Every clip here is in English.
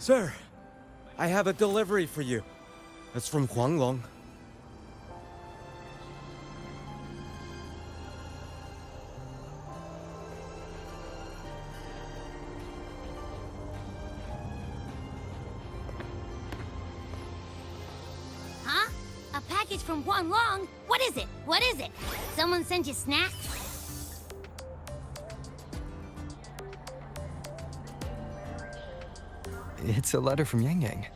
Sir, I have a delivery for you. It's from Huanglong. Huh? A package from Huanglong? What is it? What is it? Someone sent you snacks? It's a letter from Yang Yang.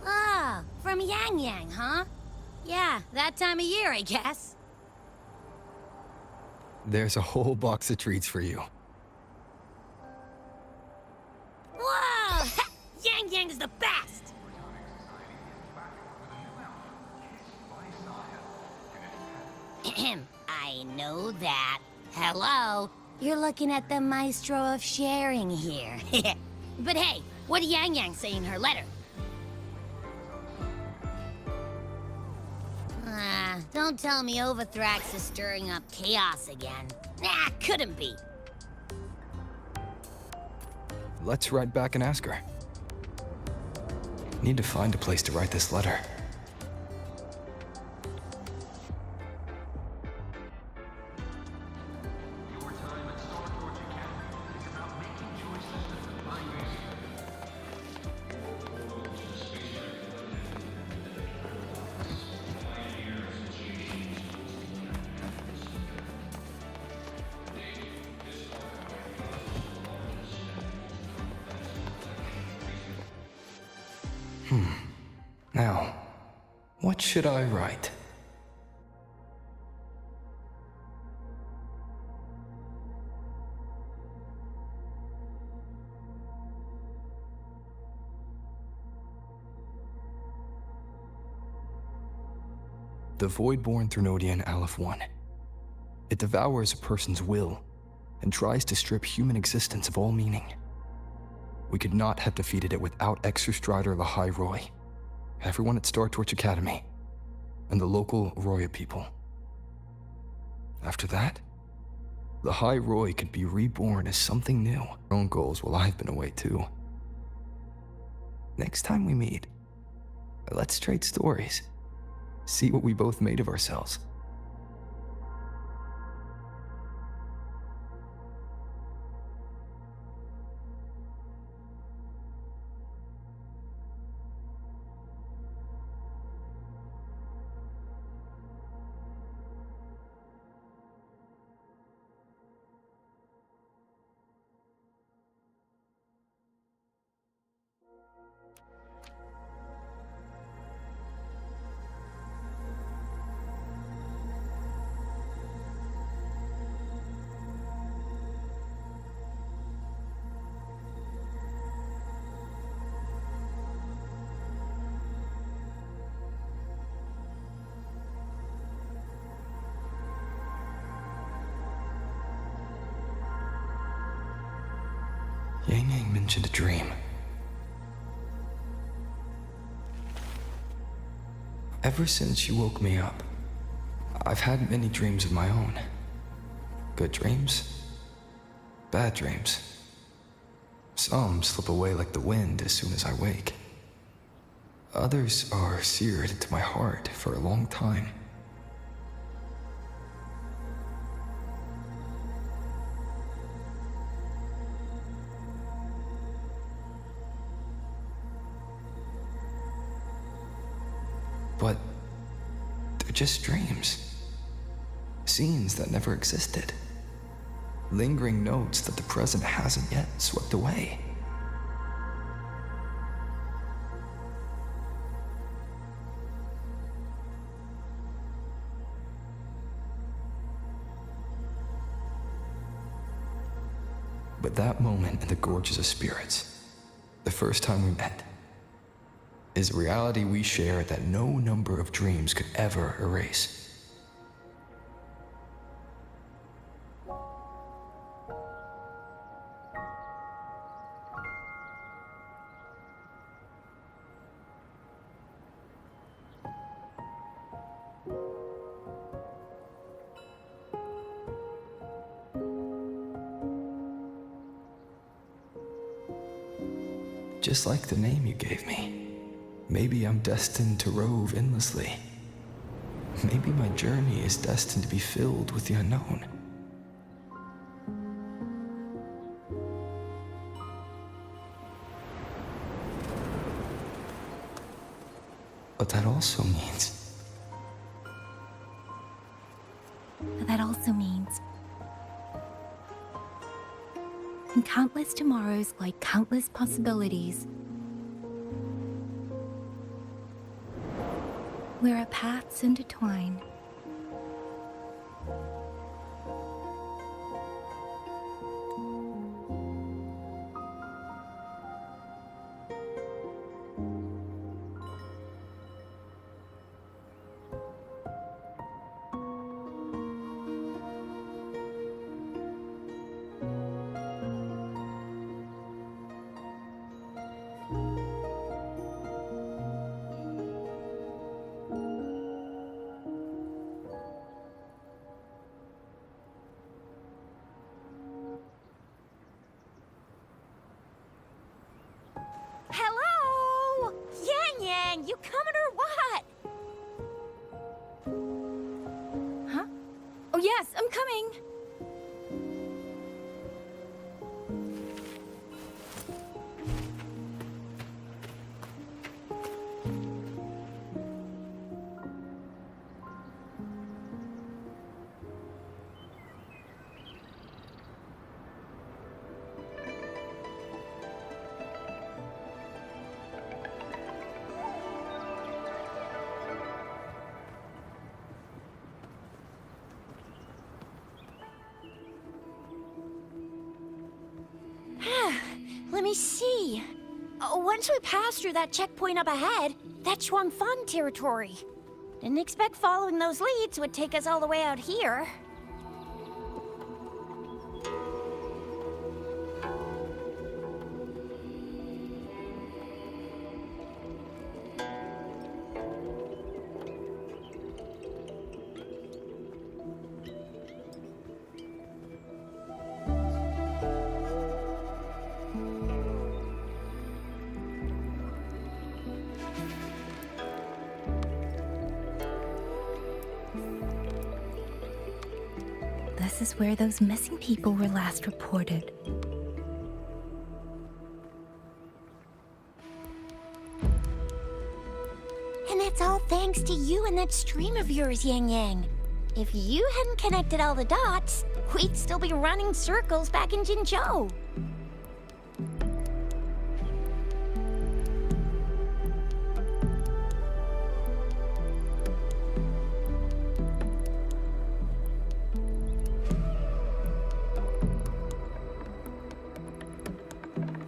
Ah, from Yang Yang, huh? Yeah, that time of year, I guess. There's a whole box of treats for you. Whoa! Yang Yang's the best! Ahem, I know that. Hello, you're looking at the maestro of sharing here. But hey, what did Yang Yang say in her letter? Don't tell me Overthrax is stirring up chaos again. Nah, couldn't be. Let's write back and ask her. Need to find a place to write this letter. Now, what should I write? The Voidborn Threnodian Aleph 1. It devours a person's will and tries to strip human existence of all meaning. We could not have defeated it without Extra Strider Lahai Roy, everyone at Star Torch Academy, and the local Roya people. After that, Lahai Roy could be reborn as something new. Our own goals while I've been away too. Next time we meet, let's trade stories. See what we both made of ourselves. Yang Yang mentioned a dream. Ever since she woke me up, I've had many dreams of my own. Good dreams, bad dreams. Some slip away like the wind as soon as I wake. Others are seared into my heart for a long time. But they're just dreams. Scenes that never existed. Lingering notes that the present hasn't yet swept away. But that moment in the Gorges of Spirits, the first time we met, is a reality we share that no number of dreams could ever erase. Just like the name you gave me. Maybe I'm destined to rove endlessly. Maybe my journey is destined to be filled with the unknown. But that also means... in countless tomorrows lie countless possibilities. Where our paths intertwine. Hello? Yang Yang, you coming or what? Huh? Oh yes, I'm coming! Let me see. Once we pass through that checkpoint up ahead, that's Shuangfang territory. Didn't expect following those leads would take us all the way out here. This is where those missing people were last reported. And that's all thanks to you and that stream of yours, Yang Yang. If you hadn't connected all the dots, we'd still be running circles back in Jinzhou.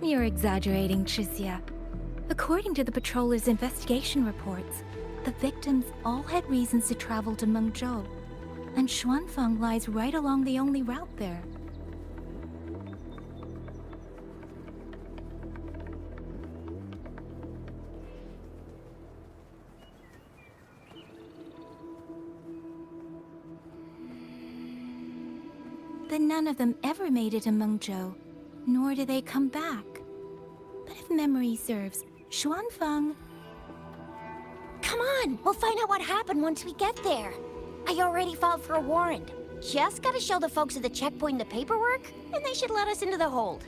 You're exaggerating, Chixia. According to the patroller's investigation reports, the victims all had reasons to travel to Mengzhou, and Xuanfeng lies right along the only route there. Then none of them ever made it to Mengzhou, nor do they come back. But if memory serves, Xuanfeng... Come on, we'll find out what happened once we get there. I already filed for a warrant. Just gotta show the folks at the checkpoint the paperwork, and they should let us into the hold.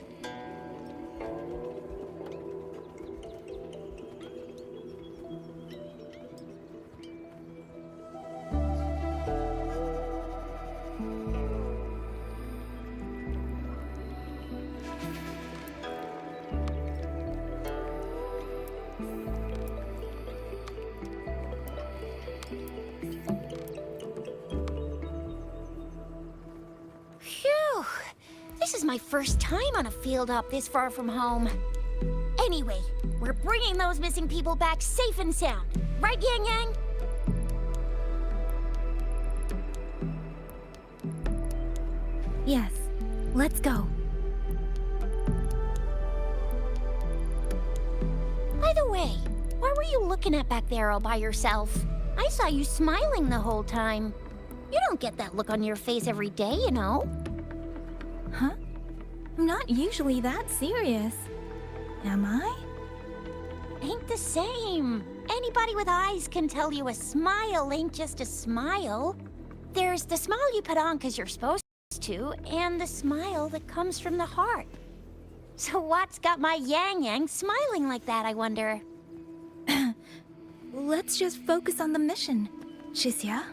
Phew! This is my first time on a field op this far from home. Anyway, we're bringing those missing people back safe and sound. Right, Yang Yang? Yes, let's go. By the way, what were you looking at back there all by yourself? I saw you smiling the whole time. You don't get that look on your face every day, you know. Huh? I'm not usually that serious. Am I? Ain't the same. Anybody with eyes can tell you a smile ain't just a smile. There's the smile you put on 'cause you're supposed to, and the smile that comes from the heart. So what's got my Yang Yang smiling like that, I wonder? Let's just focus on the mission, Chixia.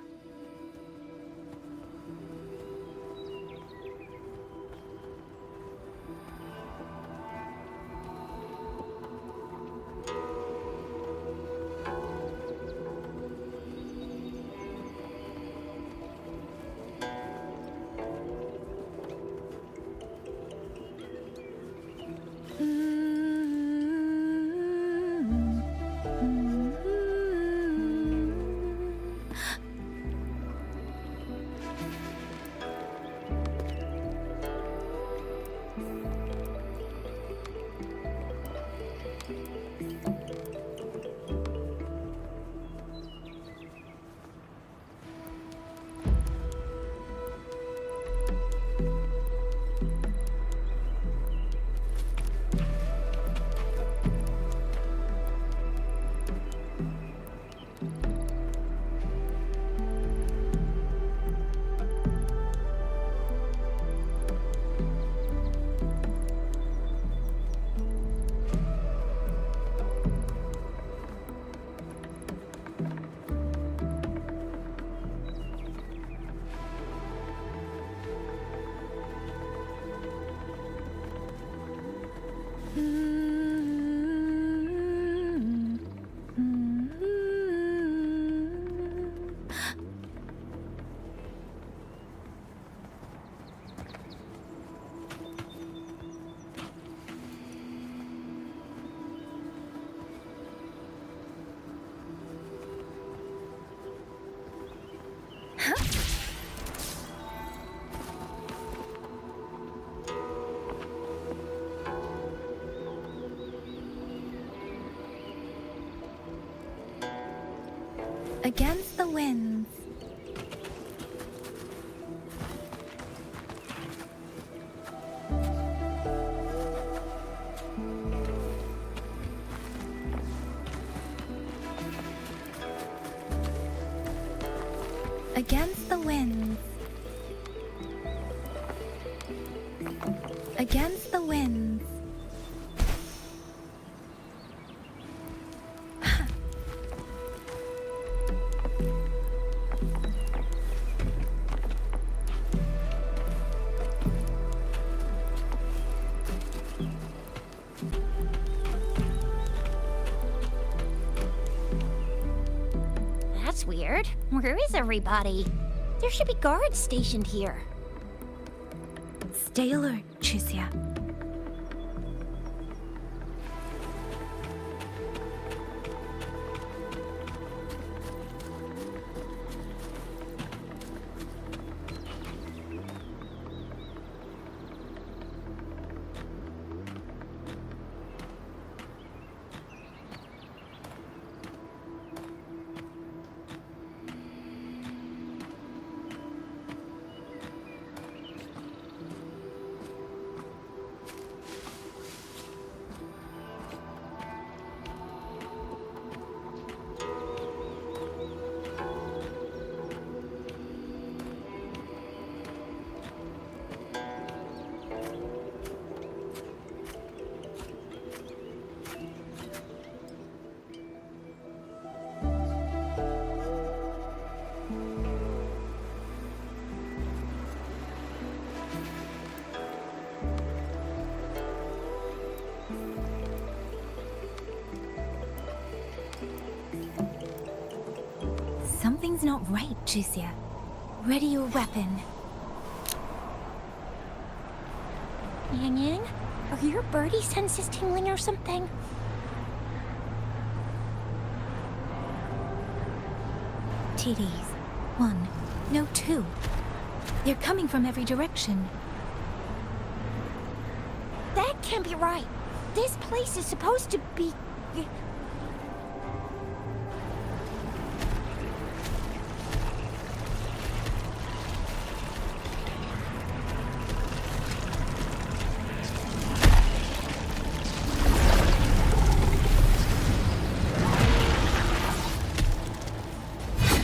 Against the winds. Against the winds. against the winds. That's weird. Where is everybody? There should be guards stationed here. Stay alert, Chixia. Something's not right, Chixia. Ready your weapon. Yang Yang, are your birdie senses tingling or something? TDs. 1. No, 2. They're coming from every direction. That can't be right. This place is supposed to be...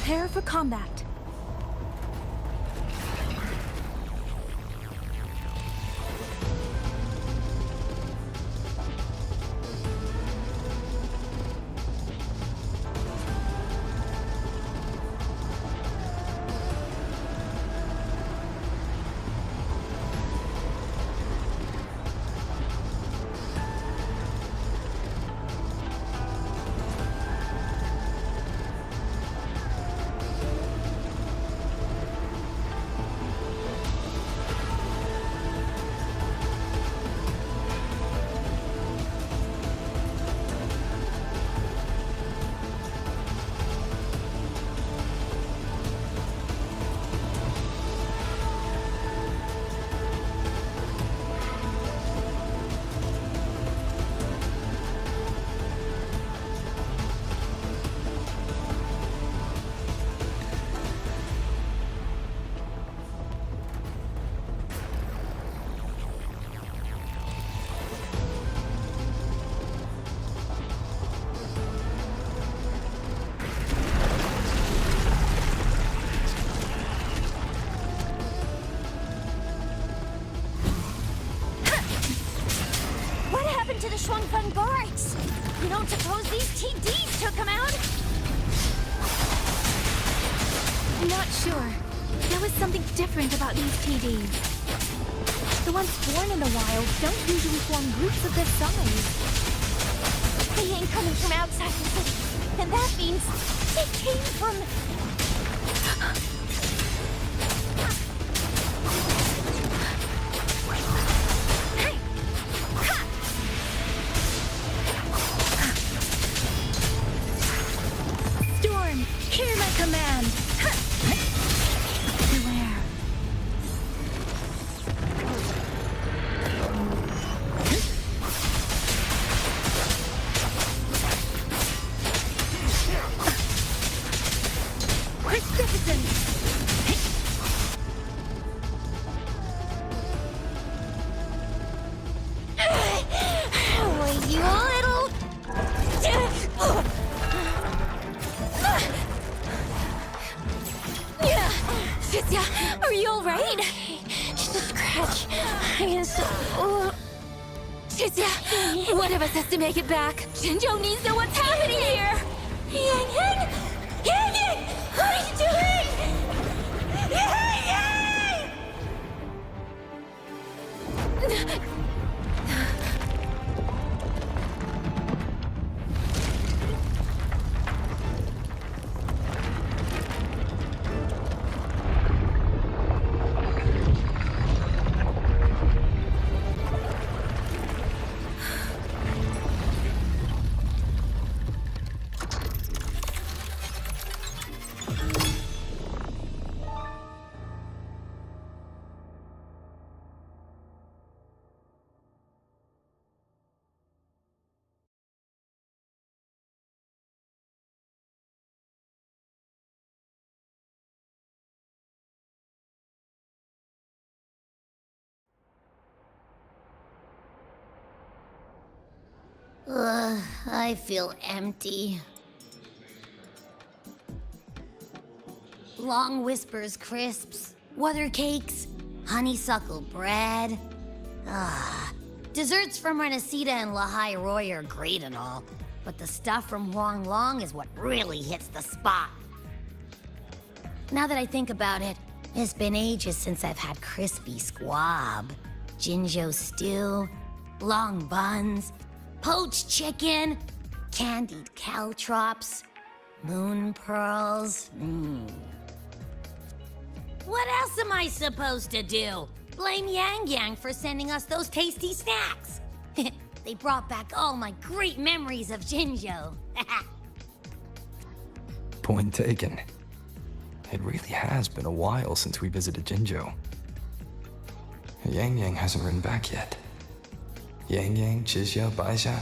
Prepare for combat. To the Shuangfeng guards! You don't suppose these TDs took him out? Not sure. There was something different about these TDs. The ones born in the wild don't usually form groups of this size. They ain't coming from outside the city. And that means they came from... Hear my command! Beware. Citizens! Oh, you little... Chixia, are you alright? Jesus Christ. Chizia, one of us has to make it back. Jinzhou needs to know what's happening here. Yang Yang! Yang Yang! What are you doing? Yang Yang! I feel empty. Long Whispers crisps, Wuthер cakes, honeysuckle bread. Desserts from Renacita and Lahai Roy are great and all, but the stuff from Huanglong is what really hits the spot. Now that I think about it, it's been ages since I've had crispy squab, Jinzhou stew, long buns, poached chicken, candied caltrops, moon pearls. What else am I supposed to do? Blame Yang Yang for sending us those tasty snacks. They brought back all my great memories of Jinzhou. Point taken. It really has been a while since we visited Jinzhou. Yang Yang hasn't written back yet. Yang Yang, Chizia, Baixia,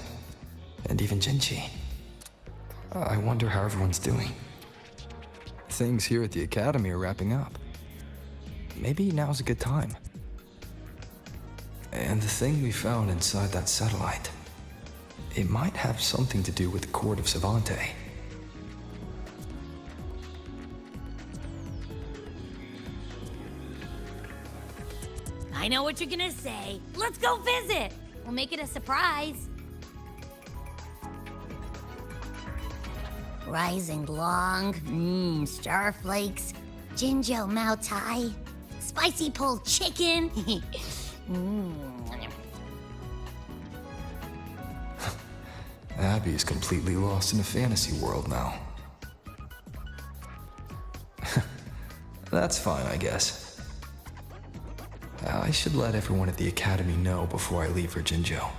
and even Jinchi. I wonder how everyone's doing. Things here at the Academy are wrapping up. Maybe now's a good time. And the thing we found inside that satellite, it might have something to do with the court of Savante. I know what you're gonna say. Let's go visit. We'll make it a surprise. Rising Long, starflakes, Jinzhou Mao Tai, spicy pulled chicken. Abby's completely lost in a fantasy world now. That's fine, I guess. I should let everyone at the Academy know before I leave for Jinzhou.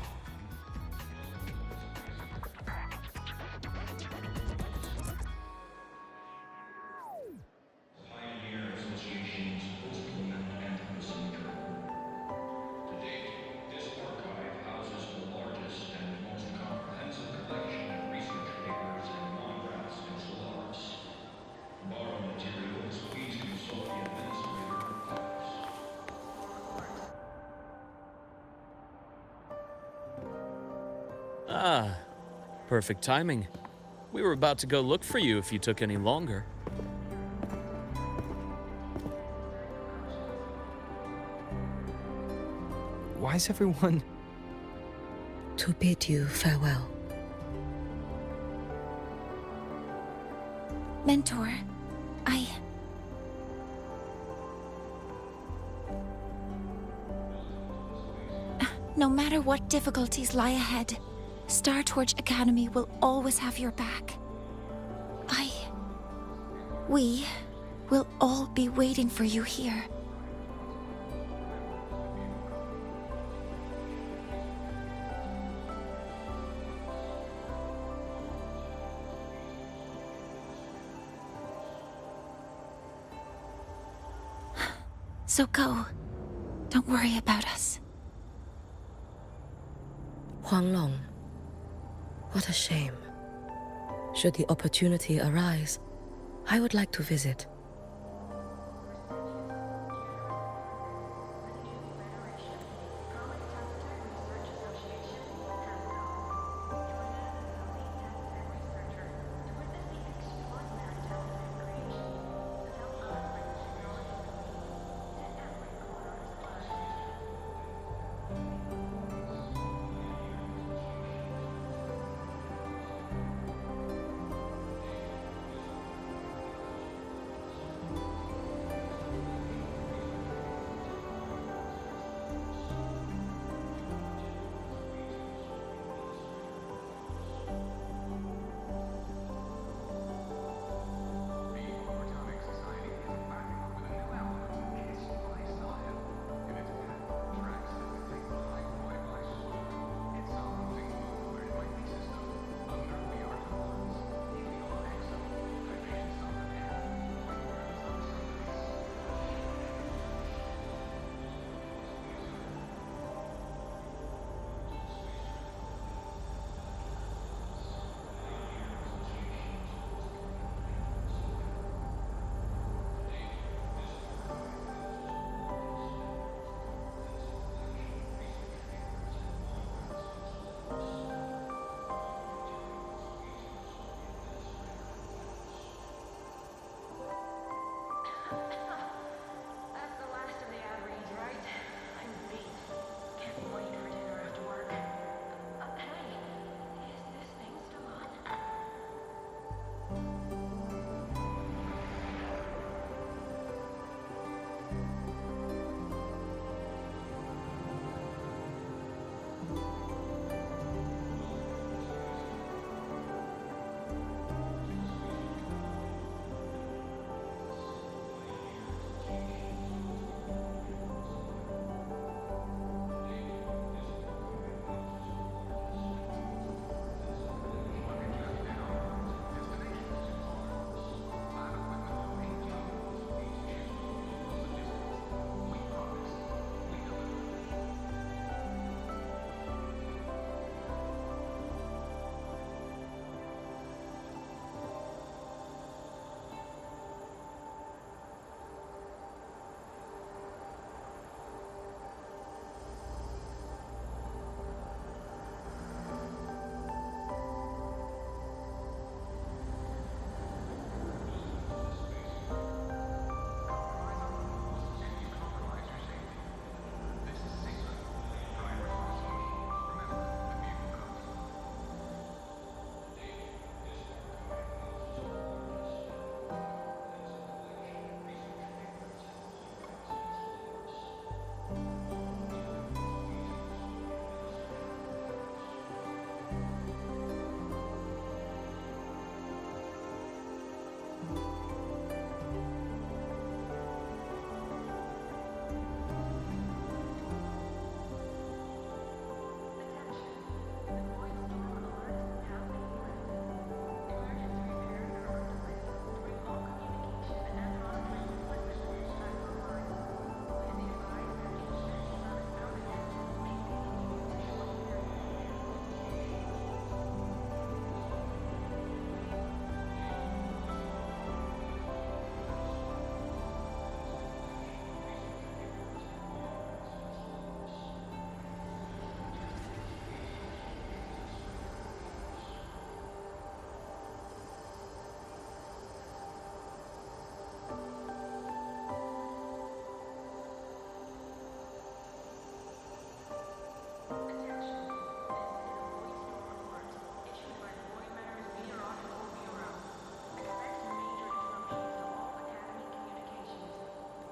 Ah, perfect timing. We were about to go look for you if you took any longer. Why is everyone... To bid you farewell. Mentor, No matter what difficulties lie ahead, Star Torch Academy will always have your back. We will all be waiting for you here. So go. Don't worry about us. Huanglong. What a shame. Should the opportunity arise, I would like to visit.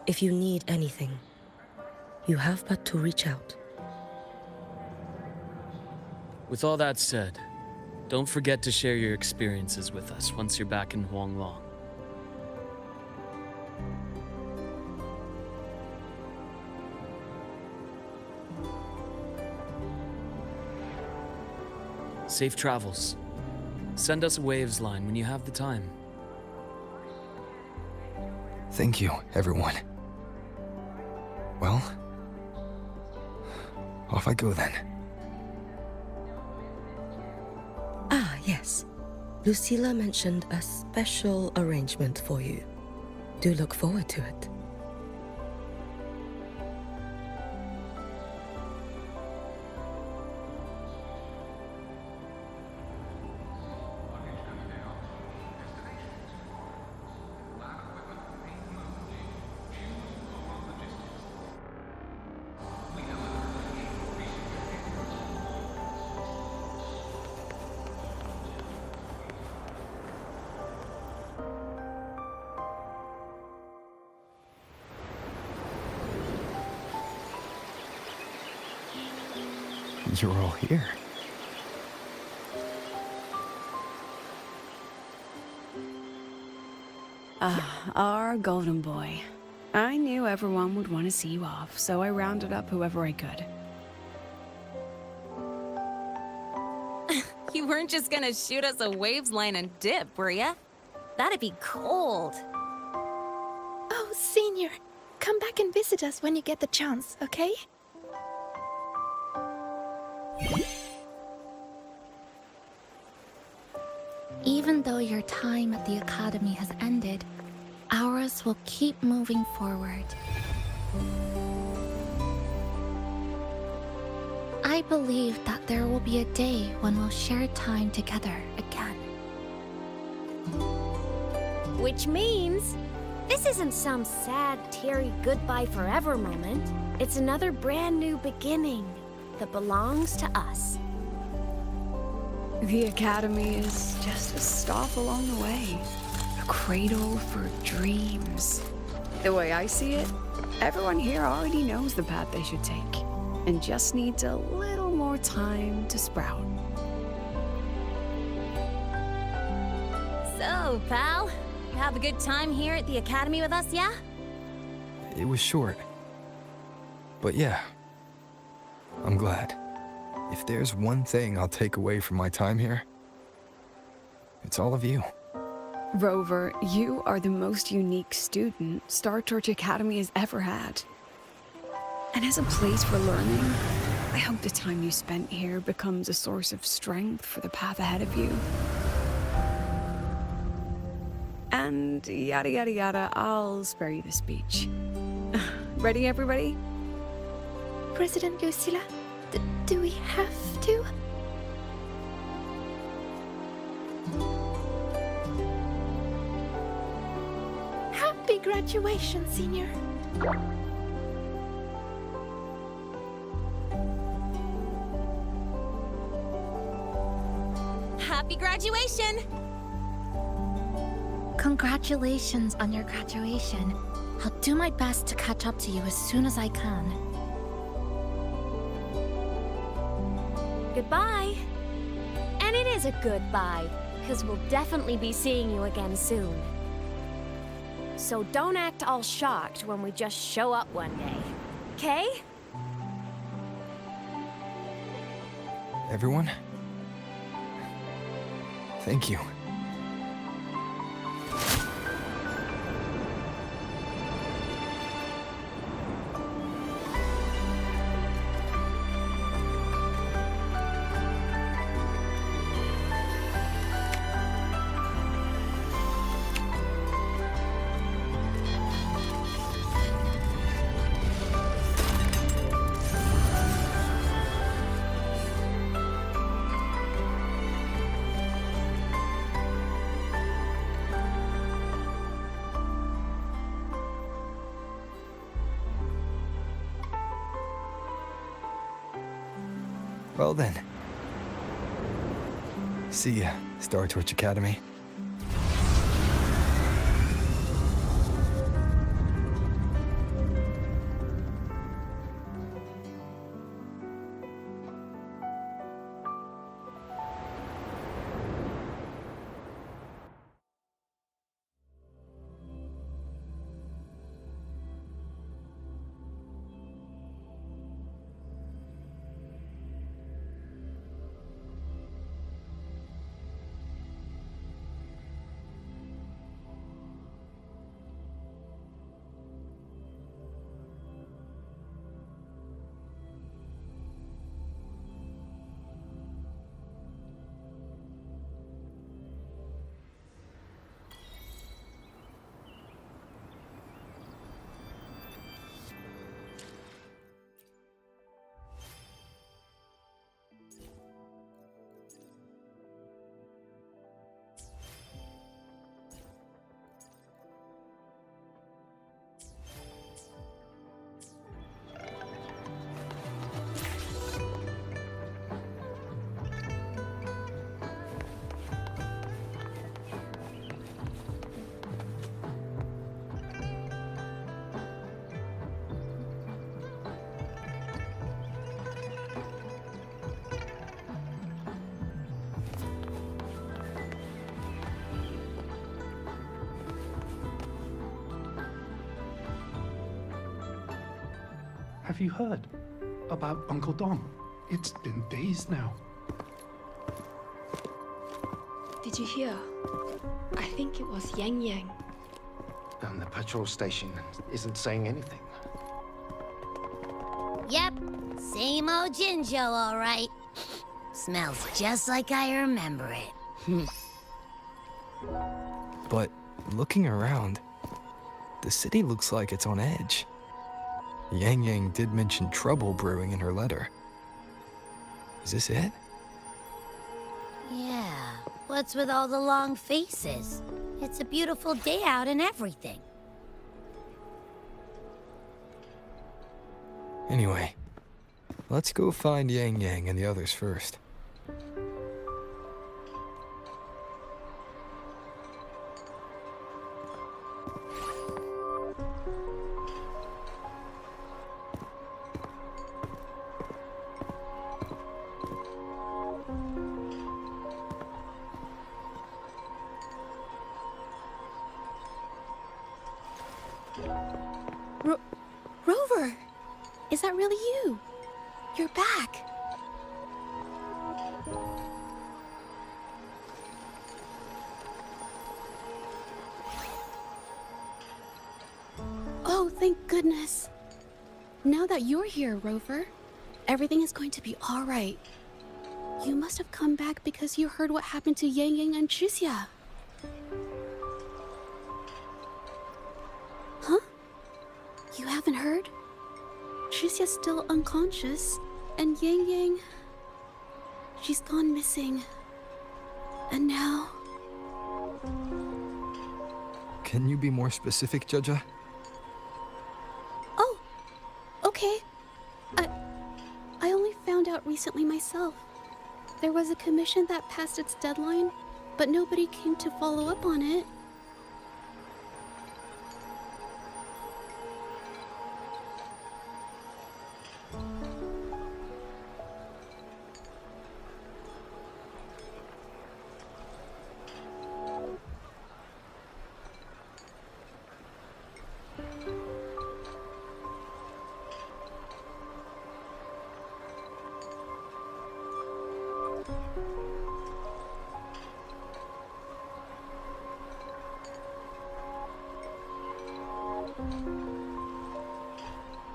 If you need anything, you have but to reach out. With all that said, don't forget to share your experiences with us once you're back in Huanglong. Safe travels. Send us a waves line when you have the time. Thank you, everyone. Well, off I go then. Ah, yes. Lucilla mentioned a special arrangement for you. Do look forward to it. You're all here. Our golden boy. I knew everyone would want to see you off, so I rounded up whoever I could. You weren't just gonna shoot us a waves line and dip, were ya? That'd be cold. Oh, Senior, come back and visit us when you get the chance, okay? Even though your time at the Academy has ended, ours will keep moving forward. I believe that there will be a day when we'll share time together again. Which means, this isn't some sad, teary goodbye forever moment. It's another brand new beginning that belongs to us. The Academy is just a stop along the way. A cradle for dreams. The way I see it, everyone here already knows the path they should take, and just needs a little more time to sprout. So, pal, you have a good time here at the Academy with us, yeah? It was short. But yeah, I'm glad. If there's one thing I'll take away from my time here, it's all of you. Rover, you are the most unique student Star Torch Academy has ever had. And as a place for learning, I hope the time you spent here becomes a source of strength for the path ahead of you. And yada yada yada, I'll spare you the speech. Ready, everybody? President Lucilla, do we have to? Happy graduation, Senior. Happy graduation! Congratulations on your graduation. I'll do my best to catch up to you as soon as I can. Goodbye. And it is a goodbye, because we'll definitely be seeing you again soon. So don't act all shocked when we just show up one day. Okay? Everyone? Thank you. Well then. See ya, Star Torch Academy. Have you heard about Uncle Dom? It's been days now. Did you hear? I think it was Yang Yang. And the patrol station isn't saying anything. Yep, same old Jinzhou, all right. Smells just like I remember it. But looking around, the city looks like it's on edge. Yang Yang did mention trouble brewing in her letter. Is this it? Yeah, what's with all the long faces? It's a beautiful day out and everything. Anyway, let's go find Yang Yang and the others first. Rover! Is that really you? You're back! Oh, thank goodness. Now that you're here, Rover, everything is going to be all right. You must have come back because you heard what happened to Yang Yang and Chixia. Huh? You haven't heard? Chixia's still unconscious, and Yang Yang... she's gone missing. And now... Can you be more specific, Jaja? Oh, okay. I only found out recently myself. There was a commission that passed its deadline, but nobody came to follow up on it.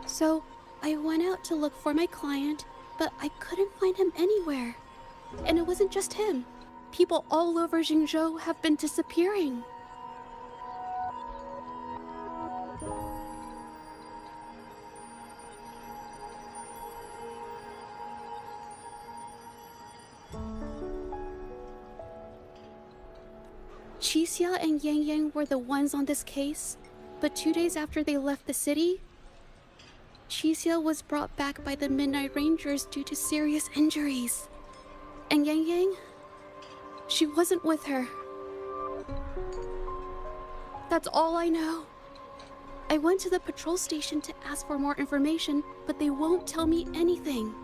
So, I went out to look for my client, but I couldn't find him anywhere. And it wasn't just him. People all over Mengzhou have been disappearing. Chixia and Yang Yang were the ones on this case, but 2 days after they left the city, Chixia was brought back by the Midnight Rangers due to serious injuries. And Yang Yang, she wasn't with her. That's all I know. I went to the patrol station to ask for more information, but they won't tell me anything.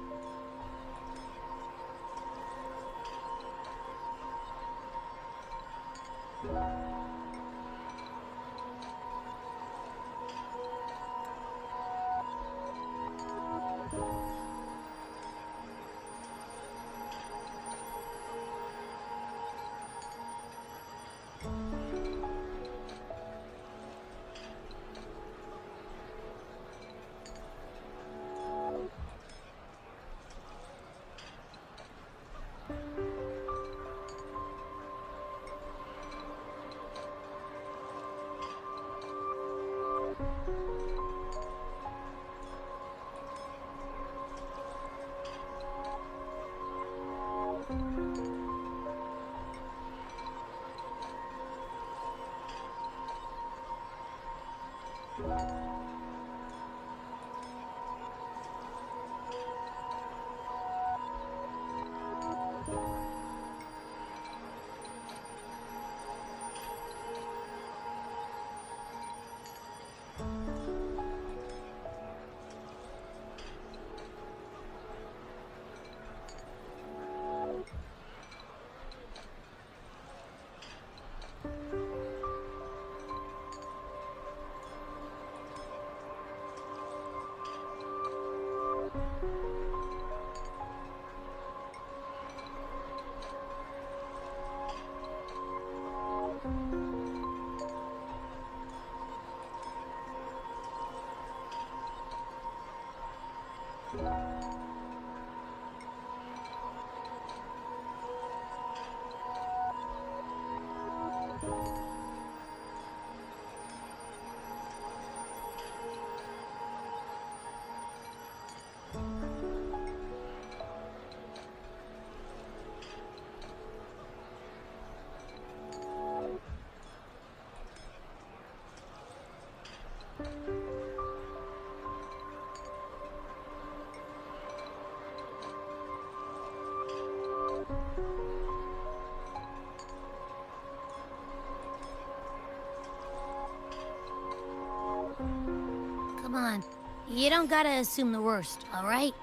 Come on. You don't gotta assume the worst, alright?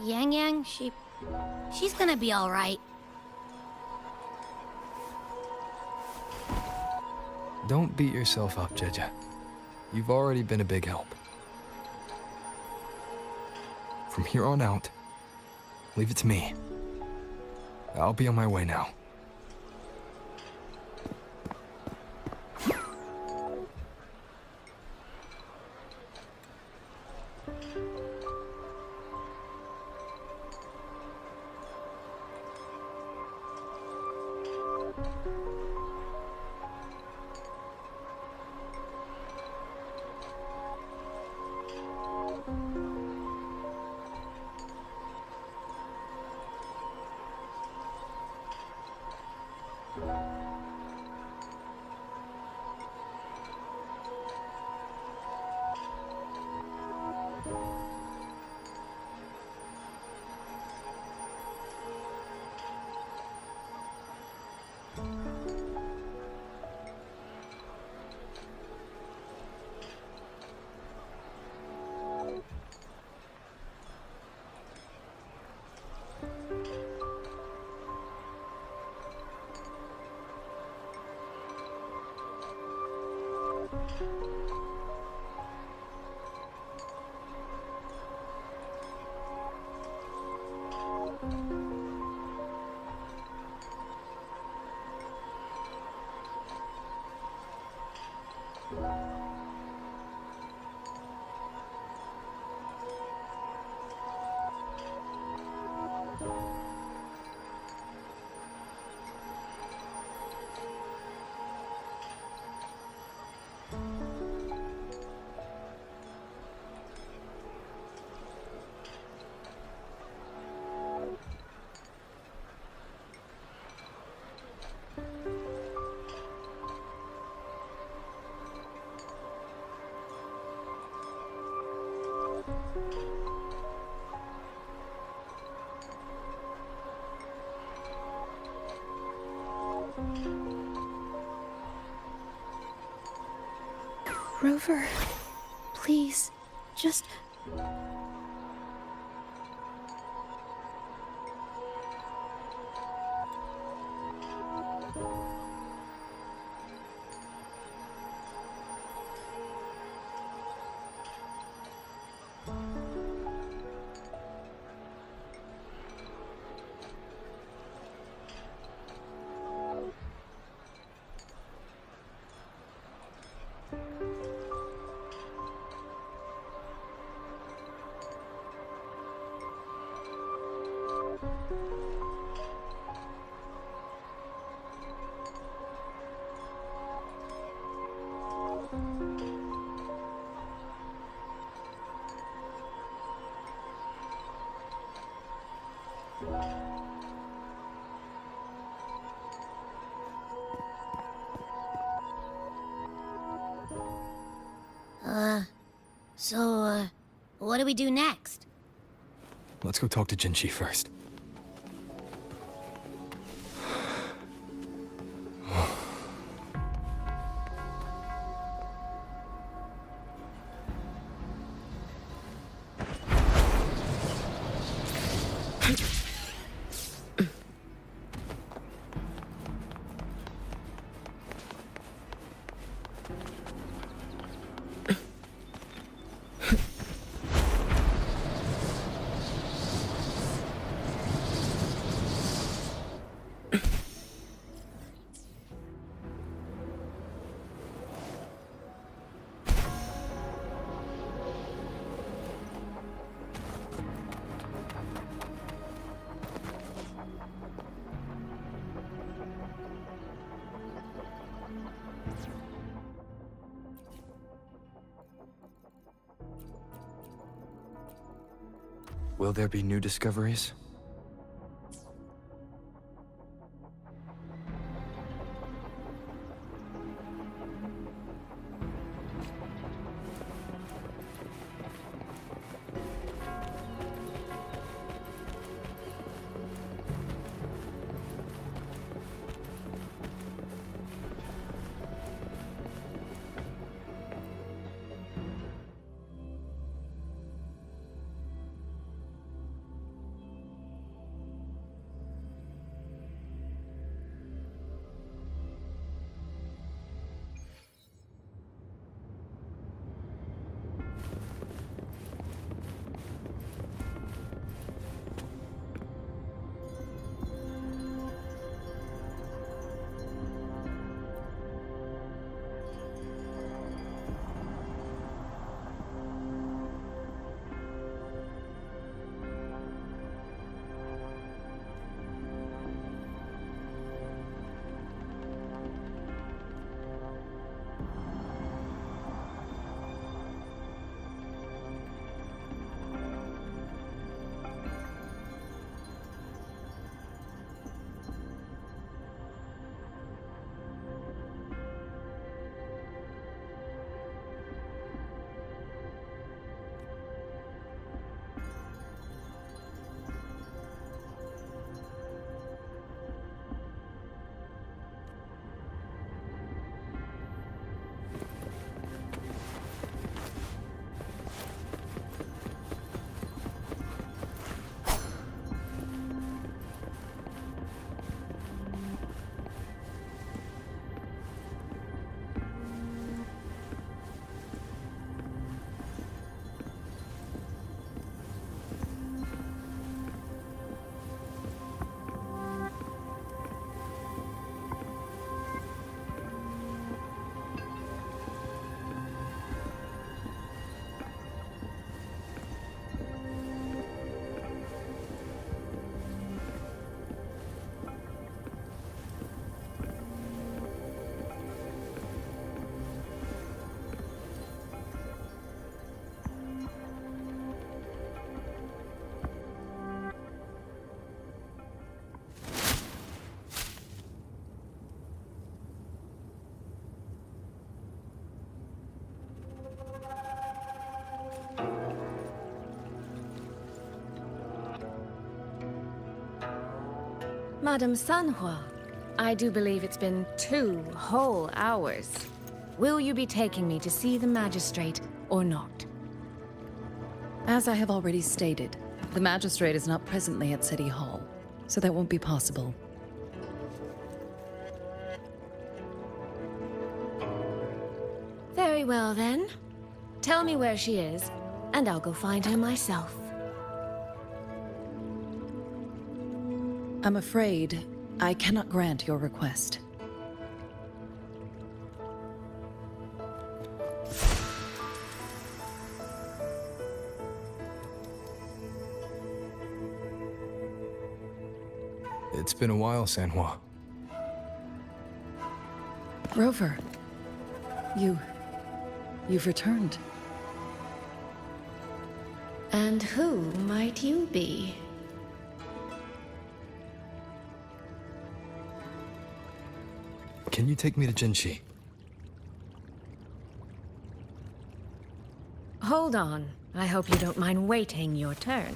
Yang Yang, she's gonna be alright. Don't beat yourself up, Jeja. You've already been a big help. From here on out, leave it to me. I'll be on my way now. Rover, please, just... So, what do we do next? Let's go talk to Jinchi first. Will there be new discoveries? Madame Sanhua, I do believe it's been 2 whole hours. Will you be taking me to see the magistrate or not? As I have already stated, the magistrate is not presently at City Hall, so that won't be possible. Very well then. Tell me where she is, and I'll go find her myself. I'm afraid I cannot grant your request. It's been a while, Sanhua. Rover, you've returned. And who might you be? Can you take me to Jinshi? Hold on. I hope you don't mind waiting your turn.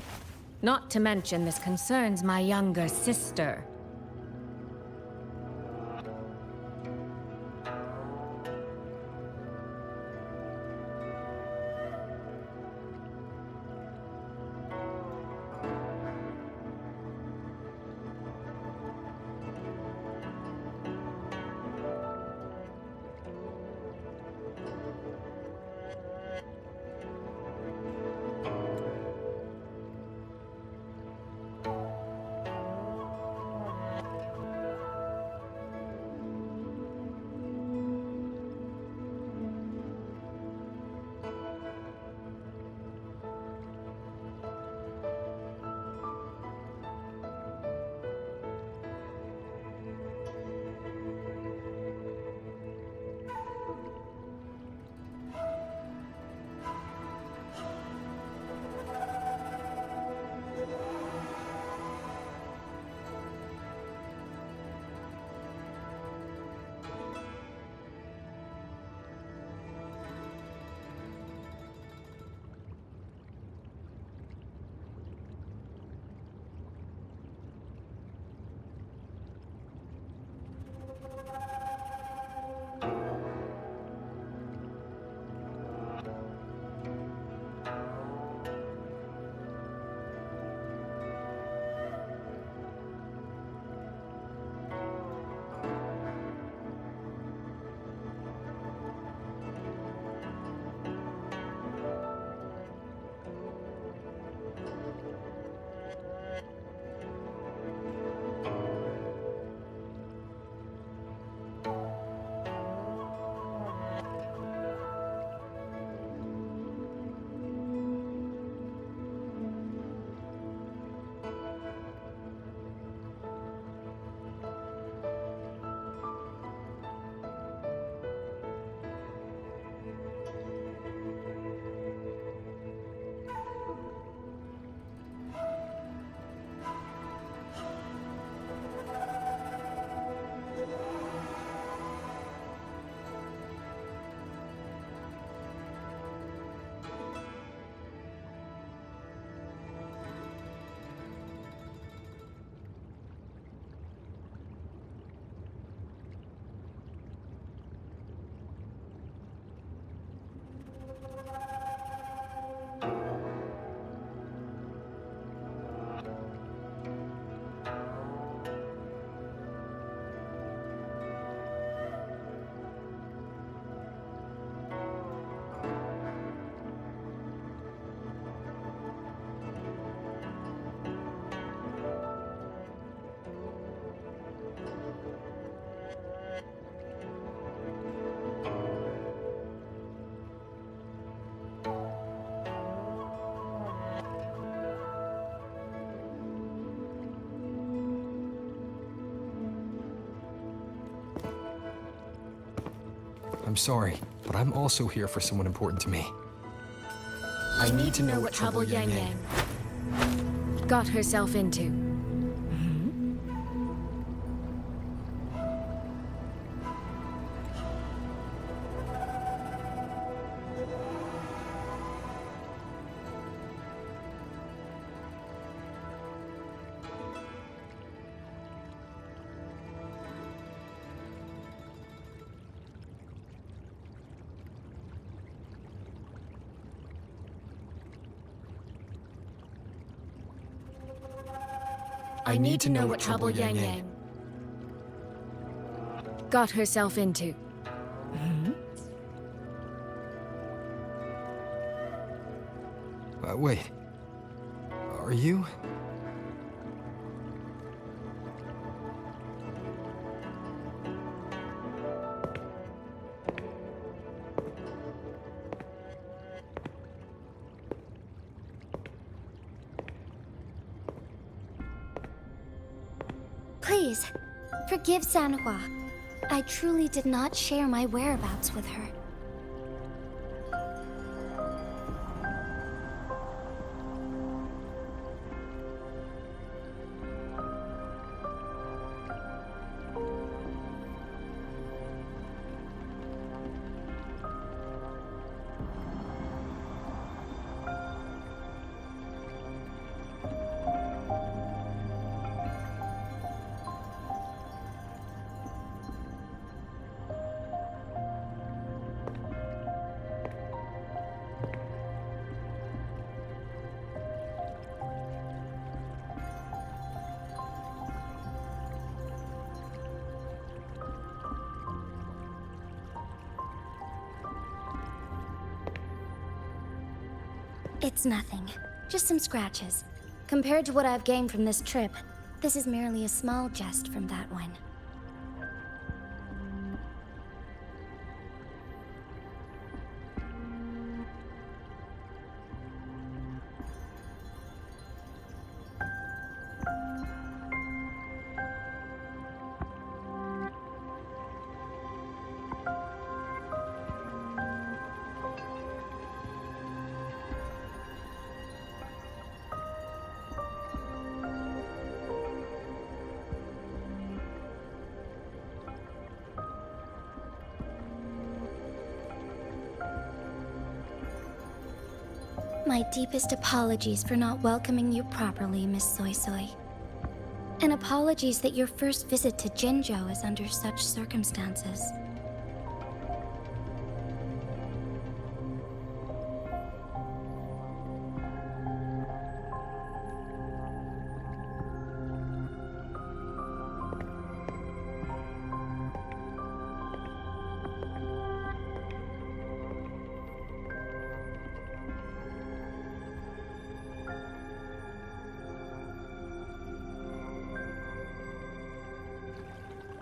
Not to mention this concerns my younger sister. I'm sorry, but I'm also here for someone important to me. I need to know what trouble Yang Yang got herself into. I need to know what trouble Yang Yang got herself into. Wait. Are you? Please, forgive Sanhua. I truly did not share my whereabouts with her. It's nothing. Just some scratches. Compared to what I've gained from this trip, this is merely a small jest from that one. My deepest apologies for not welcoming you properly, Miss Soy Soy. And apologies that your first visit to Jinzhou is under such circumstances.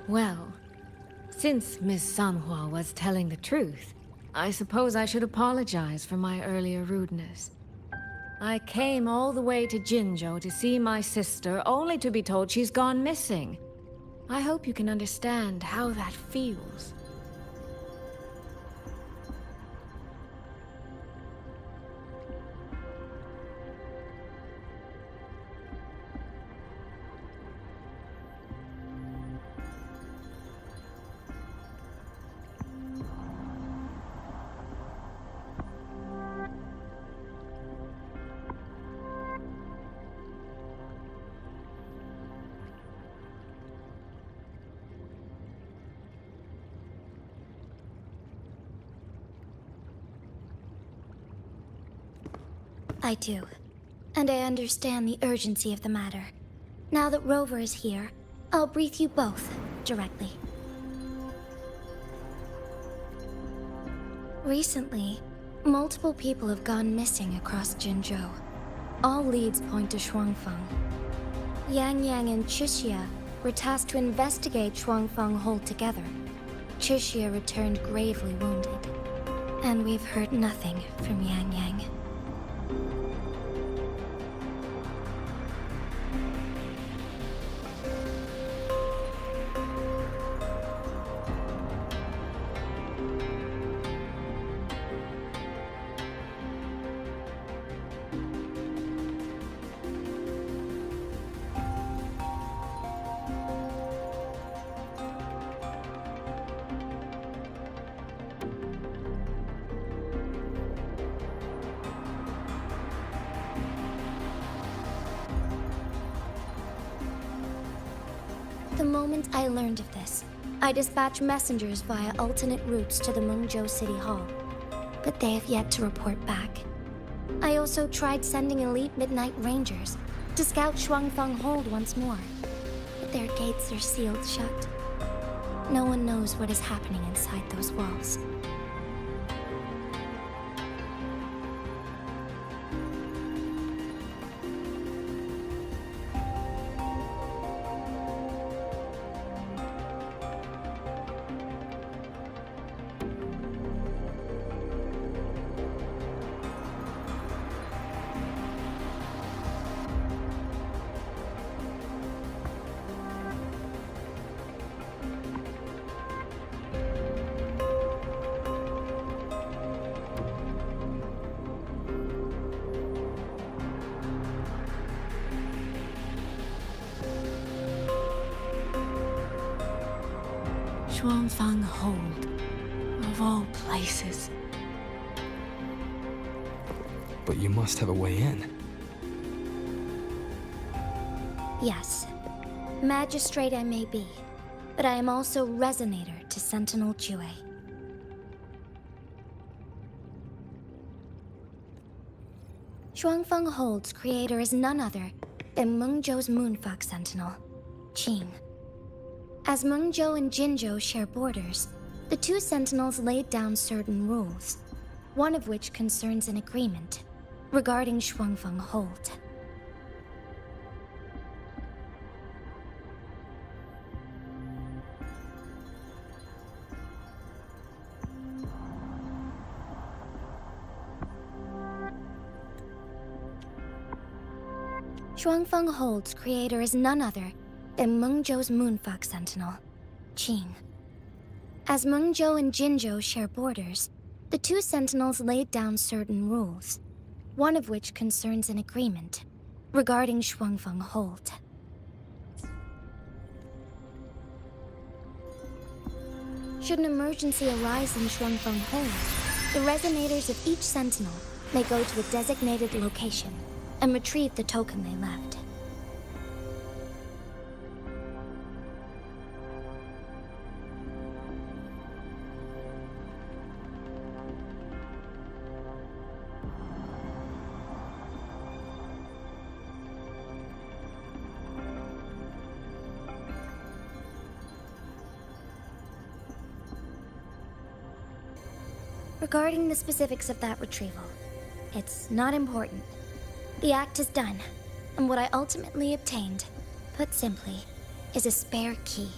Well, since Miss Sanhua was telling the truth, I suppose I should apologize for my earlier rudeness. I came all the way to Jinzhou to see my sister, only to be told she's gone missing. I hope you can understand how that feels. I do. And I understand the urgency of the matter. Now that Rover is here, I'll brief you both directly. Recently, multiple people have gone missing across Jinzhou. All leads point to Shuangfeng. Yang Yang and Chixia were tasked to investigate Shuangfeng altogether. Chixia returned gravely wounded. And we've heard nothing from Yang Yang. The moment I learned of this, I dispatched messengers via alternate routes to the Mengzhou City Hall, but they have yet to report back. I also tried sending elite Midnight Rangers to scout Shuangfeng Hold once more. But their gates are sealed shut. No one knows what is happening inside those walls. Shuangfeng Hold, of all places. But you must have a way in. Yes. Magistrate I may be, but I am also Resonator to Sentinel Jue. Shuangfeng Hold's creator is none other than Mengzhou's Moonfuck Sentinel, Qing. As Mengzhou and Jinzhou share borders, the two sentinels laid down certain rules, one of which concerns an agreement regarding Shuangfeng Hold. Shuangfeng Hold's creator is none other than Mengzhou's Moonfuck Sentinel, Qing. As Mengzhou and Jinzhou share borders, the two sentinels laid down certain rules, one of which concerns an agreement regarding Shuangfeng Hold. Should an emergency arise in Shuangfeng Hold, the resonators of each sentinel may go to a designated location and retrieve the token they left. Regarding the specifics of that retrieval, it's not important. The act is done, and what I ultimately obtained, put simply, is a spare key.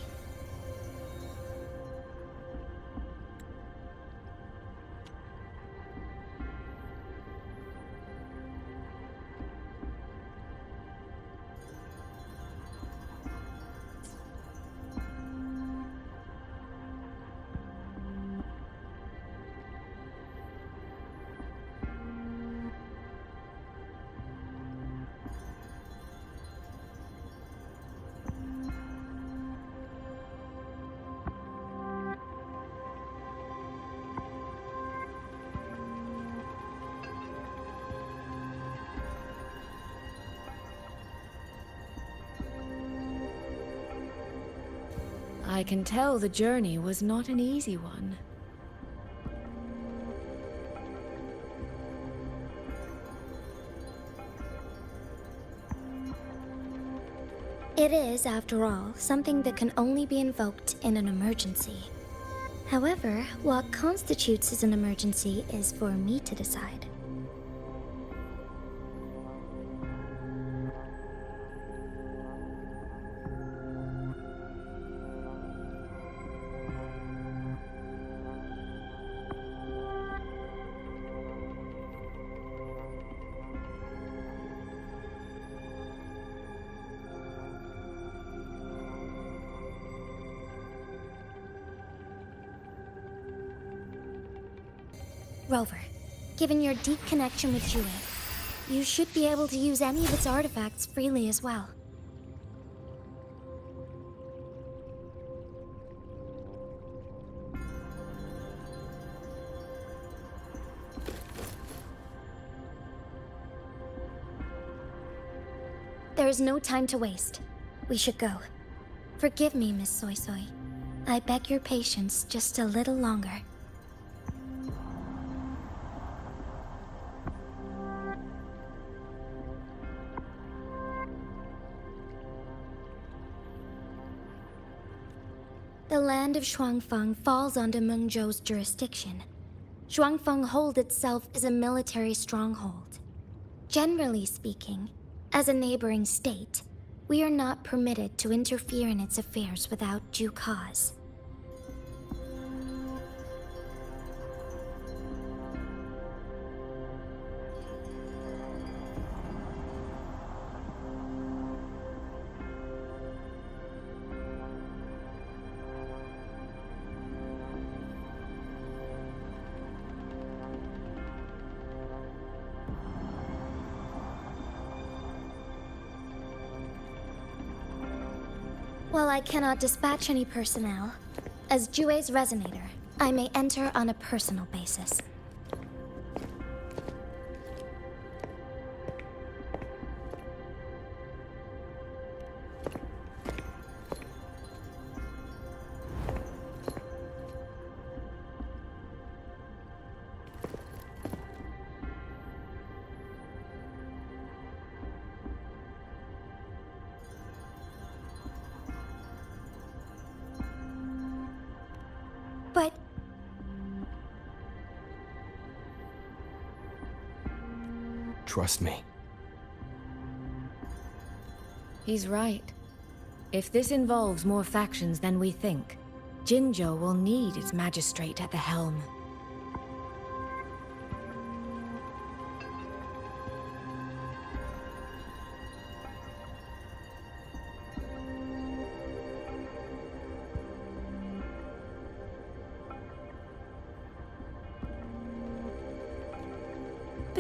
I can tell the journey was not an easy one. It is, after all, something that can only be invoked in an emergency. However, what constitutes as an emergency is for me to decide. Rover, given your deep connection with Jue, you should be able to use any of its artifacts freely as well. There is no time to waste. We should go. Forgive me, Miss Soy Soy. I beg your patience just a little longer. land of Shuangfeng falls under Mengzhou's jurisdiction. Shuangfeng Hold itself is a military stronghold. Generally speaking, as a neighboring state, we are not permitted to interfere in its affairs without due cause. While I cannot dispatch any personnel, as Jue's resonator, I may enter on a personal basis. But... Trust me. He's right. If this involves more factions than we think, Jinzhou will need its magistrate at the helm.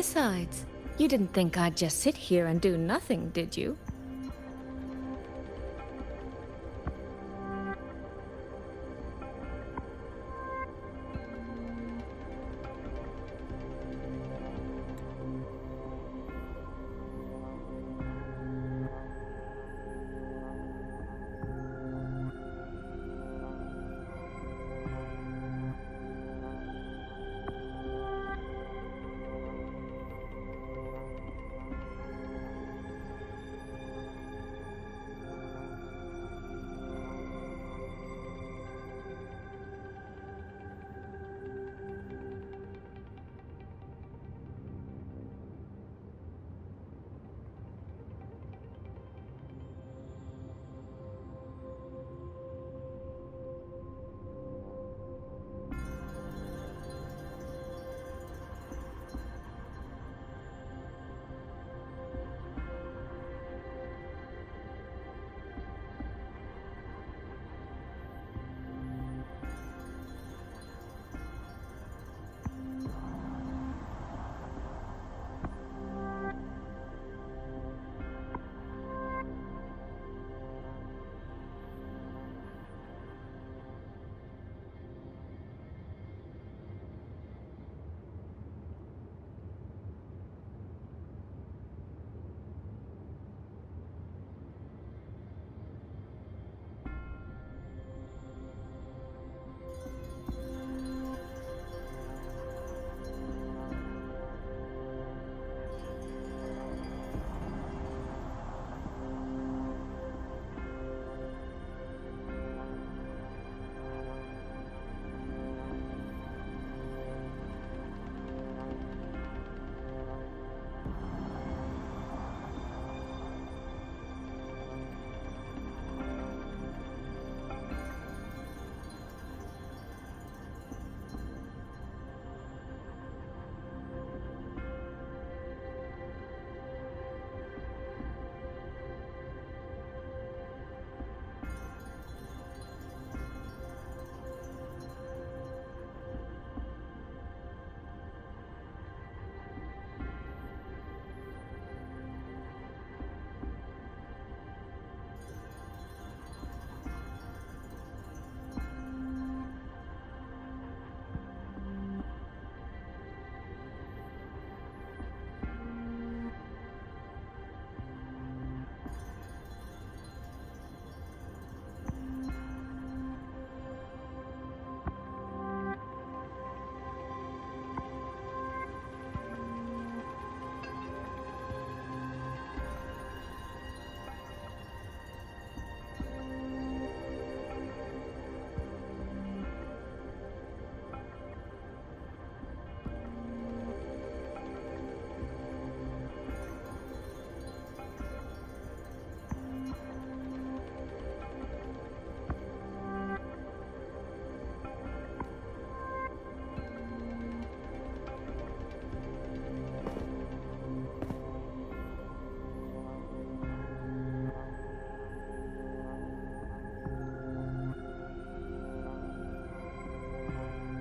Besides, you didn't think I'd just sit here and do nothing, did you?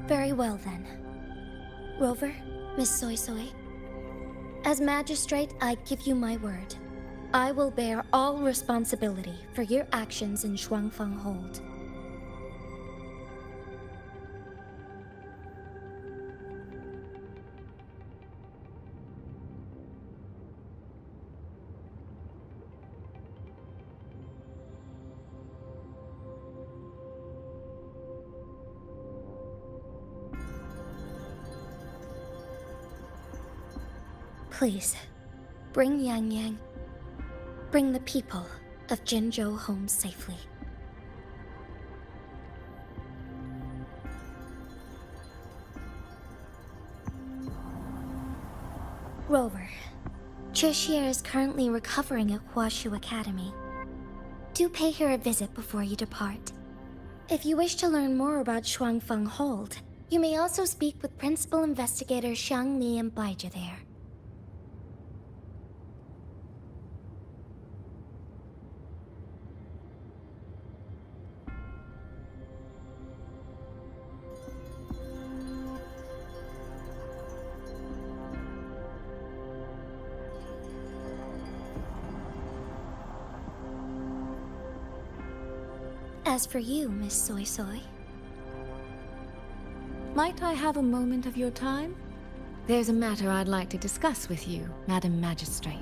Very well then. Rover, Miss Soy Soy. As magistrate, I give you my word. I will bear all responsibility for your actions in Shuangfang Hold. Please, bring Yang Yang. Bring the people of Jinzhou home safely. Rover, Chixie is currently recovering at Huashu Academy. Do pay her a visit before you depart. If you wish to learn more about Shuangfang Hold, you may also speak with Principal Investigator Xiang Li and Baizhi there. As for you, Miss Soy Soy. Might I have a moment of your time? There's a matter I'd like to discuss with you, Madam Magistrate.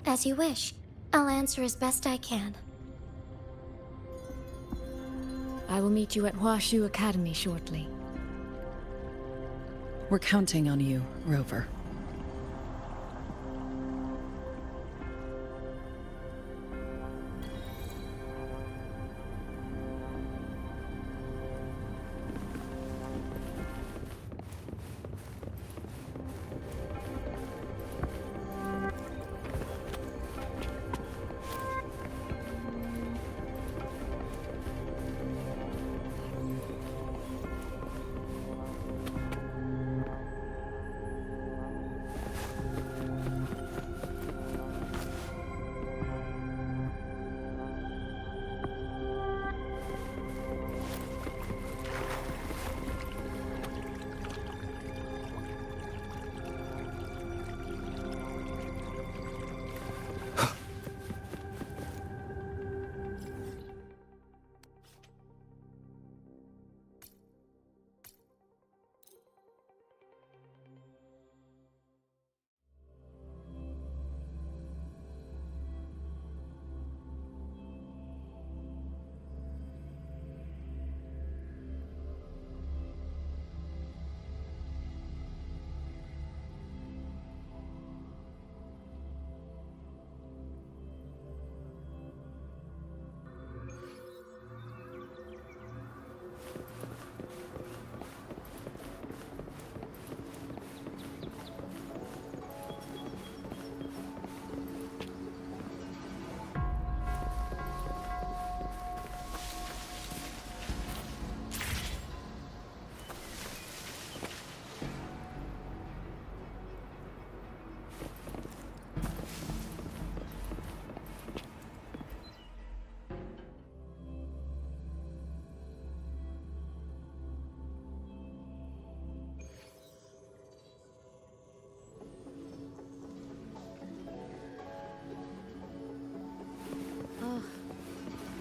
As you wish. I'll answer as best I can. I will meet you at Huashu Academy shortly. We're counting on you, Rover.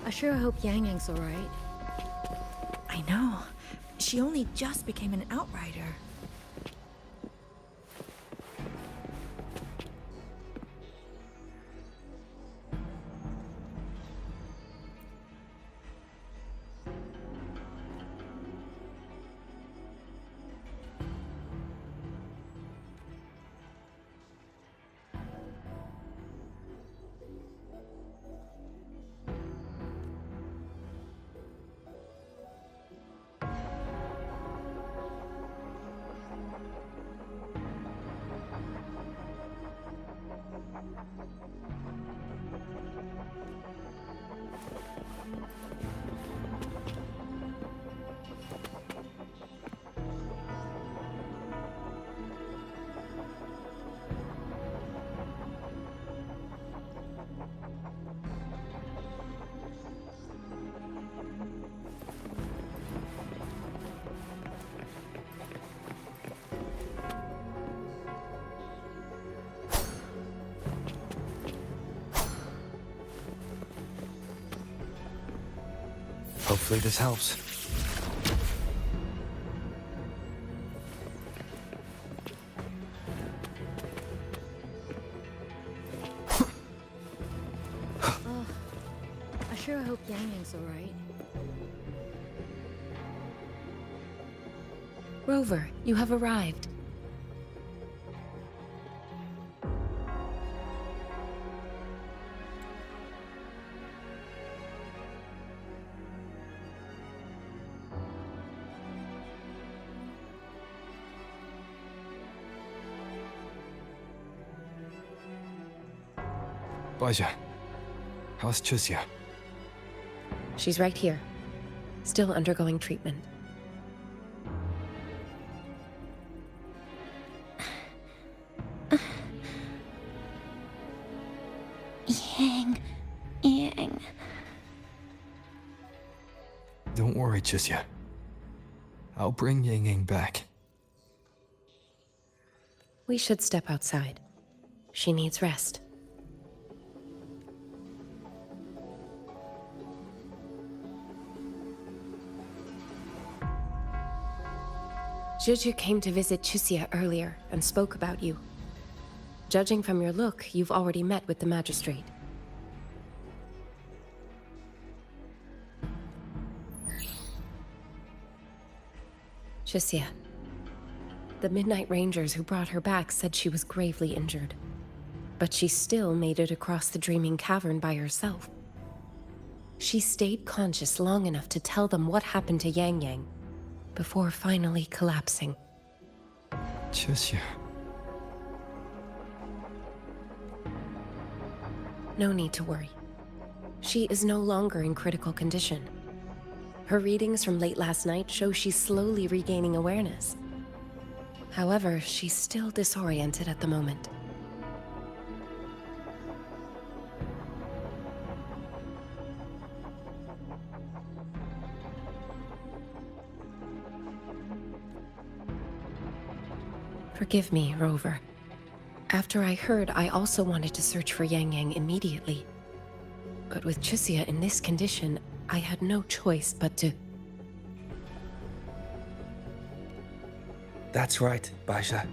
I sure hope Yang Yang's alright. I know. She only just became an outrider. Hopefully this helps. Oh, I sure hope Yang Yang's alright. Rover, you have arrived. Baja, how's Chusya? She's right here, still undergoing treatment. Yang. Don't worry, Chusya. I'll bring Yang Yang back. We should step outside. She needs rest. Juju came to visit Chusya earlier and spoke about you. Judging from your look, you've already met with the magistrate. Chusya, the Midnight Rangers who brought her back said she was gravely injured, but she still made it across the Dreaming Cavern by herself. She stayed conscious long enough to tell them what happened to Yang Yang, before finally collapsing. Chusya. No need to worry. She is no longer in critical condition. Her readings from late last night show she's slowly regaining awareness. However, she's still disoriented at the moment. Forgive me, Rover. After I heard, I also wanted to search for Yang Yang immediately. But with Chusya in this condition, I had no choice but to... That's right, Baja.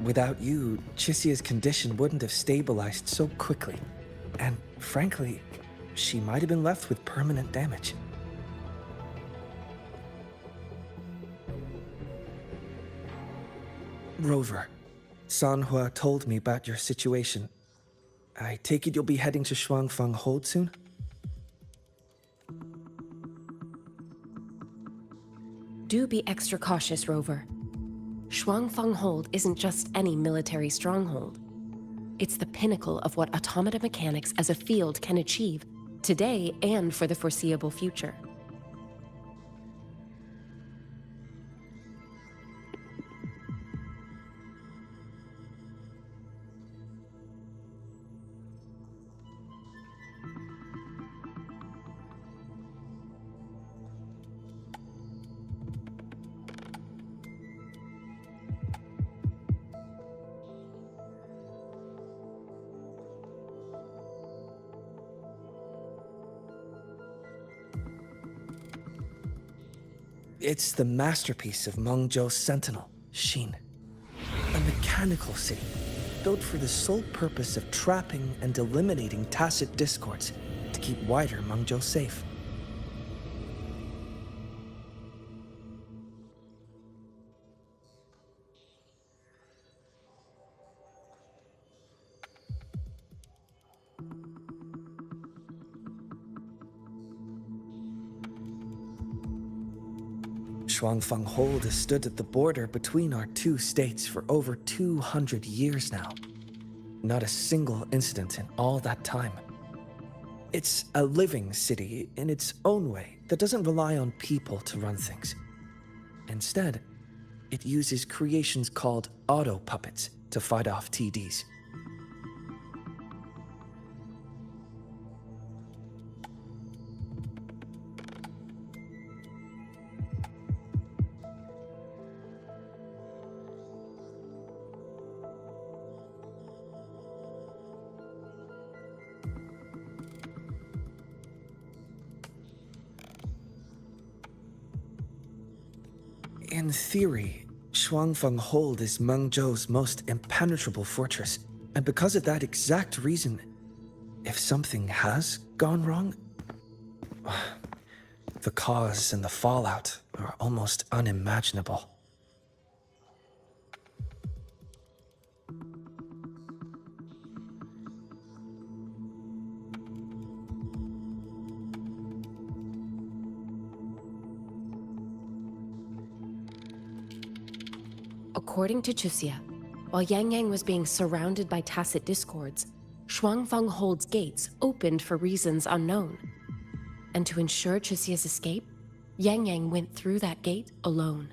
Without you, Chusya's condition wouldn't have stabilized so quickly. And frankly, she might have been left with permanent damage. Rover, Sanhua told me about your situation. I take it you'll be heading to Shuangfang Hold soon? Do be extra cautious, Rover. Shuangfang Hold isn't just any military stronghold. It's the pinnacle of what automata mechanics as a field can achieve, today and for the foreseeable future. It's the masterpiece of Mengzhou's sentinel, Xin. A mechanical city, built for the sole purpose of trapping and eliminating tacit discords to keep wider Mengzhou safe. Shuangfeng Hold has stood at the border between our two states for over 200 years now. Not a single incident in all that time. It's a living city in its own way that doesn't rely on people to run things. Instead, it uses creations called auto-puppets to fight off TDs. In theory, Shuangfeng Hold is Mengzhou's most impenetrable fortress, and because of that exact reason, if something has gone wrong, the cause and the fallout are almost unimaginable. According to Chuxia, while Yang Yang was being surrounded by tacit discords, Shuangfeng Hold's gates opened for reasons unknown. And to ensure Chuxia's escape, Yang Yang went through that gate alone.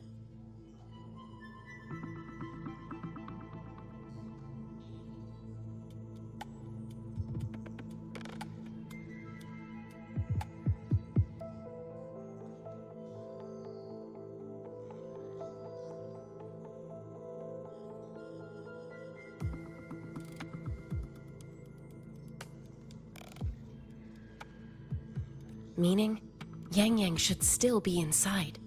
Meaning, Yang Yang should still be inside.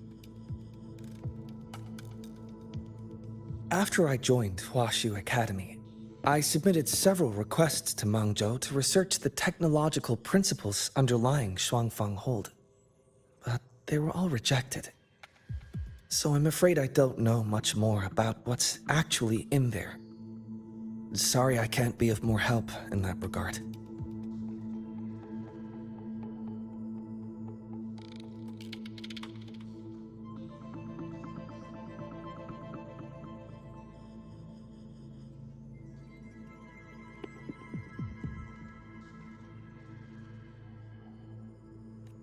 After I joined Huaxu Academy, I submitted several requests to Mengzhou to research the technological principles underlying Shuangfeng Hold, but they were all rejected. So I'm afraid I don't know much more about what's actually in there. Sorry I can't be of more help in that regard.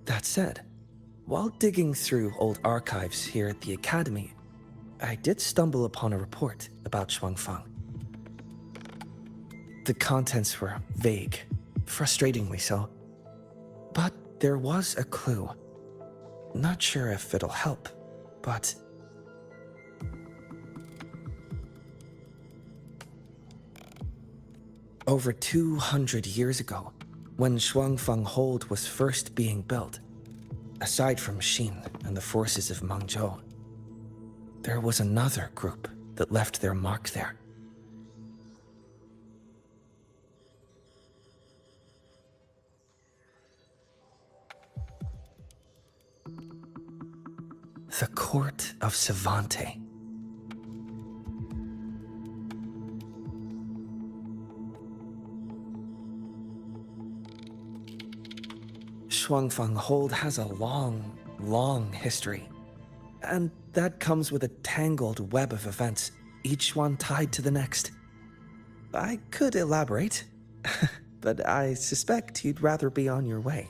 That said, while digging through old archives here at the Academy, I did stumble upon a report about Shuangfeng. The contents were vague, frustratingly so, but there was a clue. Not sure if it'll help, but... Over 200 years ago, when Shuangfeng Hold was first being built, aside from Xin and the forces of Mengzhou, there was another group that left their mark there. The Court of Savante. Shuangfeng Hold has a long, long history. And that comes with a tangled web of events, each one tied to the next. I could elaborate, but I suspect you'd rather be on your way.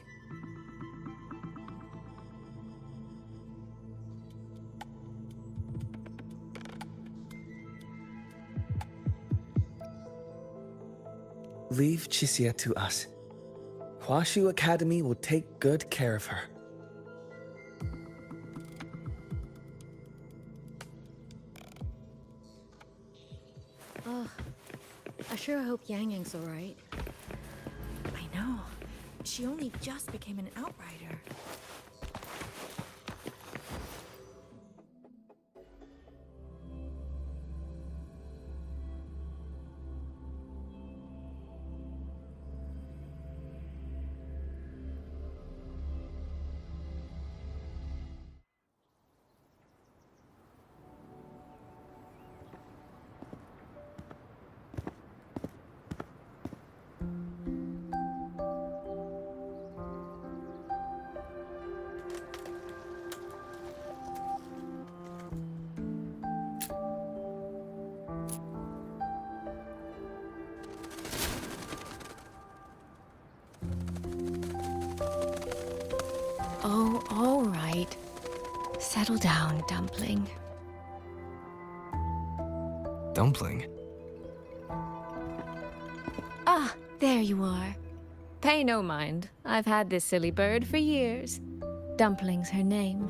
Leave Chixia to us. Huaxu Academy will take good care of her. Oh, I sure hope Yang Yang's alright. I know. She only just became an outrider. Oh, all right. Settle down, Dumpling. Dumpling? Ah, there you are. Pay no mind. I've had this silly bird for years. Dumpling's her name.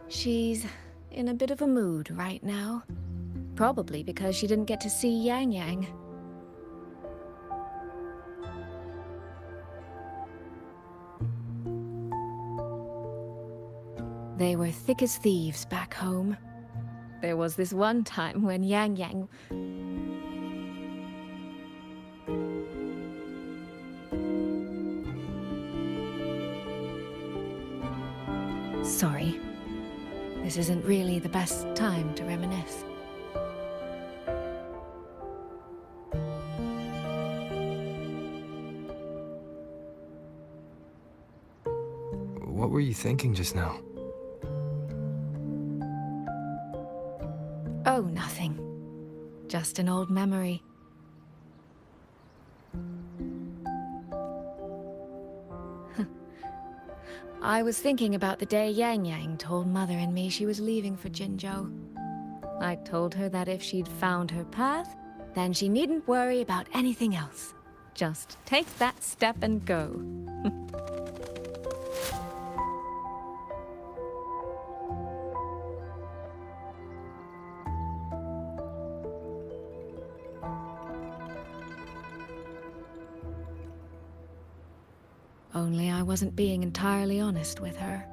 She's in a bit of a mood right now. Probably because she didn't get to see Yang Yang. They were thick as thieves back home. There was this one time when Yang Yang... Sorry. This isn't really the best time to reminisce. What were you thinking just now? Oh, nothing. Just an old memory. I was thinking about the day Yang Yang told Mother and me she was leaving for Jinzhou. I told her that if she'd found her path, then she needn't worry about anything else. Just take that step and go. Only I wasn't being entirely honest with her.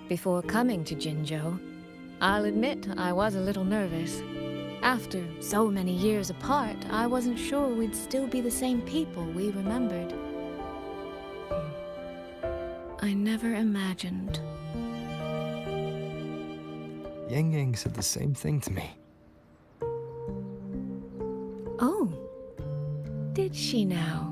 Before coming to Jinzhou, I'll admit I was a little nervous. After so many years apart, I wasn't sure we'd still be the same people we remembered. I never imagined. Yang Yang said the same thing to me. Oh, did she now?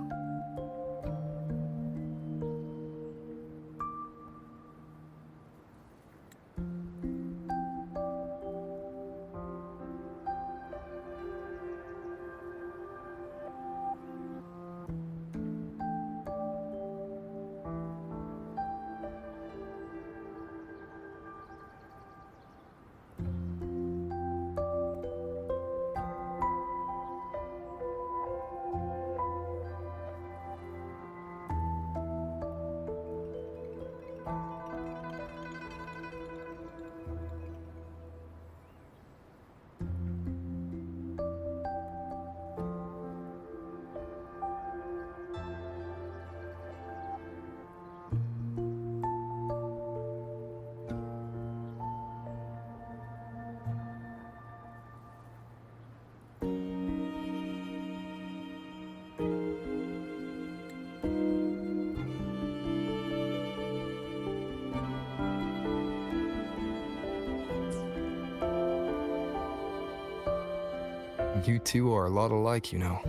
You two are a lot alike, you know.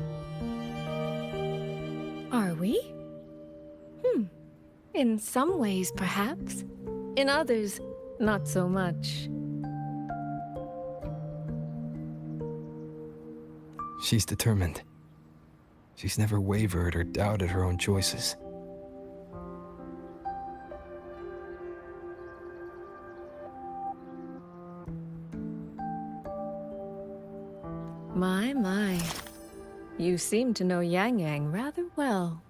Are we? In some ways, perhaps. In others, not so much. She's determined. She's never wavered or doubted her own choices. My. You seem to know Yang Yang rather well.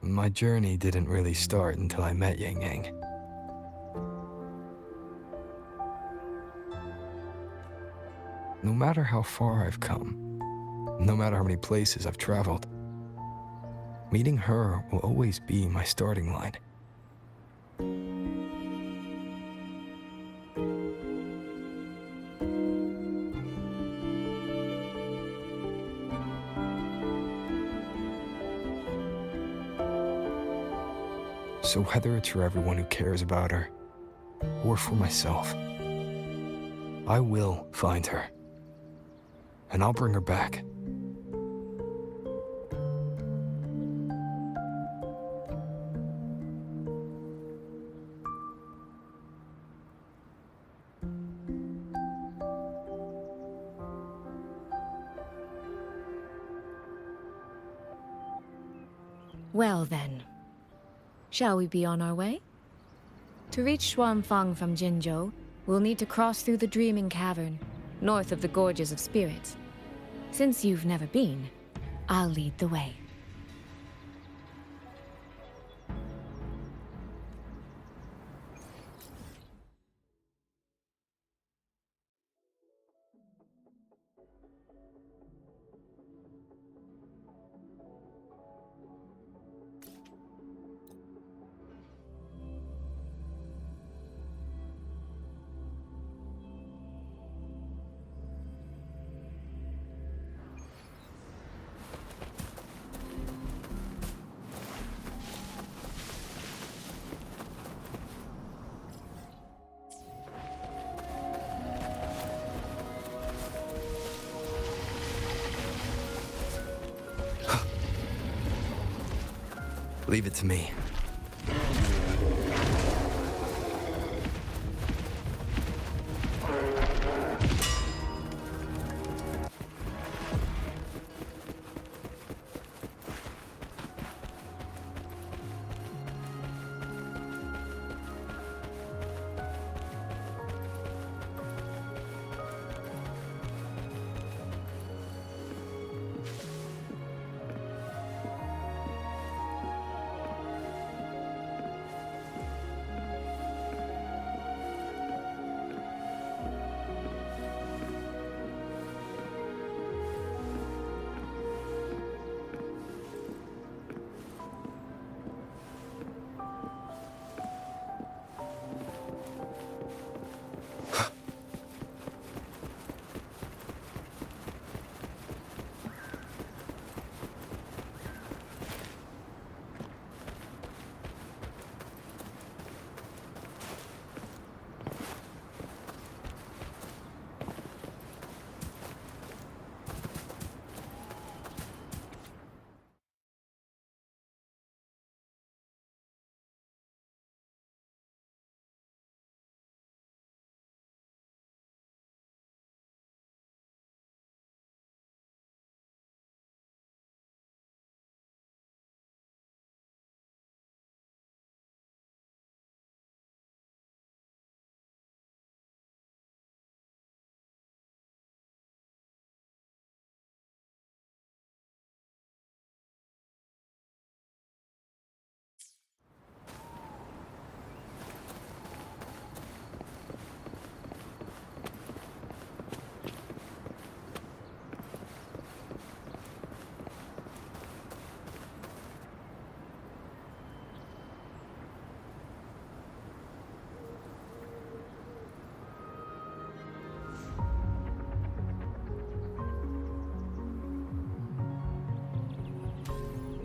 My journey didn't really start until I met Yang Yang. No matter how far I've come, no matter how many places I've traveled, meeting her will always be my starting line. So whether it's for everyone who cares about her, or for myself, I will find her. And I'll bring her back. Well then, shall we be on our way? To reach Xuanfang from Jinzhou, we'll need to cross through the Dreaming Cavern, north of the Gorges of Spirits. Since you've never been, I'll lead the way. Leave it to me.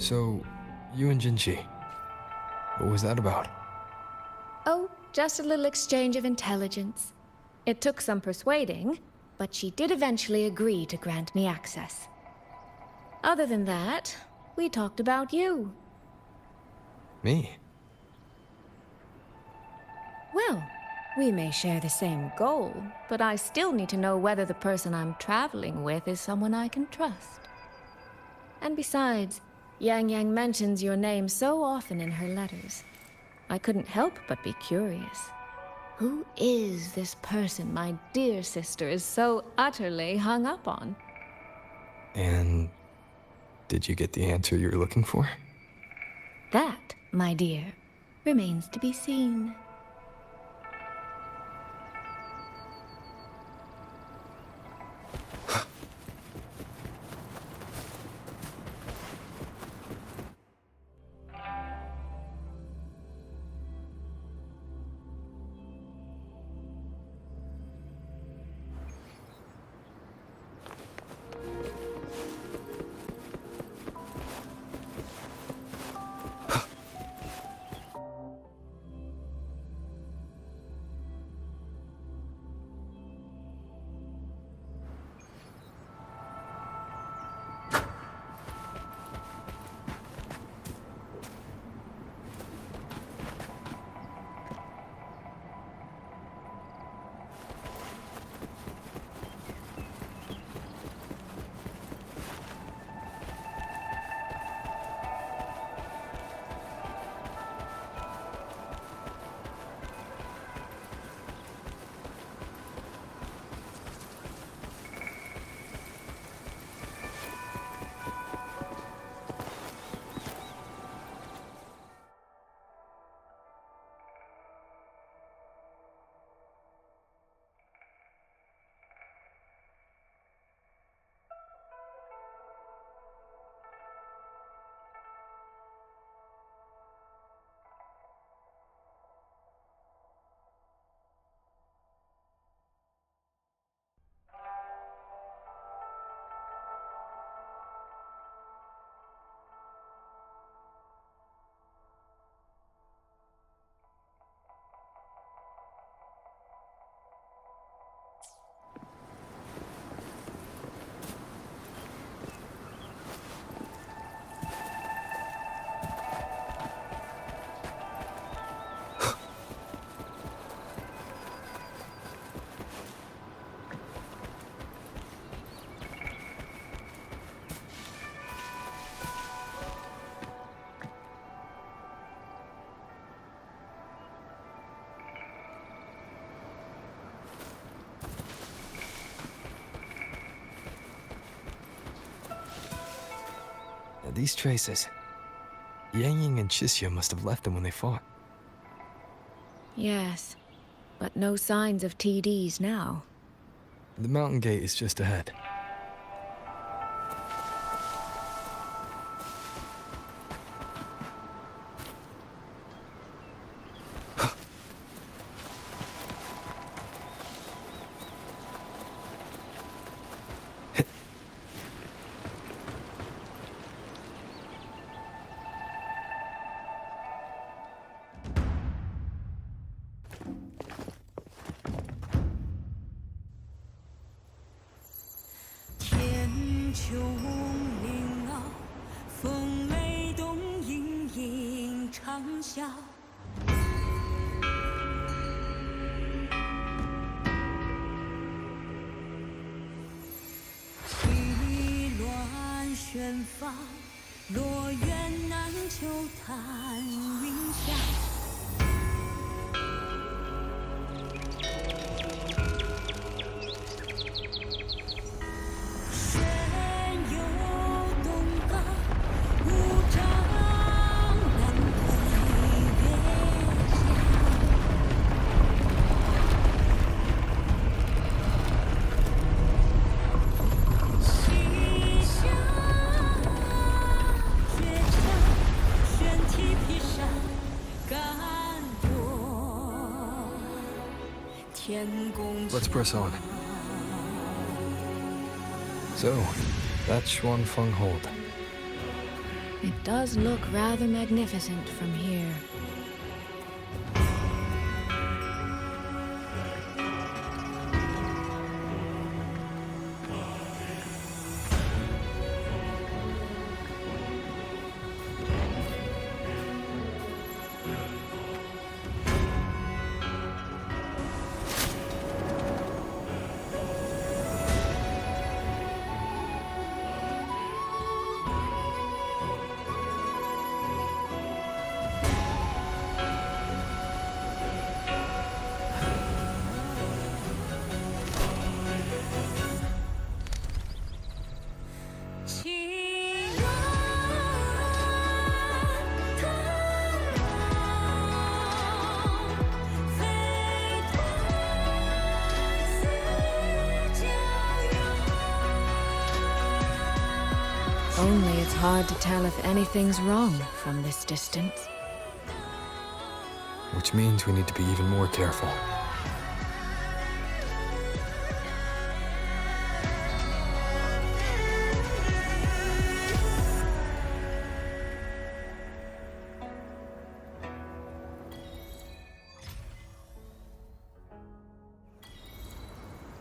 So, you and Jinchi, what was that about? Oh, just a little exchange of intelligence. It took some persuading, but she did eventually agree to grant me access. Other than that, we talked about you. Me? Well, we may share the same goal, but I still need to know whether the person I'm traveling with is someone I can trust. And besides, Yang Yang mentions your name so often in her letters. I couldn't help but be curious. Who is this person my dear sister is so utterly hung up on? And did you get the answer you were looking for? That, my dear, remains to be seen. These traces. Yang Ying and Chixia must have left them when they fought. Yes, but no signs of TDs now. The mountain gate is just ahead. Let's press on. So, that's Xuanfeng Hold. It does look rather magnificent from here. Only it's hard to tell if anything's wrong from this distance. Which means we need to be even more careful.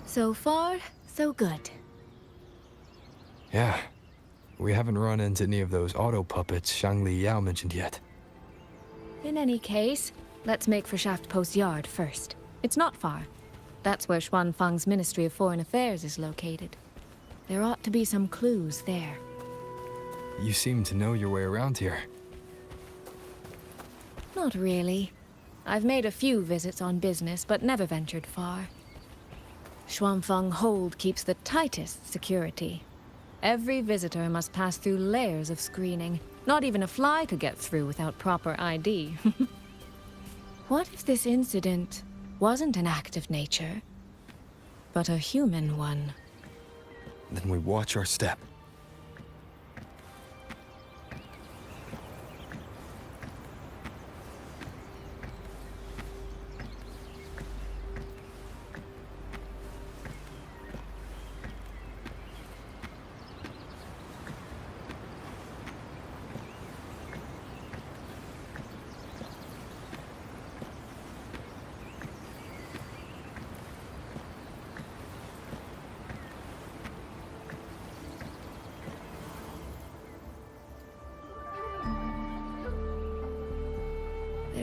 So far, so good. Yeah. We haven't run into any of those auto puppets Shangli Yao mentioned yet. In any case, let's make for Shaft Post Yard first. It's not far. That's where Xuanfeng's Ministry of Foreign Affairs is located. There ought to be some clues there. You seem to know your way around here. Not really. I've made a few visits on business, but never ventured far. Xuanfeng Hold keeps the tightest security. Every visitor must pass through layers of screening. Not even a fly could get through without proper ID. What if this incident wasn't an act of nature, but a human one? Then we watch our step.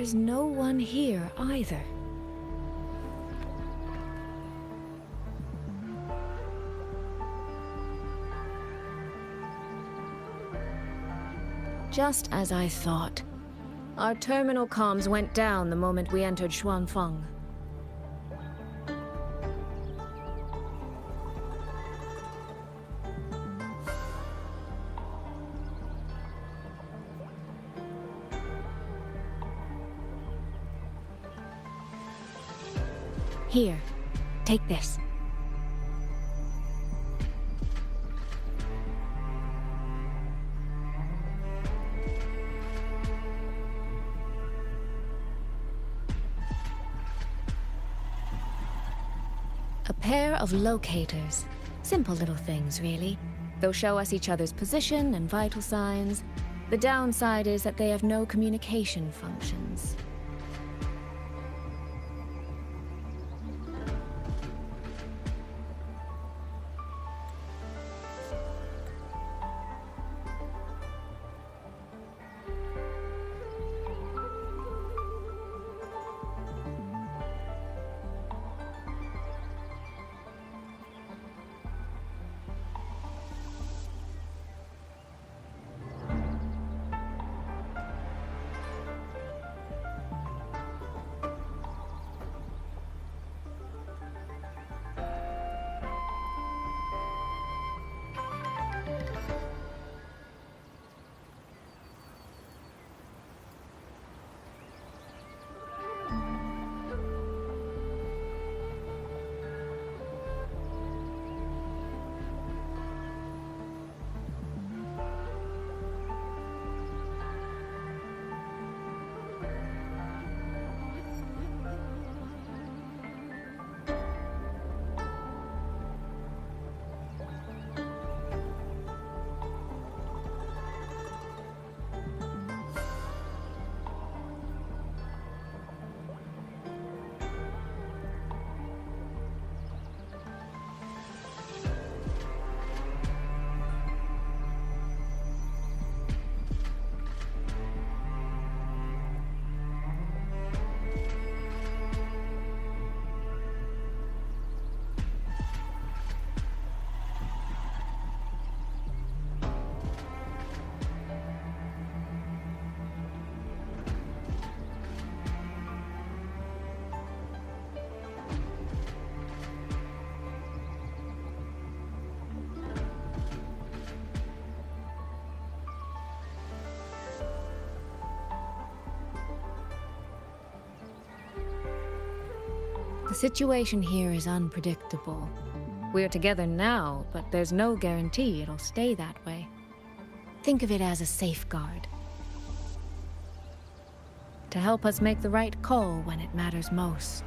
There's no one here either. Just as I thought. Our terminal comms went down the moment we entered Xuanfeng. Here, take this. A pair of locators. Simple little things, really. They'll show us each other's position and vital signs. The downside is that they have no communication functions. The situation here is unpredictable. We're together now, but there's no guarantee it'll stay that way. Think of it as a safeguard. To help us make the right call when it matters most.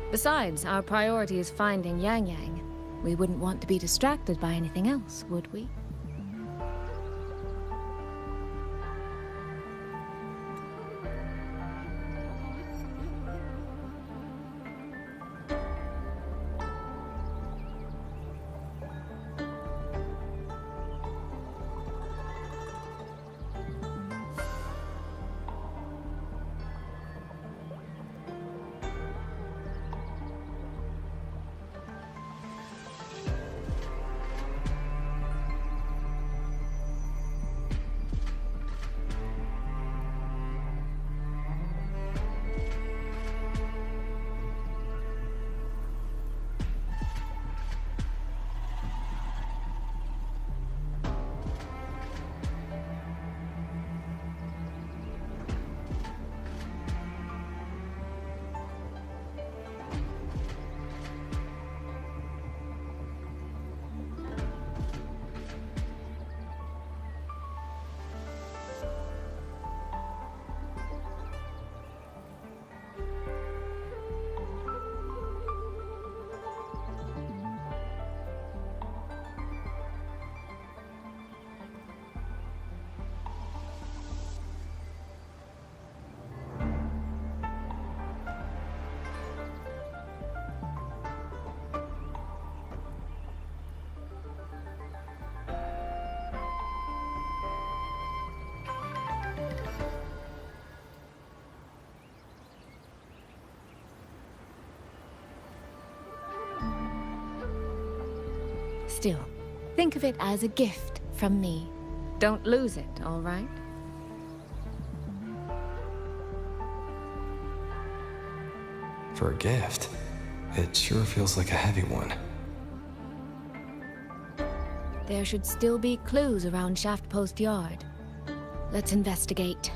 Besides, our priority is finding Yang Yang. We wouldn't want to be distracted by anything else, would we? Still, think of it as a gift from me. Don't lose it, all right? For a gift, it sure feels like a heavy one. There should still be clues around Shaft Post Yard. Let's investigate.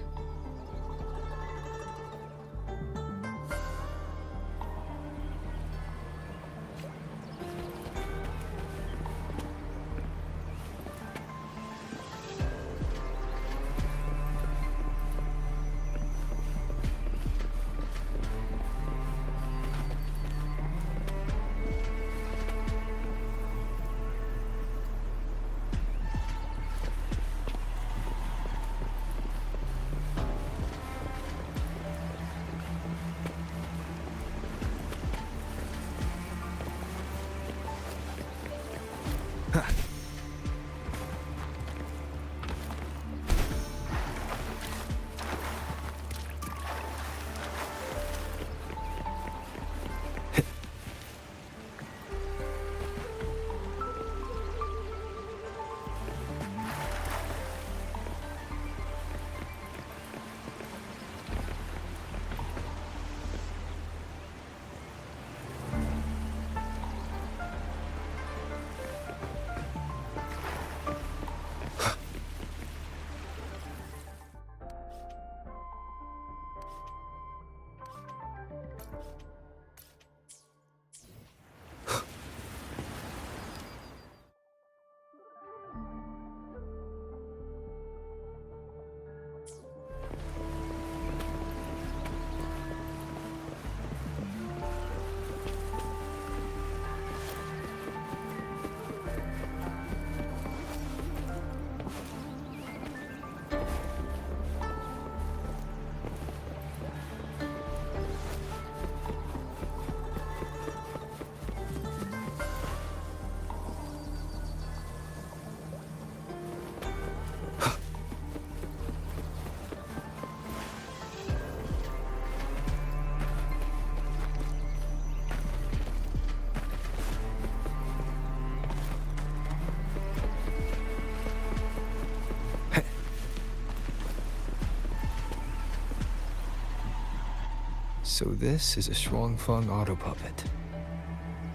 So this is a Shuangfeng auto puppet.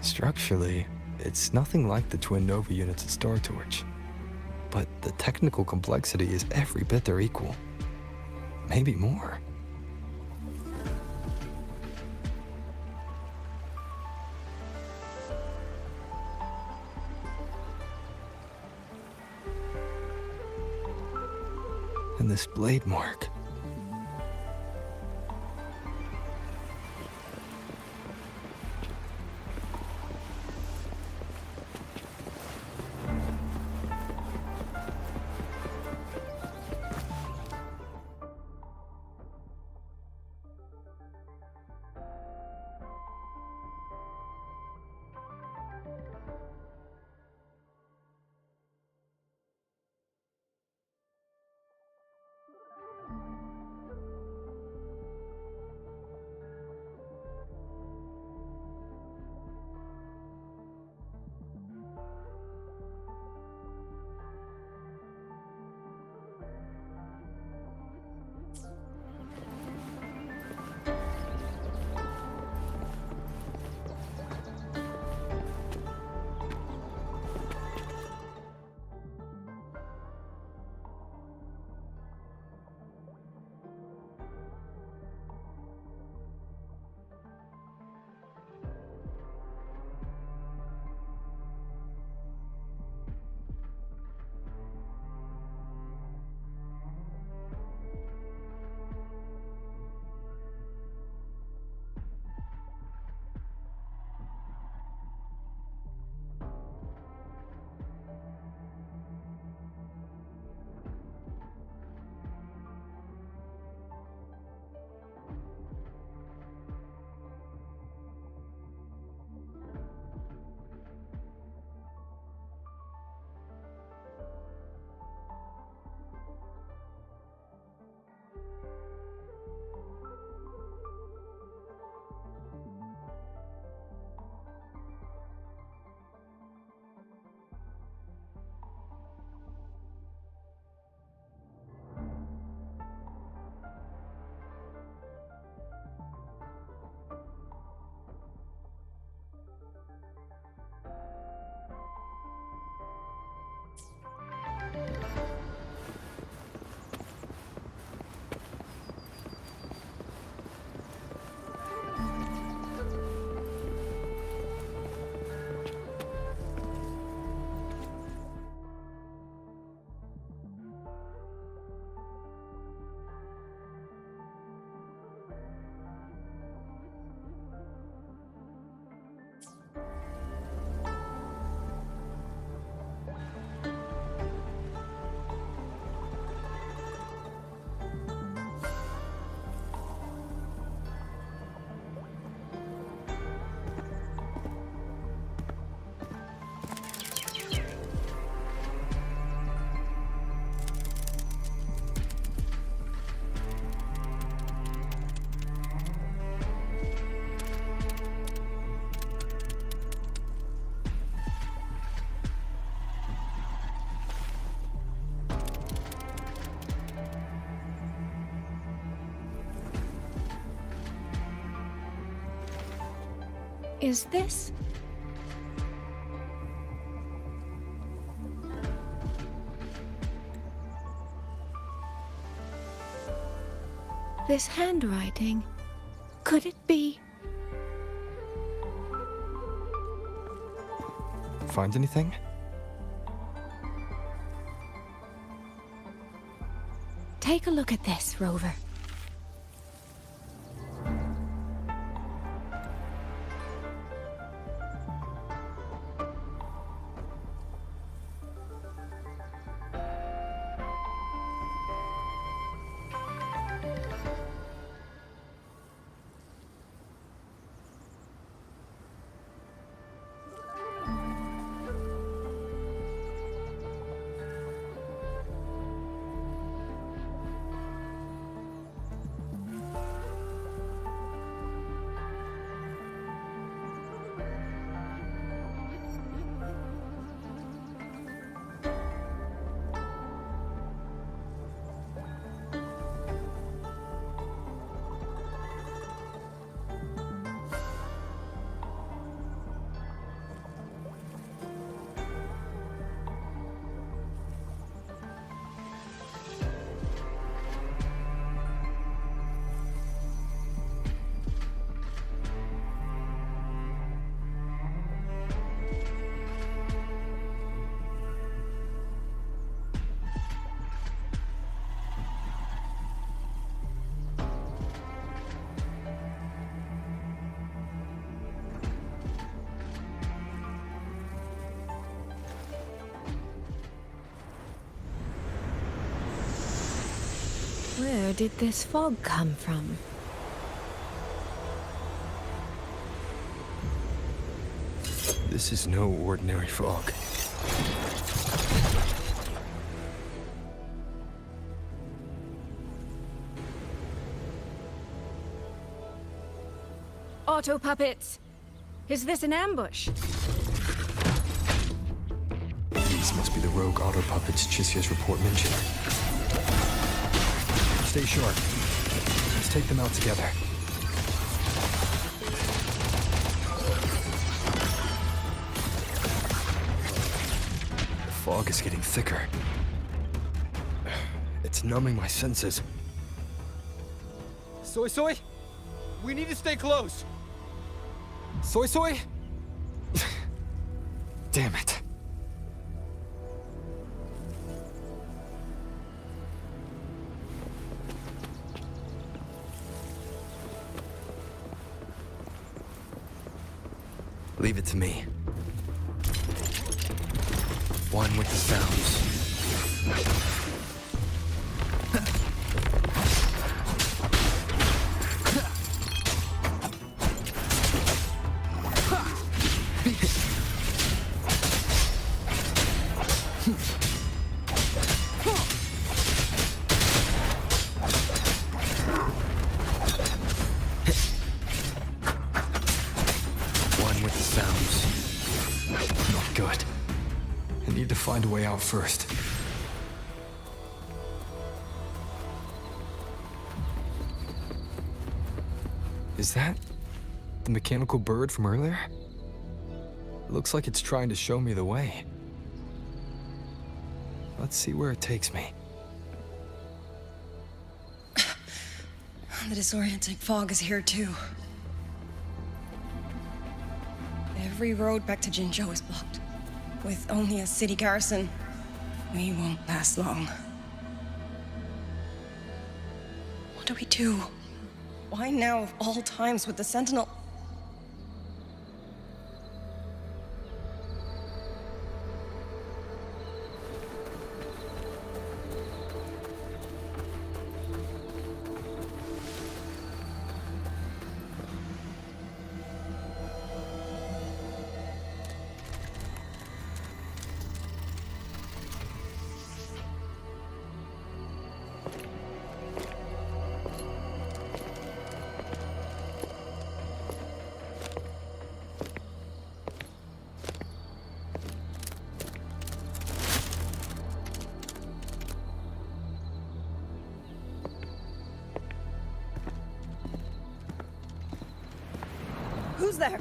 Structurally, it's nothing like the twin Nova units at Star Torch. But the technical complexity is every bit their equal. Maybe more. And this blade mark. is this? This handwriting. Could it be? Find anything? Take a look at this, Rover. Where did this fog come from? This is no ordinary fog. Auto puppets! Is this an ambush? These must be the rogue auto puppets Chissia's report mentioned. Stay sharp. Let's take them out together. The fog is getting thicker. It's numbing my senses. Soy Soy? We need to stay close. Soy Soy? Damn it. Leave it to me. One with the sounds. Find a way out first. Is that the mechanical bird from earlier? It looks like it's trying to show me the way. Let's see where it takes me. The disorienting fog is here too. Every road back to Jinzhou is blocked. With only a city garrison, we won't last long. What do we do? Why now of all times with the Sentinel? Who's there?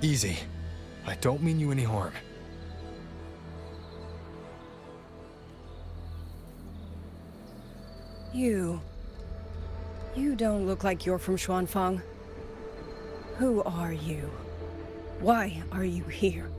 Easy. I don't mean you any harm. You don't look like you're from Xuanfang. Who are you? Why are you here?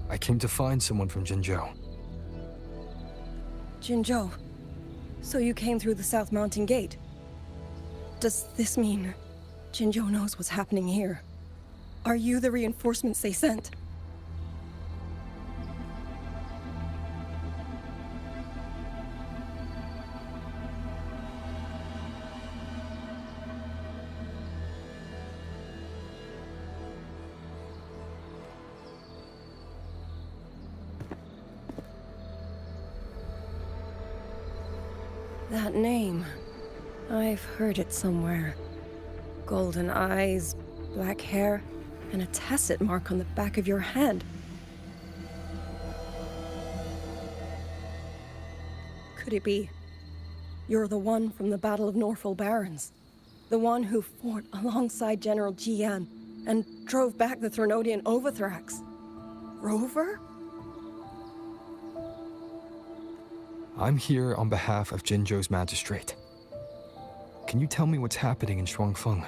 I came to find someone from Jinzhou. Jinzhou. So you came through the South Mountain Gate. Does this mean Jinzhou knows what's happening here? Are you the reinforcements they sent? That name. I've heard it somewhere. Golden eyes, black hair, and a tacit mark on the back of your head. Could it be you're the one from the Battle of Norfolk Barrens? The one who fought alongside General Jian and drove back the Threnodian Overthrax? Rover? I'm here on behalf of Jinzhou's magistrate. Can you tell me what's happening in Shuangfeng?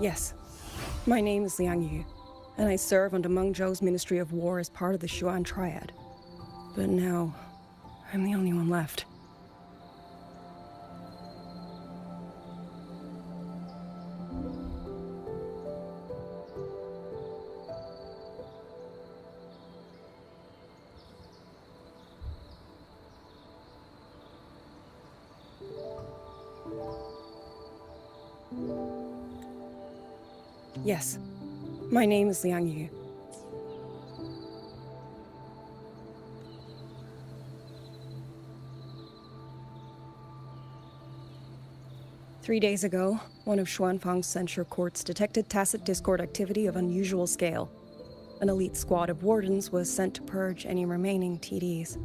Yes. My name is Liang Yu, and I serve under Mengzhou's Ministry of War as part of the Xuan Triad. But now, I'm the only one left. Yes. My name is Liang Yu. Three days ago, one of Xuanfang's censure courts detected tacit discord activity of unusual scale. An elite squad of wardens was sent to purge any remaining TDs.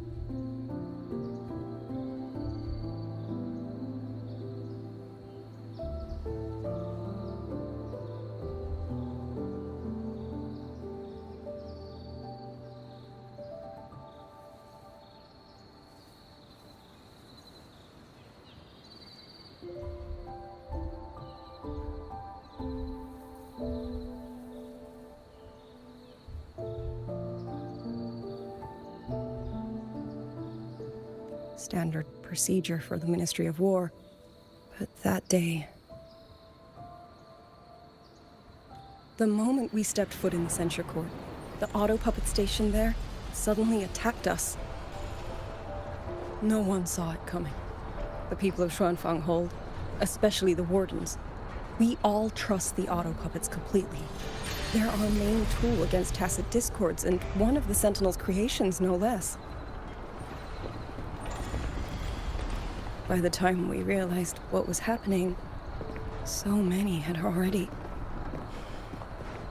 Standard procedure for the Ministry of War. But that day... The moment we stepped foot in the censure court, the auto puppet station there suddenly attacked us. No one saw it coming. The people of Xuanfang hold, especially the wardens. We all trust the auto puppets completely. They're our main tool against tacit discords, and one of the Sentinel's creations, no less. By the time we realized what was happening, so many had already...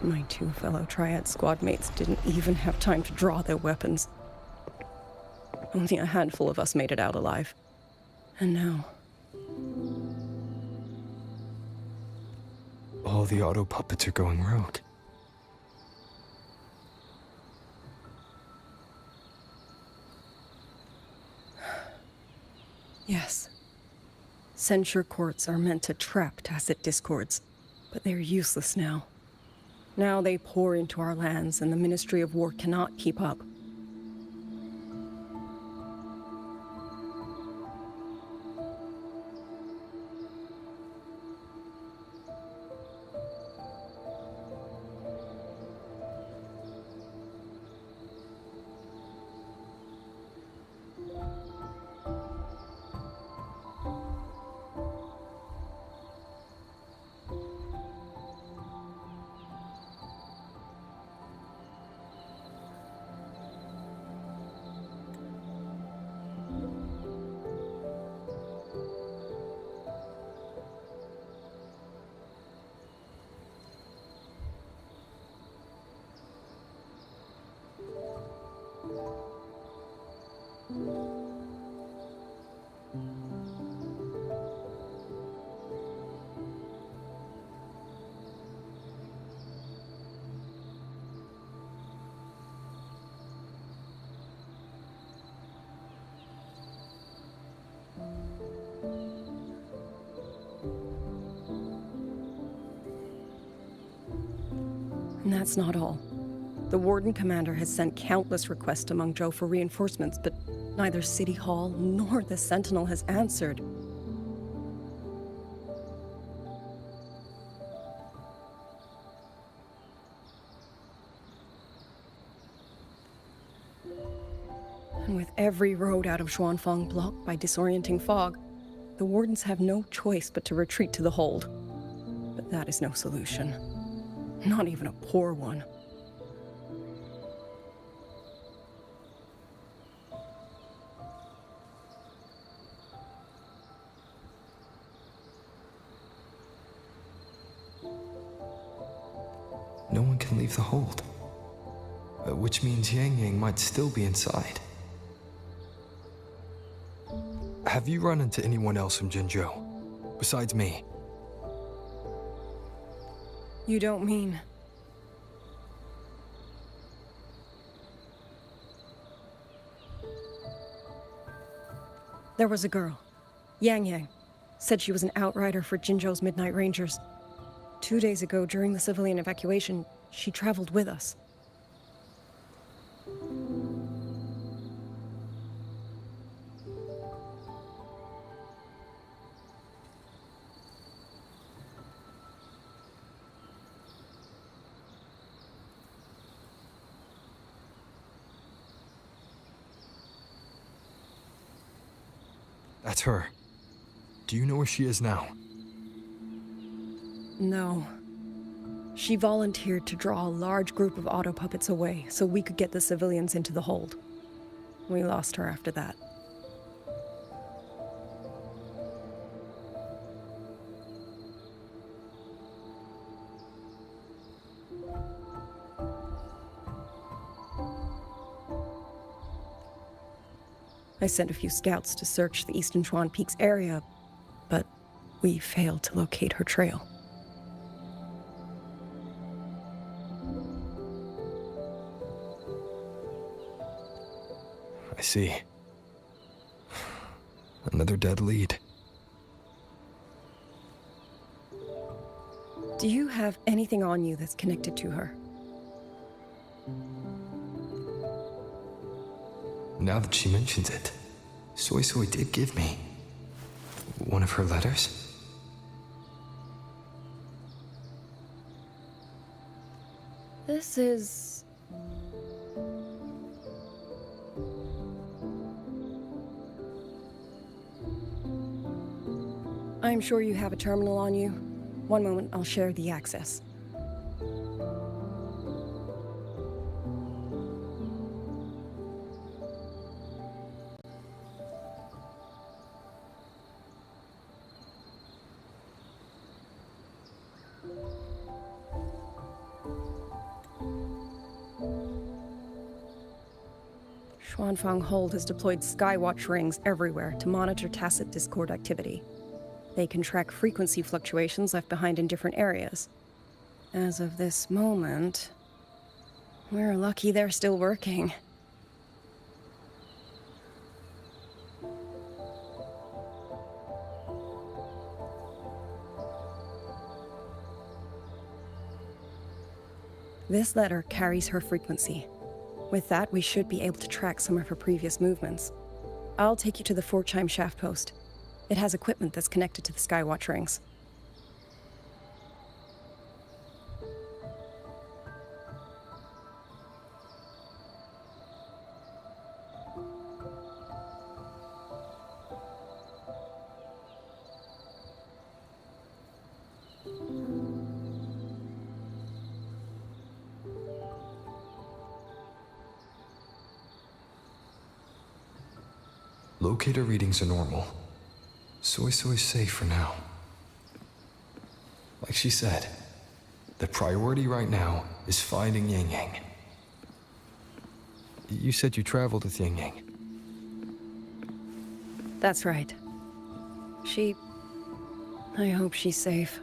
My two fellow Triad squad mates didn't even have time to draw their weapons. Only a handful of us made it out alive. And now... All the auto puppets are going rogue. Yes. Censure courts are meant to trap tacit discords, but they're useless now. Now they pour into our lands, and the Ministry of War cannot keep up. And that's not all. The Warden Commander has sent countless requests to Mengzhou for reinforcements, but neither City Hall nor the Sentinel has answered. And with every road out of Xuanfang blocked by disorienting fog, the Wardens have no choice but to retreat to the hold. But that is no solution. Not even a poor one. No one can leave the hold. Which means Yang Yang might still be inside. Have you run into anyone else from Jinzhou? Besides me? You don't mean... There was a girl, Yang Yang. Said she was an outrider for Jinzhou's Midnight Rangers. 2 days ago, during the civilian evacuation, she traveled with us. That's her. Do you know where she is now? No. She volunteered to draw a large group of auto puppets away so we could get the civilians into the hold. We lost her after that. I sent a few scouts to search the Eastern Chuan Peaks area, but we failed to locate her trail. I see. Another dead lead. Do you have anything on you that's connected to her? Now that she mentions it, Soy Soy did give me one of her letters. This is... I'm sure you have a terminal on you. One moment, I'll share the access. Xuanfang Hold has deployed Skywatch rings everywhere to monitor tacit Discord activity. They can track frequency fluctuations left behind in different areas. As of this moment, we're lucky they're still working. This letter carries her frequency. With that, we should be able to track some of her previous movements. I'll take you to the 4-chime shaft post. It has equipment that's connected to the Skywatch rings. Locator readings are normal. Soy safe for now. Like she said, the priority right now is finding Yang Yang. You said you traveled with Yang Yang. That's right. I hope she's safe.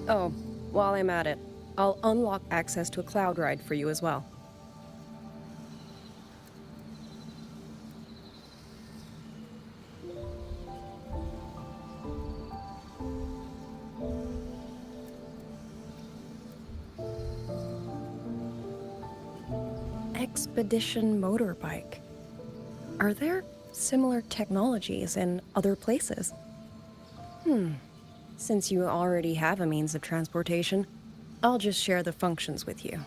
Oh, while I'm at it, I'll unlock access to a cloud ride for you as well. Expedition motorbike. Are there similar technologies in other places? Since you already have a means of transportation, I'll just share the functions with you.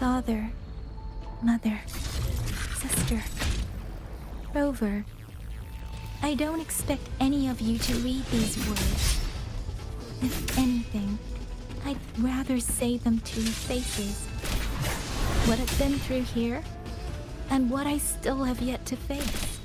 Father, Mother, Sister, Rover, I don't expect any of you to read these words. If anything, I'd rather say them to your faces. What I've been through here, and what I still have yet to face.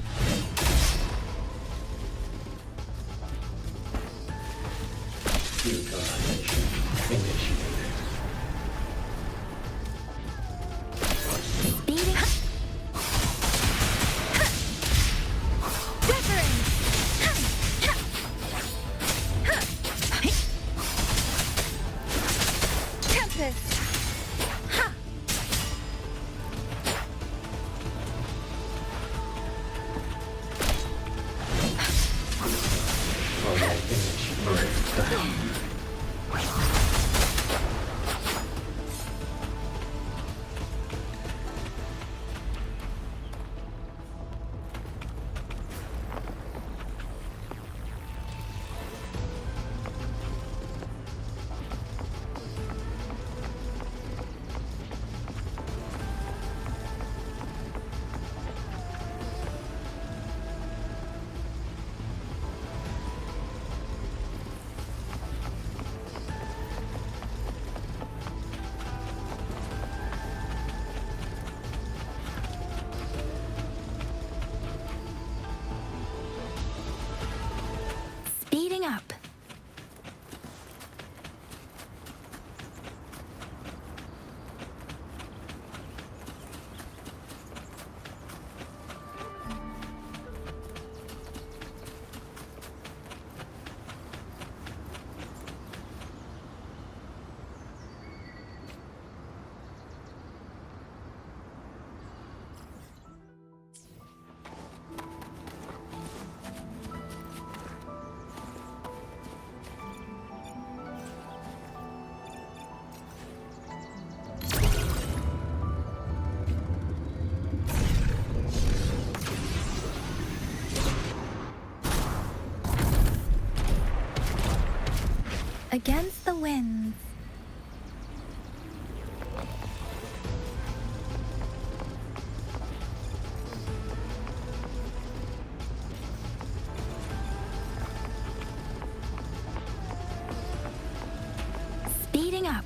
Up. Against the winds. Speeding up.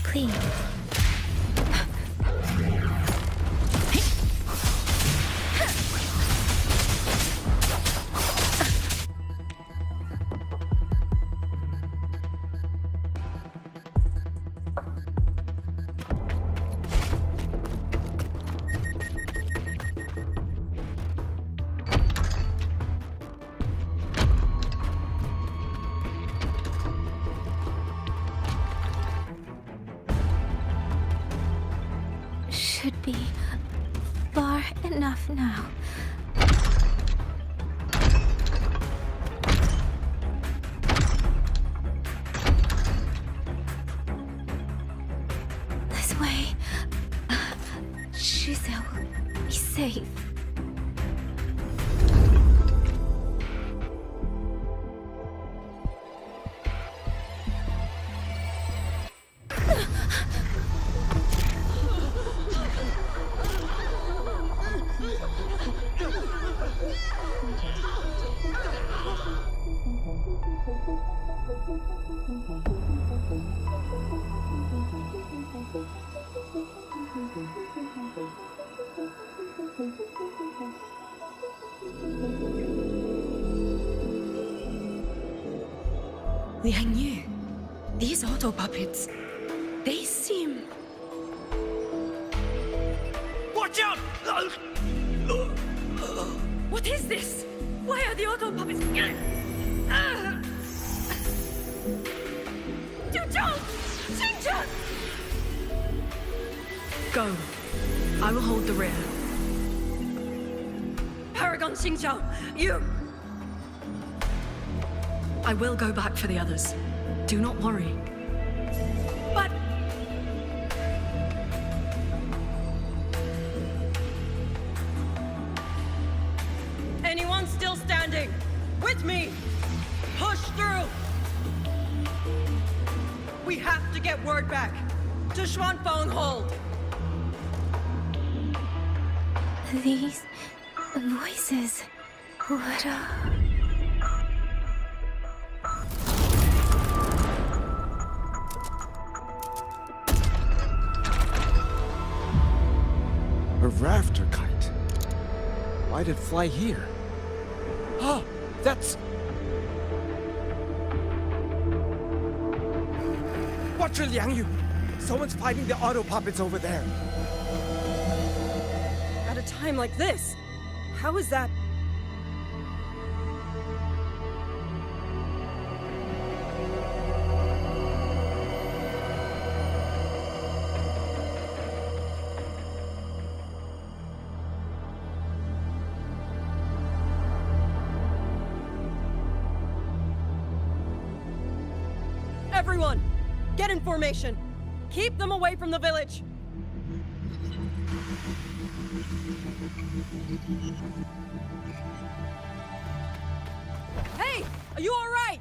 Clean. Should be far enough now. This way. Giselle will be safe. Liang Yu, these auto puppets, they seem... Watch out! What is this? Why are the auto puppets... Go. I will hold the rear. Paragon Xingqiao, you... I will go back for the others. Do not worry. But... Anyone still standing? With me! Push through! We have to get word back. To Xuanfeng hold! These voices. What A rafter kite. Why'd it fly here? Ah, that's... Watch your Liang Yu! Someone's fighting the auto puppets over there. At a time like this, how is that? Everyone, get in formation. Keep them away from the village. Hey, are you all right?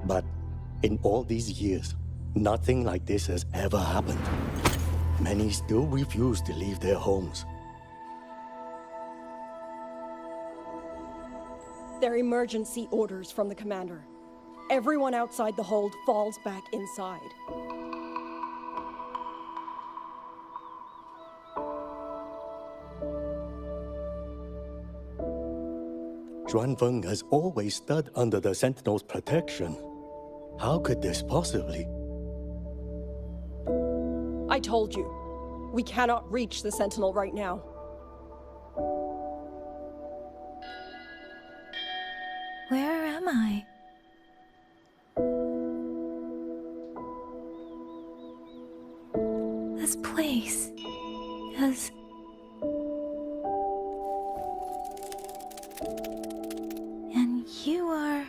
But in all these years, nothing like this has ever happened. Many still refuse to leave their homes. They're emergency orders from the commander. Everyone outside the hold falls back inside. Xuanfeng has always stood under the Sentinel's protection. How could this possibly? I told you, we cannot reach the Sentinel right now. Where am I? This place is... And you are...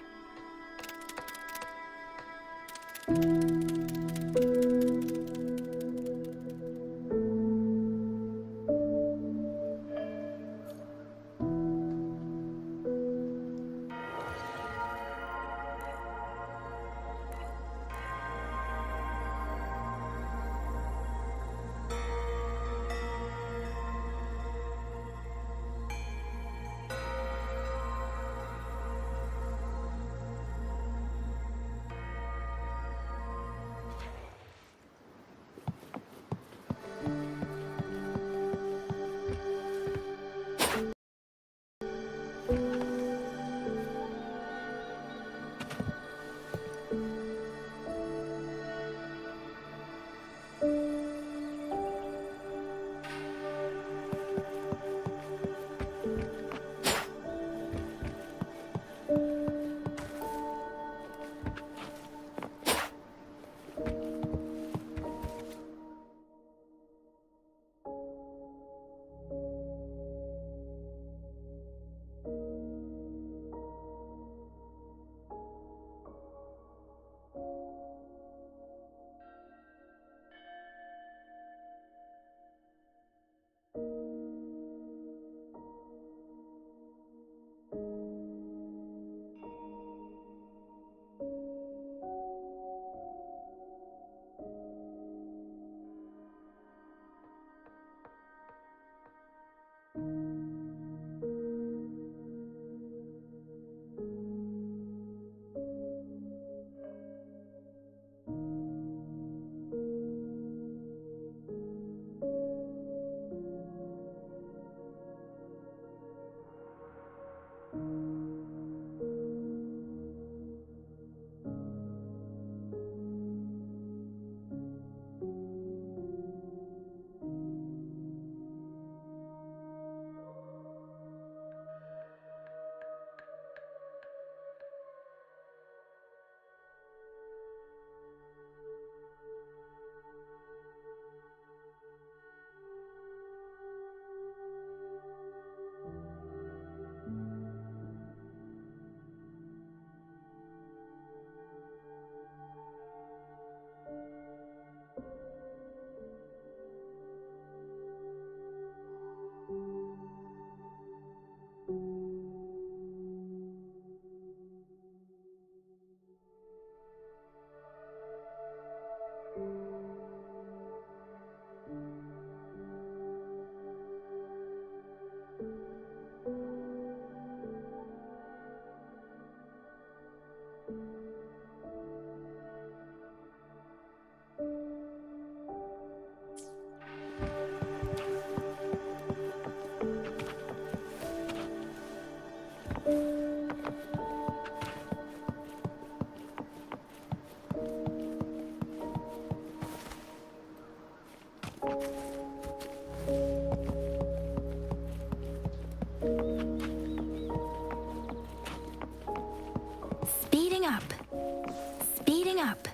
Speeding up. Speeding up.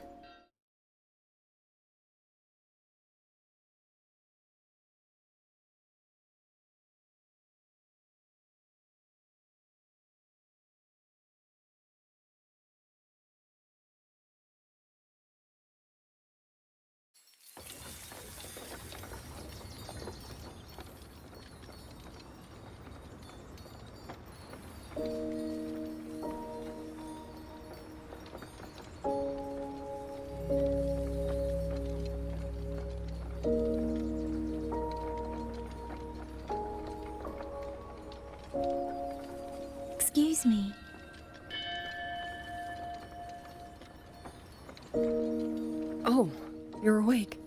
Excuse me. Oh, you're awake.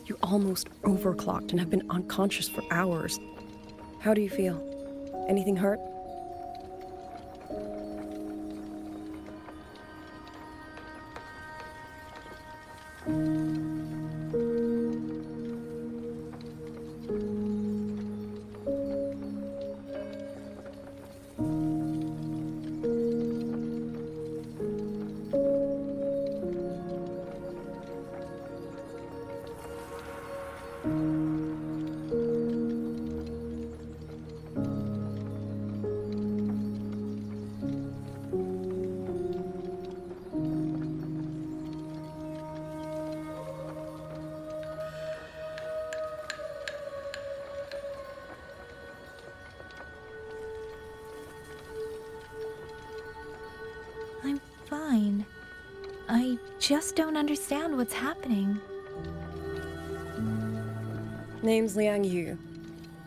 You almost overclocked and have been unconscious for hours. How do you feel? Anything hurt? I'm fine. I just don't understand what's happening. Name's Liang Yu.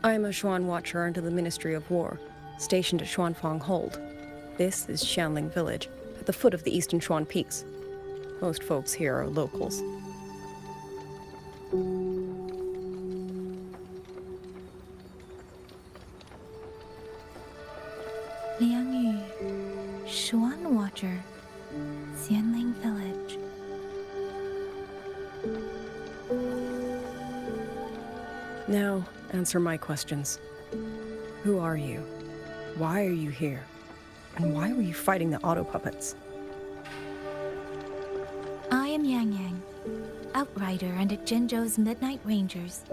I'm a Xuan Watcher under the Ministry of War, stationed at Xuanfang Hold. This is Xianling Village, at the foot of the Eastern Xuan Peaks. Most folks here are locals. Liang Yu, Xuan Watcher, Xianling Village. Now, answer my questions. Who are you? Why are you here? And why were you fighting the auto puppets? I am Yang Yang, outrider under Jinzhou's Midnight Rangers.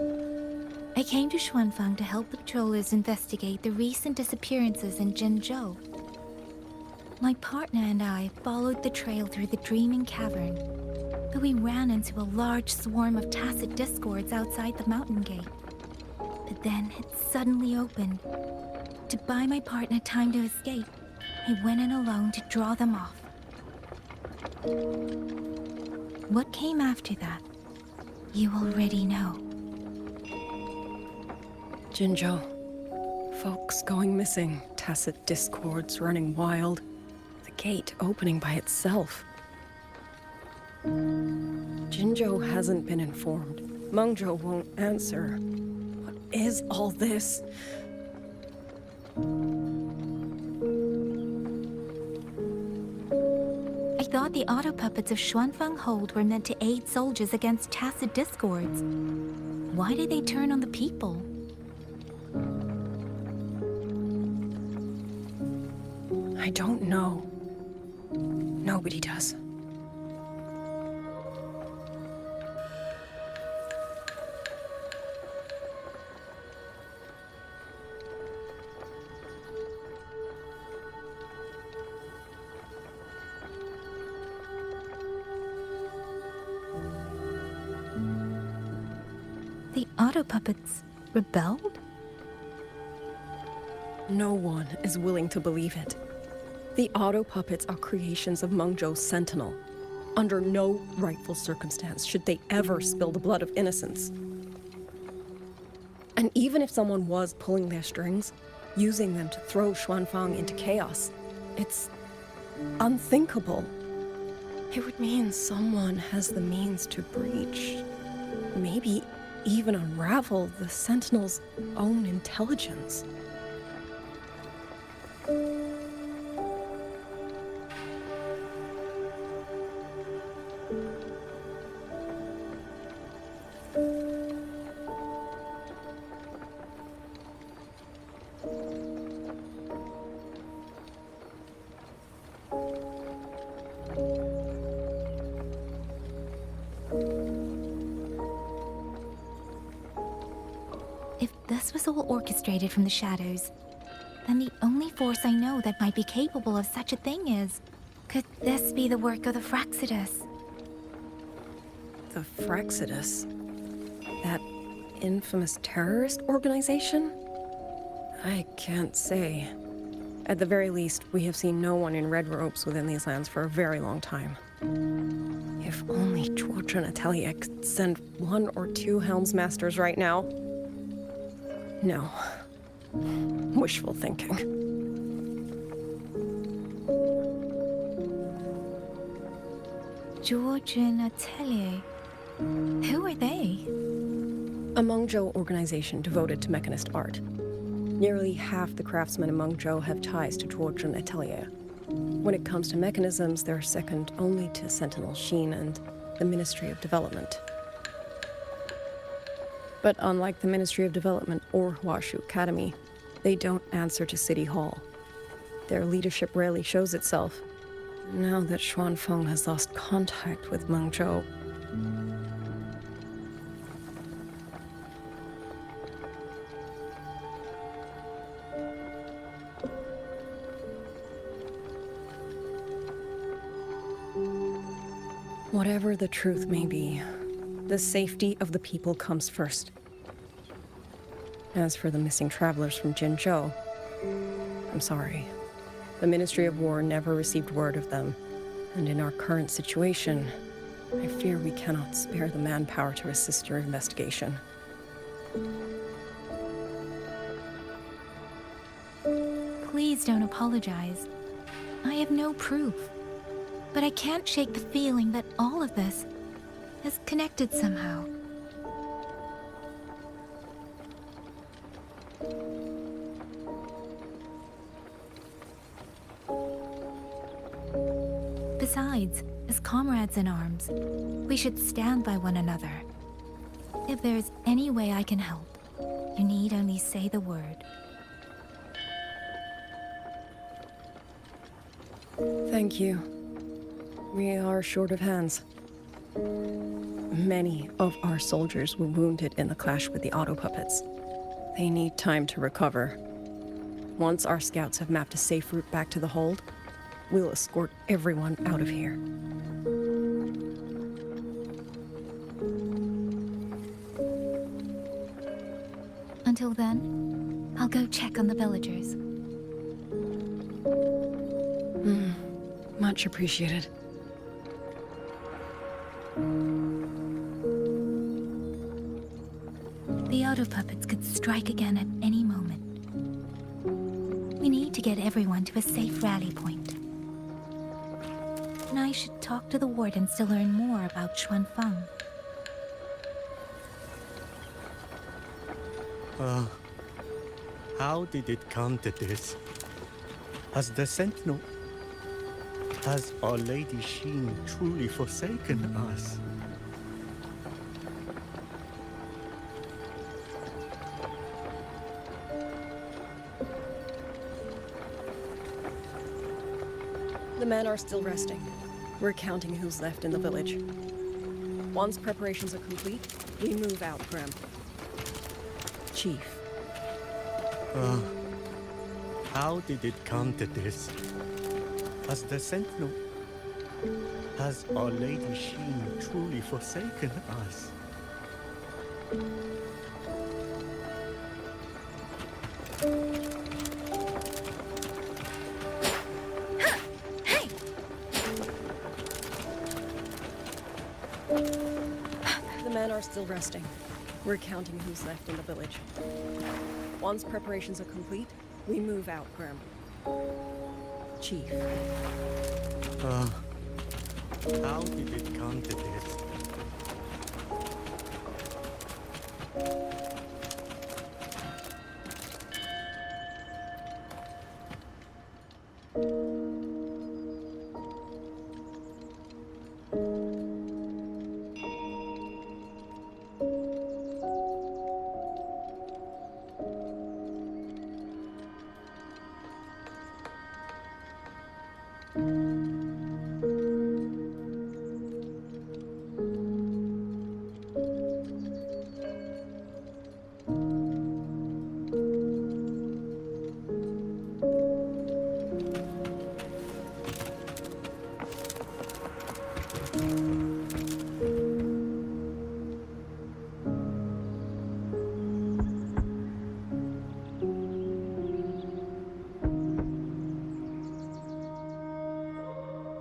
I came to Xuanfang to help the patrollers investigate the recent disappearances in Jinzhou. My partner and I followed the trail through the Dreaming Cavern, but we ran into a large swarm of tacit discords outside the mountain gate. But then it suddenly opened. To buy my partner time to escape, I went in alone to draw them off. What came after that, you already know. Jinzhou. Folks going missing, tacit discords running wild, the gate opening by itself. Jinzhou hasn't been informed. Mengzhou won't answer. What is all this? I thought the auto puppets of Xuanfeng Hold were meant to aid soldiers against tacit discords. Why did they turn on the people? I don't know. Nobody does. The auto puppets rebelled? No one is willing to believe it. The auto puppets are creations of Mengzhou's Sentinel. Under no rightful circumstance should they ever spill the blood of innocents. And even if someone was pulling their strings, using them to throw Xuanfang into chaos, it's unthinkable. It would mean someone has the means to breach, maybe even unravel the Sentinel's own intelligence. If this was all orchestrated from the shadows, then the only force I know that might be capable of such a thing is... Could this be the work of the Fraxidus? The Fraxidus? That infamous terrorist organization? I can't say. At the very least, we have seen no one in red robes within these lands for a very long time. If only Georgia and Atelier could send 1 or 2 Helmsmasters right now. No. Wishful thinking. Georgian Atelier. Who are they? A Mengzhou organization devoted to mechanist art. Nearly half the craftsmen in Mengzhou have ties to Georgian Atelier. When it comes to mechanisms, they're second only to Sentinel Sheen and the Ministry of Development. But unlike the Ministry of Development or Huashu Academy, they don't answer to City Hall. Their leadership rarely shows itself. Now that Xuanfeng has lost contact with Mengzhou, whatever the truth may be, the safety of the people comes first. As for the missing travelers from Jinzhou, I'm sorry. The Ministry of War never received word of them, and in our current situation, I fear we cannot spare the manpower to assist your investigation. Please don't apologize. I have no proof. But I can't shake the feeling that all of this is connected somehow. Besides, as comrades in arms, we should stand by one another. If there's any way I can help, you need only say the word. Thank you. We are short of hands. Many of our soldiers were wounded in the clash with the auto puppets. They need time to recover. Once our scouts have mapped a safe route back to the hold, we'll escort everyone out of here. Until then, I'll go check on the villagers. Much appreciated. The auto puppets could strike again at any moment. to get everyone to a safe rally point. And I should talk to the wardens to learn more about Xuanfeng. How did it come to this? Has the Sentinel... Has Our Lady Sheen truly forsaken us? The men are still resting. We're counting who's left in the village. Once preparations are complete, we move out, Grim. Chief. How did it come to this? Has the Sentinel... Has Our Lady Sheen truly forsaken us? The men are still resting. We're counting who's left in the village. Once preparations are complete, we move out, Grim. Chief. How did it come to this?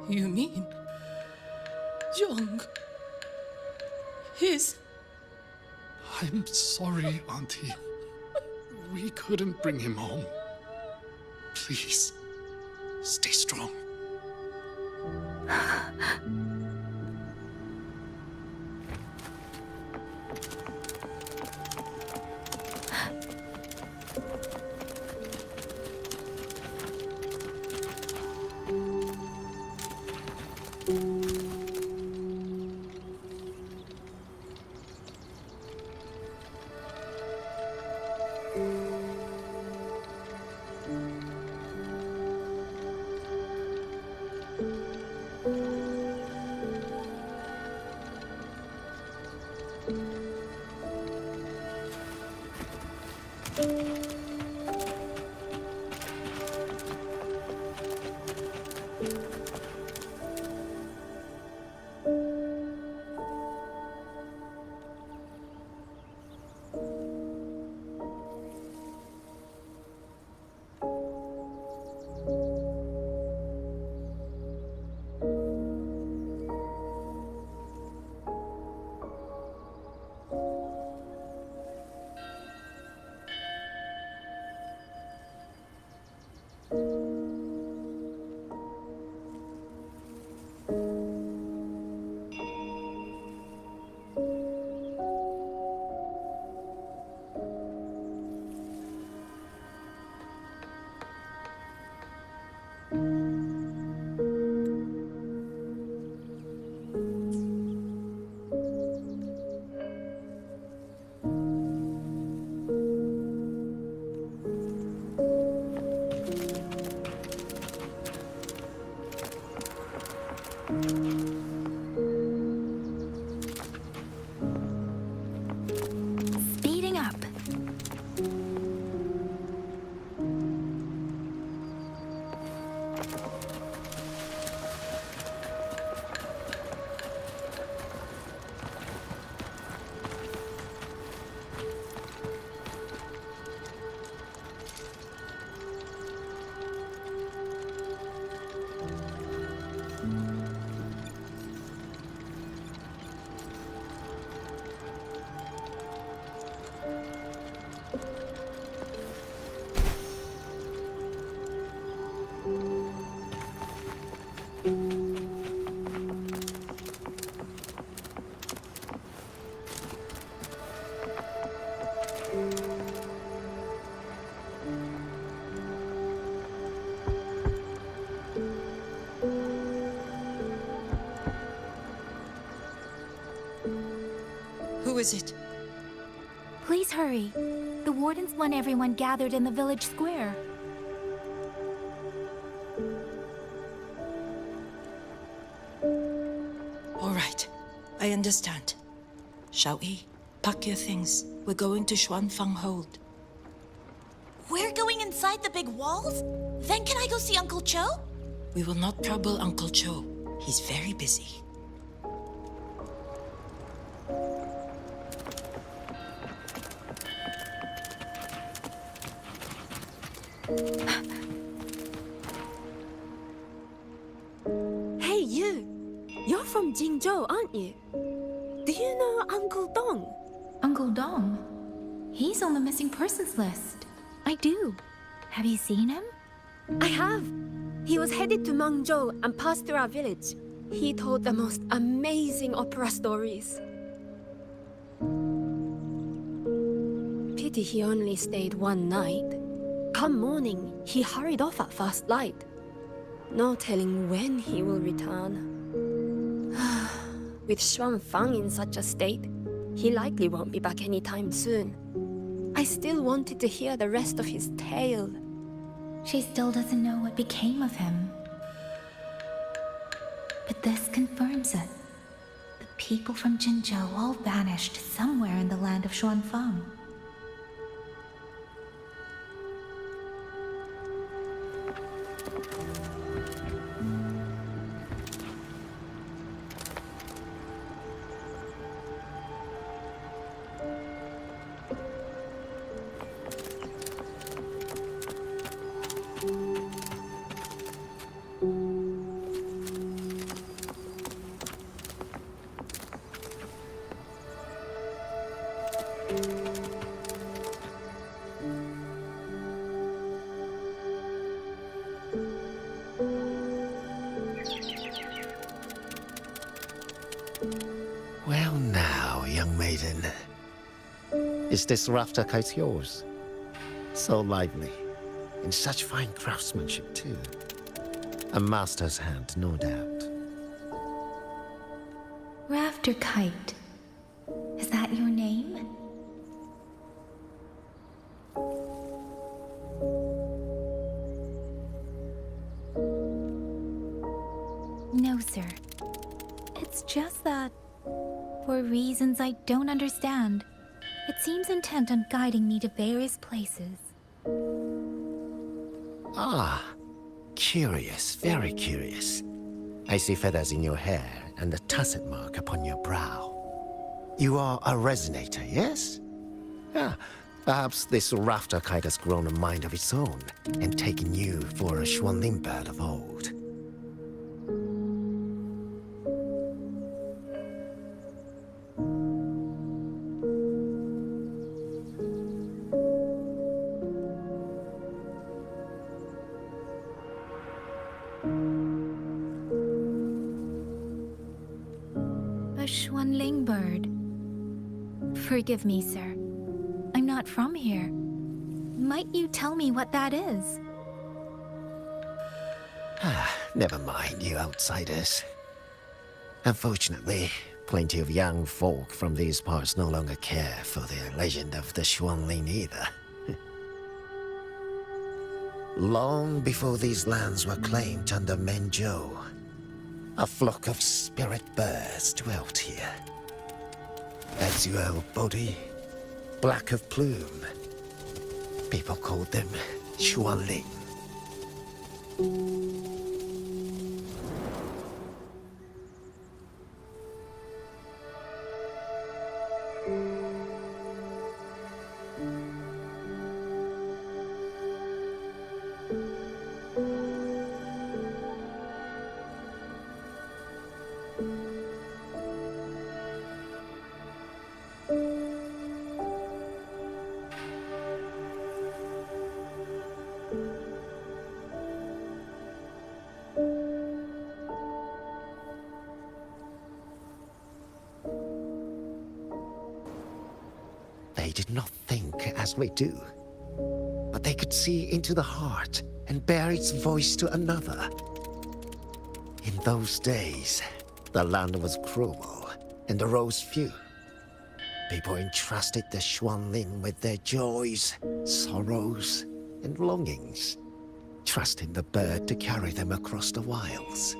You mean... Young... His... I'm sorry, Auntie. We couldn't bring him home. Please, stay strong. Speeding up. How is it? Please hurry. The wardens want everyone gathered in the village square. All right. I understand. Shao Yi, pack your things. We're going to Xuanfang Hold. We're going inside the big walls? Then can I go see Uncle Cho? We will not trouble Uncle Cho. He's very busy. Hey, you! You're from Mengzhou, aren't you? Do you know Uncle Dong? Uncle Dong? He's on the missing persons list. I do. Have you seen him? I have. He was headed to Mengzhou and passed through our village. He told the most amazing opera stories. Pity he only stayed one night. Come morning, he hurried off at first light. No telling when he will return. With Xuanfang in such a state, he likely won't be back anytime soon. I still wanted to hear the rest of his tale. She still doesn't know what became of him. But this confirms it. The people from Mengzhou all vanished somewhere in the land of Xuanfang. Well now, young maiden. Is this rafter kite yours? So lively. And such fine craftsmanship, too. A master's hand, no doubt. Rafter Kite. Is that your name? No, sir. It's just that, for reasons I don't understand, it seems intent on guiding me to various places. Ah, curious, very curious. I see feathers in your hair and a tusset mark upon your brow. You are a resonator, yes? Ah, perhaps this rafter kite has grown a mind of its own and taken you for a Xuanling bird of old. A Xuanling bird. Forgive me, sir. I'm not from here. Might you tell me what that is? Never mind, you outsiders. Unfortunately, plenty of young folk from these parts no longer care for the legend of the Xuanling either. Long before these lands were claimed under Mengzhou, a flock of spirit birds dwelt here. Azure body, black of plume. People called them Xuanling. They did not think as we do, but they could see into the heart and bear its voice to another. In those days, the land was cruel and the roads few. People entrusted the Xuanling with their joys, sorrows, and longings, trusting the bird to carry them across the wilds.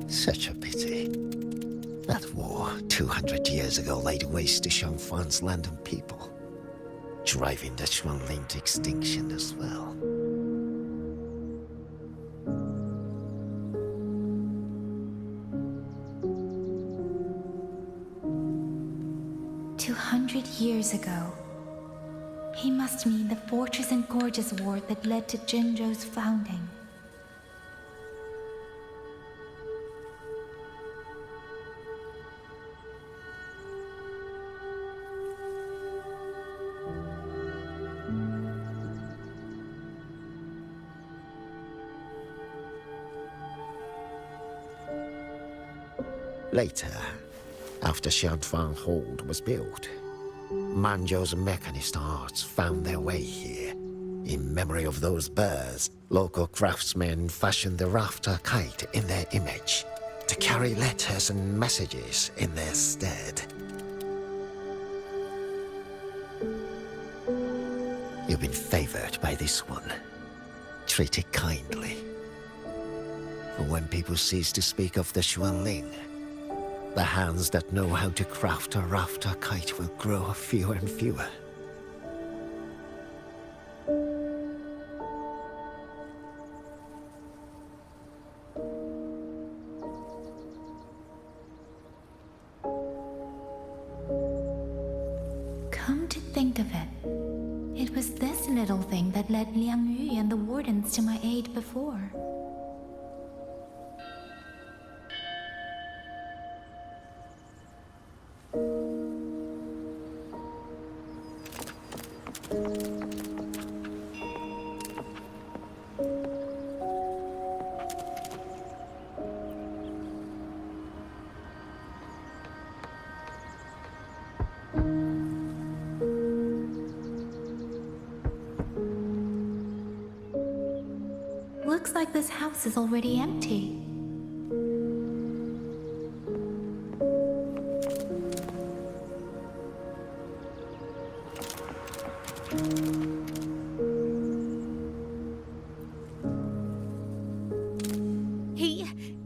Such a pity. That war 200 years ago laid waste to Shangfan's land and people, driving the Xuanling to extinction as well. Years ago. He must mean the Fortress and Gorges War that led to Jinzhou's founding. Later, after Xianfang Hold was built, Mengzhou's mechanist arts found their way here. In memory of those birds, local craftsmen fashioned the rafter kite in their image, to carry letters and messages in their stead. You've been favored by this one. Treat it kindly. For when people cease to speak of the Xuanling, the hands that know how to craft a rafter kite will grow fewer and fewer. Come to think of it, it was this little thing that led Liang Yu and the wardens to my aid before. Looks like this house is already empty.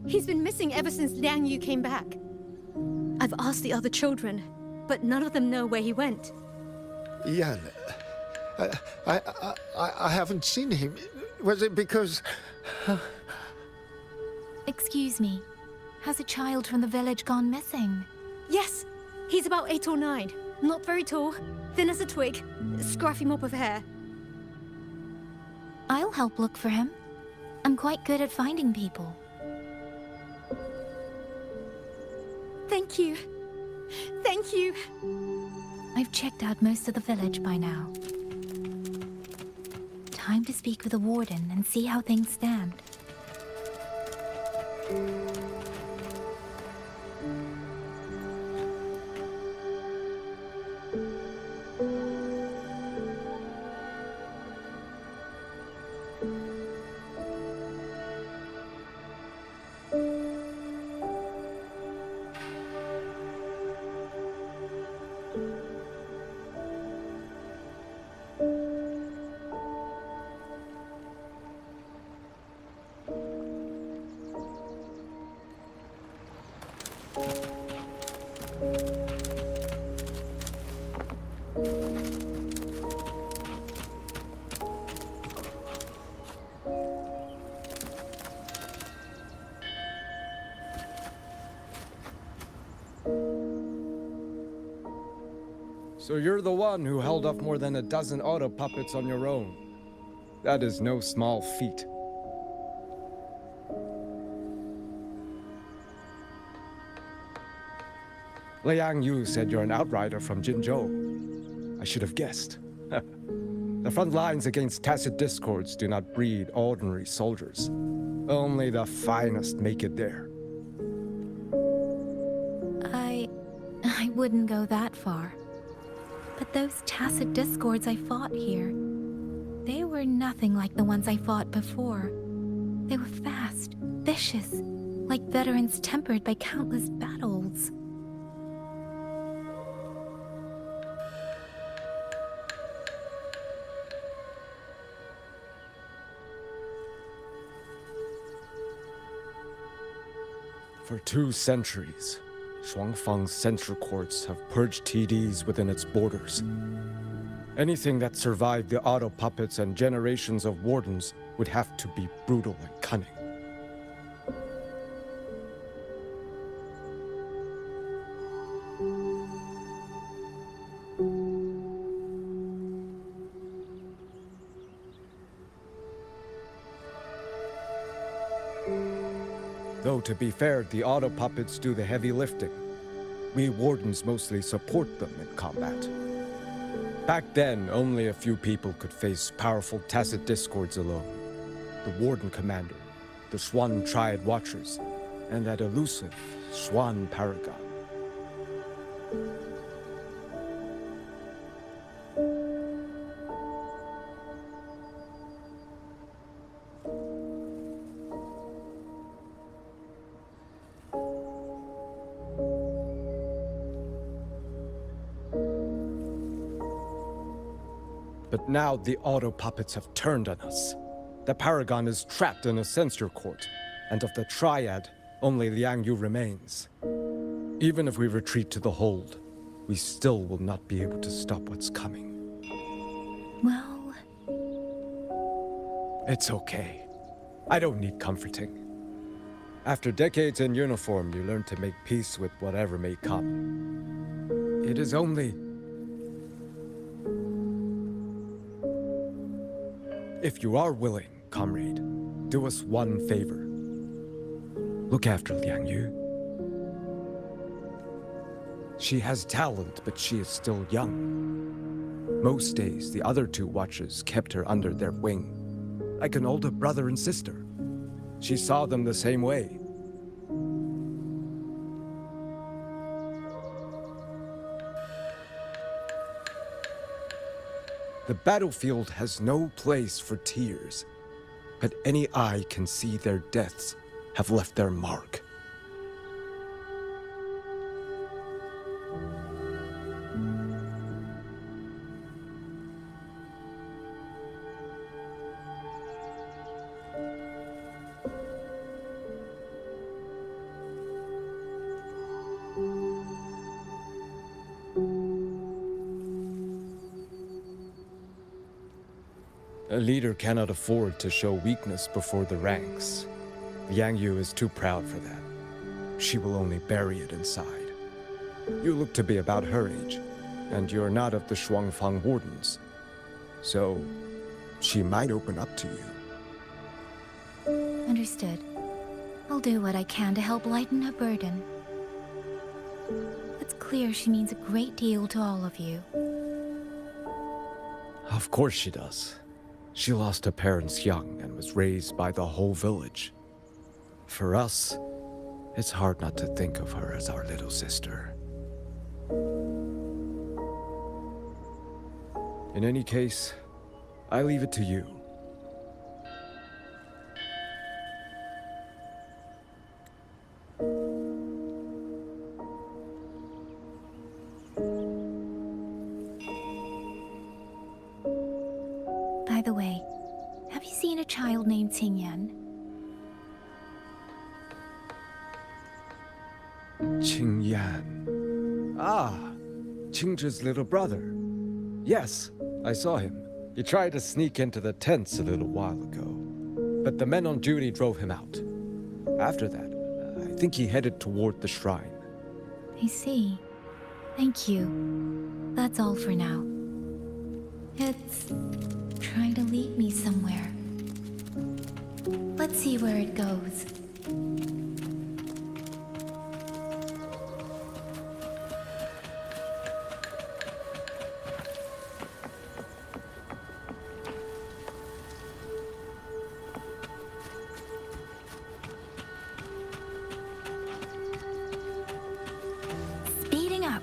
He's been missing ever since Liang Yu came back. I've asked the other children, but none of them know where he went. Yan, I haven't seen him. Was it because... Excuse me, has a child from the village gone missing? Yes, he's about 8 or 9. Not very tall, thin as a twig, scruffy mop of hair. I'll help look for him. I'm quite good at finding people. Thank you. Thank you. I've checked out most of the village by now. Time to speak with the warden and see how things stand. So you're the one who held up more than a dozen auto puppets on your own. That is no small feat. Liang Yu said you're an outrider from Jinzhou. I should have guessed. The front lines against tacit discords do not breed ordinary soldiers. Only the finest make it there. wouldn't go that far. But those tacit discords I fought here, they were nothing like the ones I fought before. They were fast, vicious, like veterans tempered by countless battles. For 2 centuries, Shuangfang's censor courts have purged TDs within its borders. Anything that survived the auto puppets and generations of wardens would have to be brutal and cunning. Though to be fair, the auto puppets do the heavy lifting. We wardens mostly support them in combat. Back then, only a few people could face powerful tacit discords alone. The Warden Commander, the Swan Triad Watchers, and that elusive Swan Paragon. But now the auto puppets have turned on us. The Paragon is trapped in a censor court, and of the Triad, only Liang Yu remains. Even if we retreat to the hold, we still will not be able to stop what's coming. Well... It's okay. I don't need comforting. After decades in uniform, you learn to make peace with whatever may come. It is only... If you are willing, comrade, do us one favor. Look after Liang Yu. She has talent, but she is still young. Most days, the other 2 watchers kept her under their wing, like an older brother and sister. She saw them the same way. The battlefield has no place for tears, but any eye can see their deaths have left their mark. A leader cannot afford to show weakness before the ranks. Liang Yu is too proud for that. She will only bury it inside. You look to be about her age, and you're not of the Shuangfang Wardens. So, she might open up to you. Understood. I'll do what I can to help lighten her burden. It's clear she means a great deal to all of you. Of course she does. She lost her parents young and was raised by the whole village. For us, it's hard not to think of her as our little sister. In any case, I leave it to you. By the way, have you seen a child named Qingyan? Qingyan. Ah, Qingzhi's little brother. Yes, I saw him. He tried to sneak into the tents a little while ago, but the men on duty drove him out. After that, I think he headed toward the shrine. I see. Thank you. That's all for now. It's trying to lead me somewhere. Let's see where it goes. Speeding up.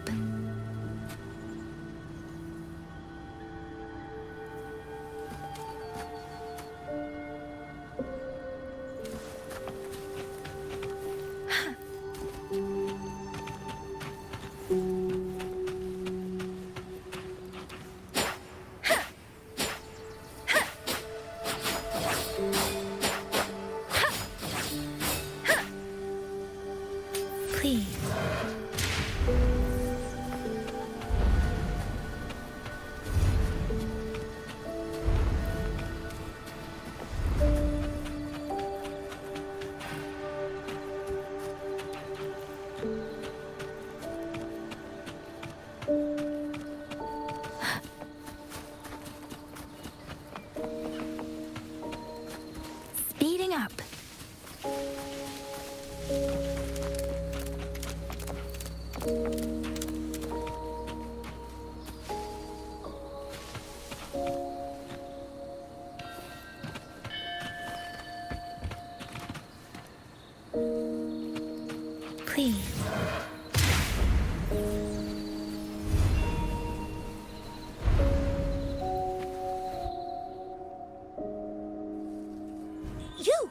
You!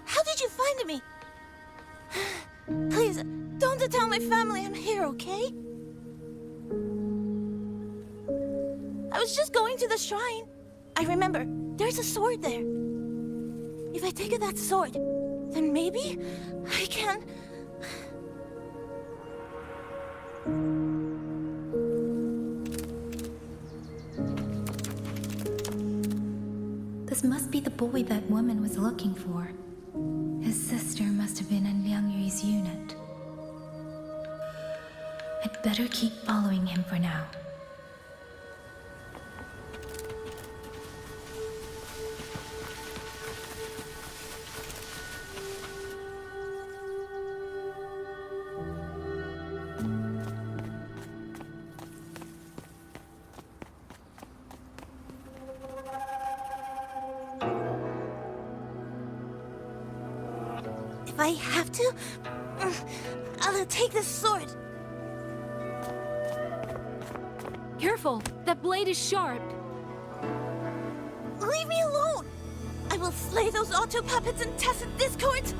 How did you find me? Please, don't tell my family I'm here, okay? I was just going to the shrine. I remember, there's a sword there. If I take that sword, then maybe I can... This must be the boy that woman was looking for. His sister must have been in Liang Yu's unit. I'd better keep following him for now. If I have to, I'll take this sword. Careful! That blade is sharp! Leave me alone! I will slay those auto puppets and tacit discords!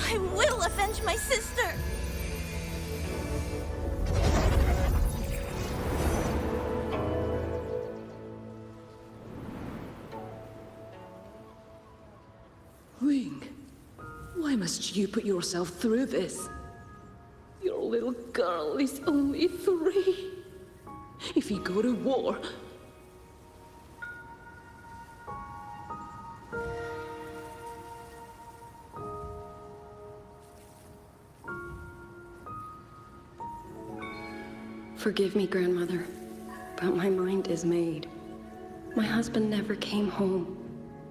I will avenge my sister! Wing, why must you put yourself through this? Your little girl is only 3. If you go to war... Forgive me, Grandmother, but my mind is made. My husband never came home.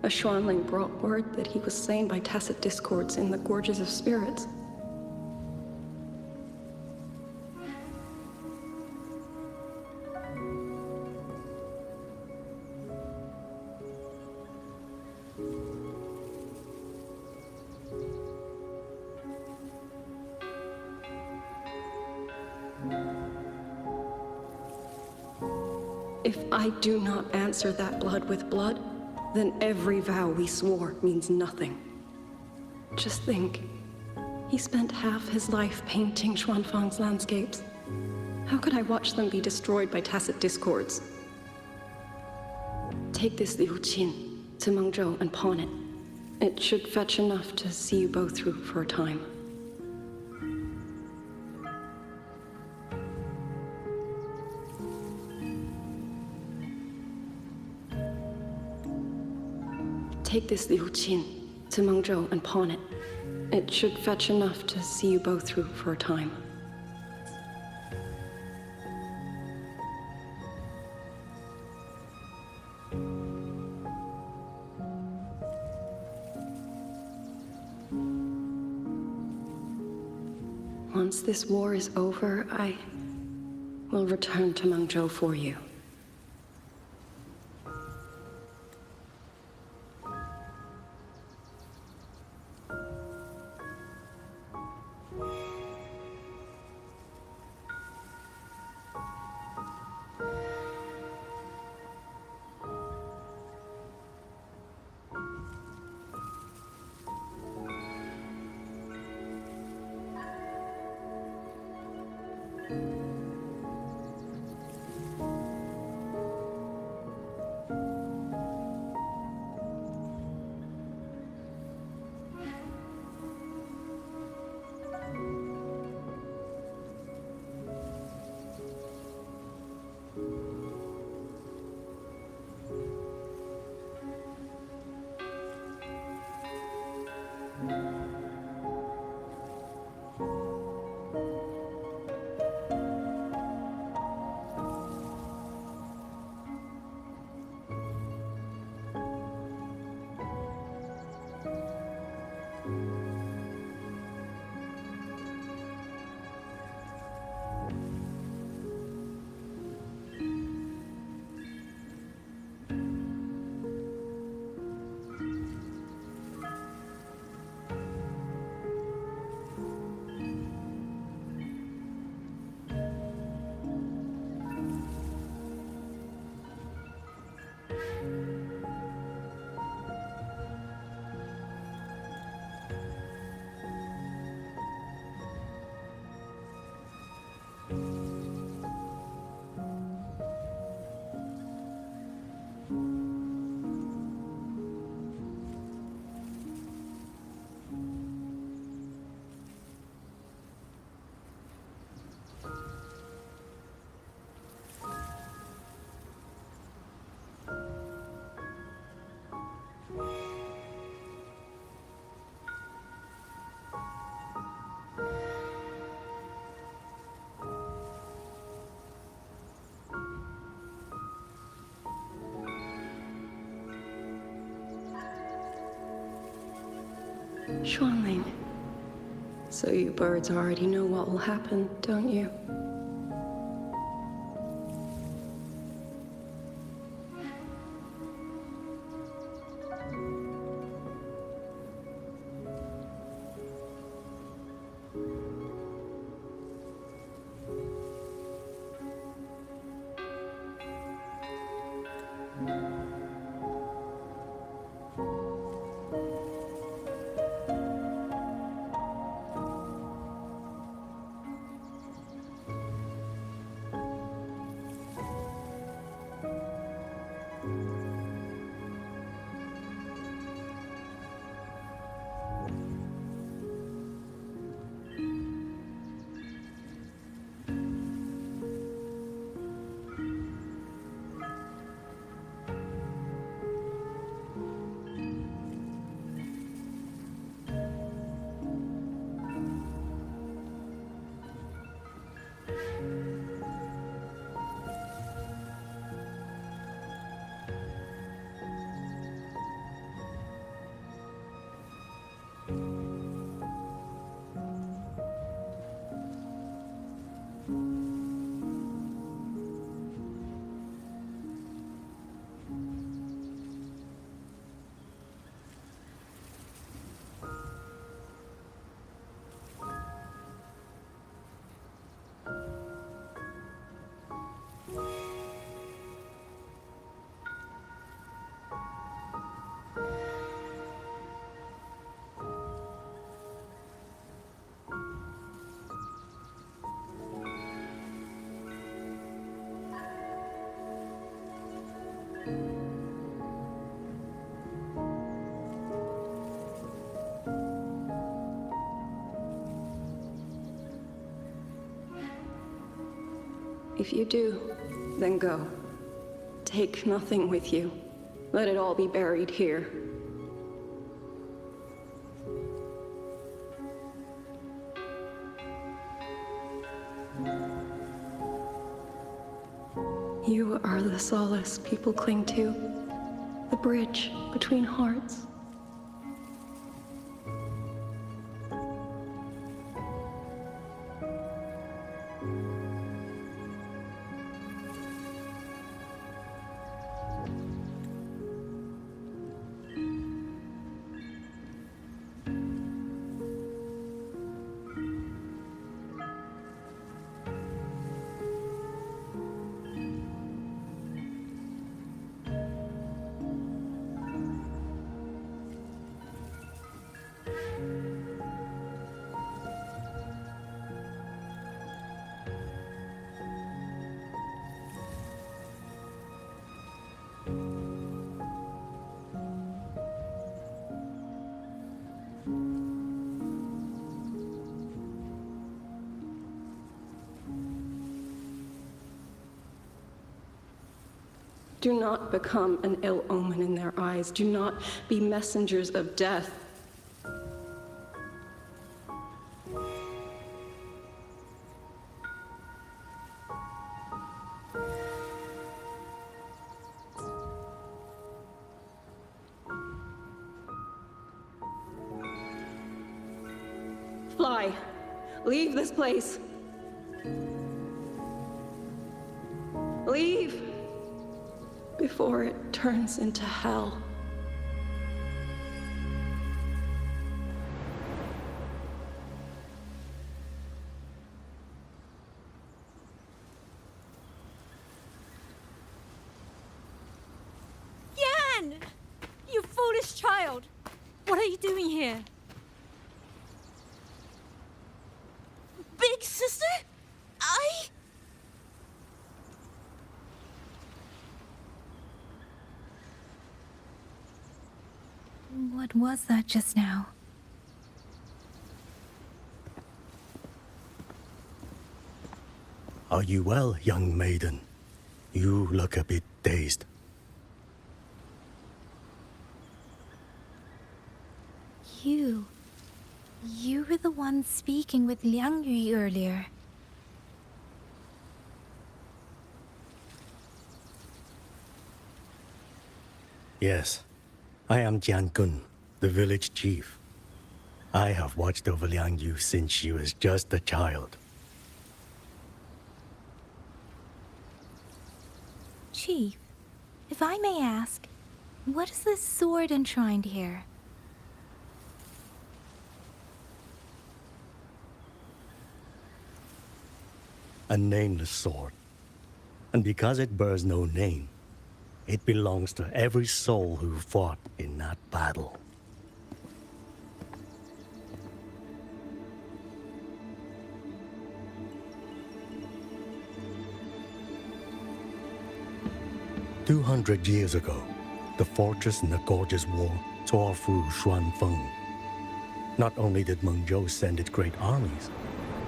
A Xuanling brought word that he was slain by tacit discords in the Gorges of Spirits. If I do not answer that blood with blood, then every vow we swore means nothing. Just think, he spent half his life painting Xuanfang's landscapes. How could I watch them be destroyed by tacit discords? Take this Liu Qin to Mengzhou and pawn it. It should fetch enough to see you both through for a time. Take this Liu Qin to Mengzhou and pawn it. It should fetch enough to see you both through for a time. Once this war is over, I will return to Mengzhou for you. Xuanling. So you birds already know what will happen, don't you? If you do, then go. Take nothing with you. Let it all be buried here. You are the solace people cling to, the bridge between hearts. Do not become an ill omen in their eyes. Do not be messengers of death. Fly. Leave this place. Leave. Before it turns into hell. Yan! You foolish child! What are you doing here? Big sister? What was that just now? Are you well, young maiden? You look a bit dazed. You were the one speaking with Liang Yui earlier. Yes, I am Jian Gun, the village chief. I have watched over Liang Yu since she was just a child. Chief, if I may ask, what is this sword enshrined here? A nameless sword. And because it bears no name, it belongs to every soul who fought in that battle. "200 years ago, the fortress in the Gorgeous War tore through Xuanfeng. Not only did Mengzhou send its great armies,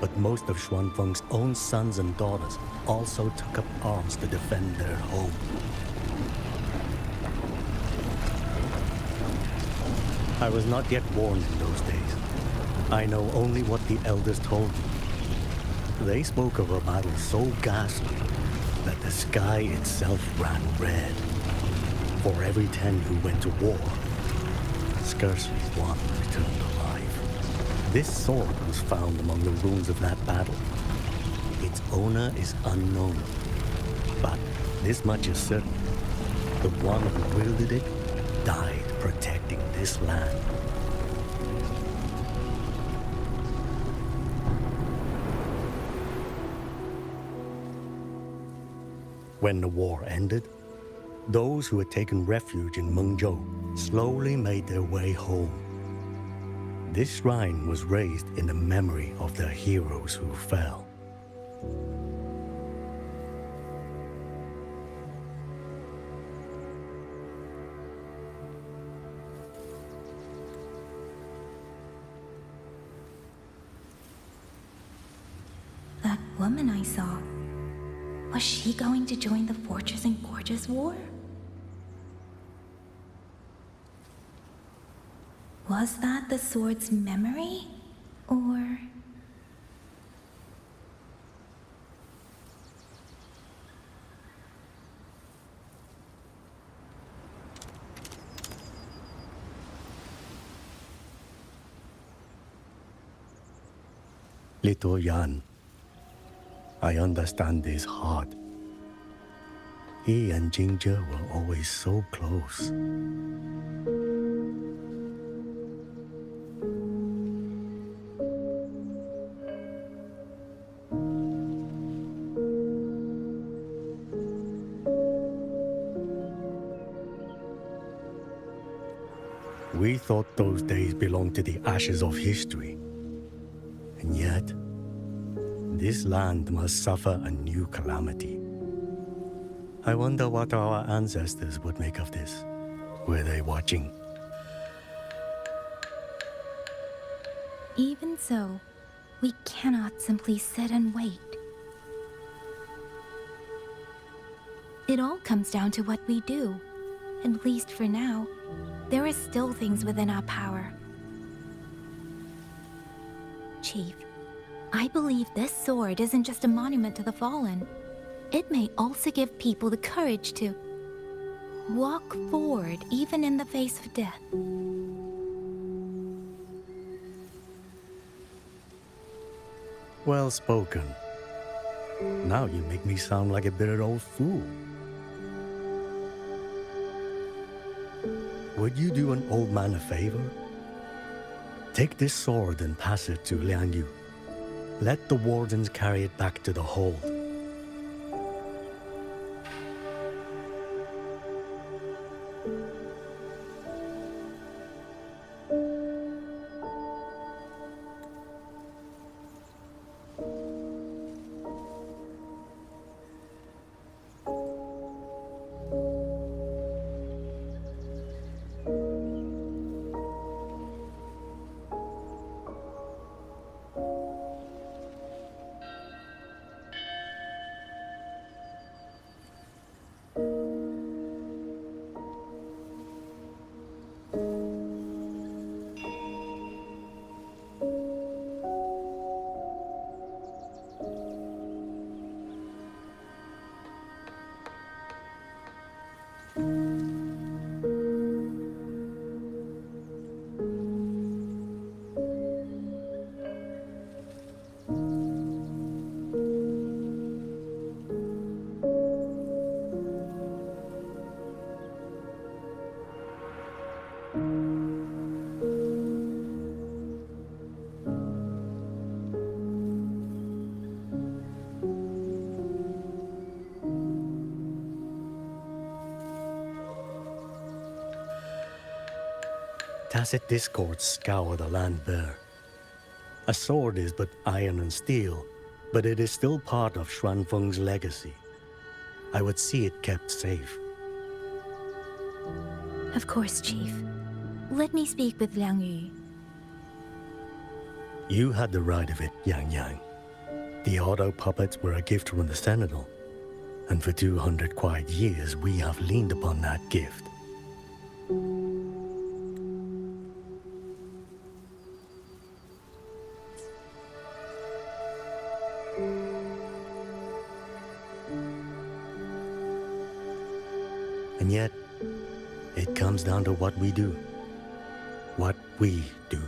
but most of Xuanfeng's own sons and daughters also took up arms to defend their home. I was not yet born in those days. I know only what the elders told me. They spoke of a battle so ghastly that the sky itself ran red. For every 10 who went to war, scarcely one returned alive. This sword was found among the ruins of that battle. Its owner is unknown, but this much is certain. The one who wielded it died protecting this land. When the war ended, those who had taken refuge in Mengzhou slowly made their way home. This shrine was raised in the memory of the heroes who fell. That woman I saw, was she going to join the Fortress and Gorgeous War? Was that the sword's memory? Or... Little Yan, I understand his heart. He and Ginger were always so close. We thought those days belonged to the ashes of history. And yet, this land must suffer a new calamity. I wonder what our ancestors would make of this. Were they watching? Even so, we cannot simply sit and wait. It all comes down to what we do. At least for now, there are still things within our power. Chief, I believe this sword isn't just a monument to the fallen. It may also give people the courage to walk forward even in the face of death. Well spoken. Now you make me sound like a bitter old fool. Would you do an old man a favor? Take this sword and pass it to Liang Yu. Let the wardens carry it back to the hold. tacit discords scour the land bare. A sword is but iron and steel, but it is still part of Xuanfeng's legacy. I would see it kept safe. Of course, Chief. Let me speak with Liang Yu. You had the right of it, Yang Yang. The auto puppets were a gift from the Sentinel, and for 200 quiet years we have leaned upon that gift. And yet, it comes down to what we do. What we do.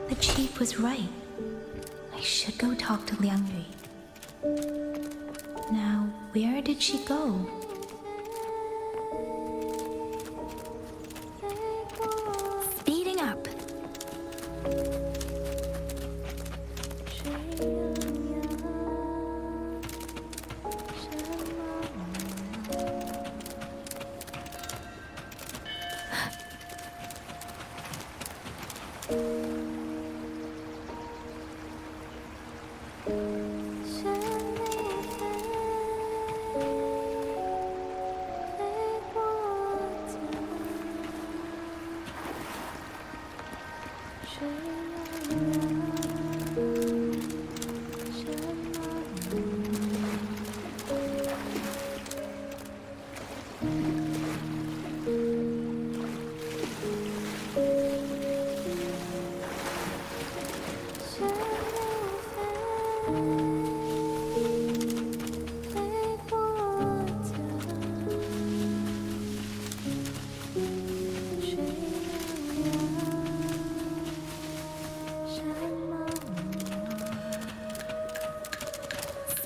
The Chief was right. I should go talk to Liang Yu. Now, where did she go? Speeding up.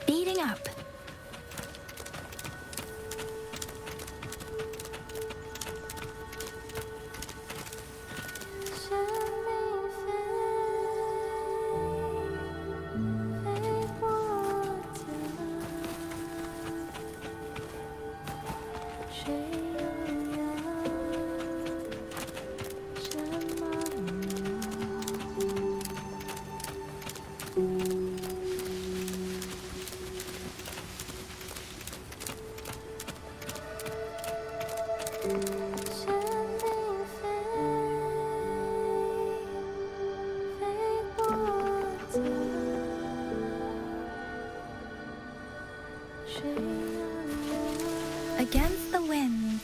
Speeding up. Against the wind.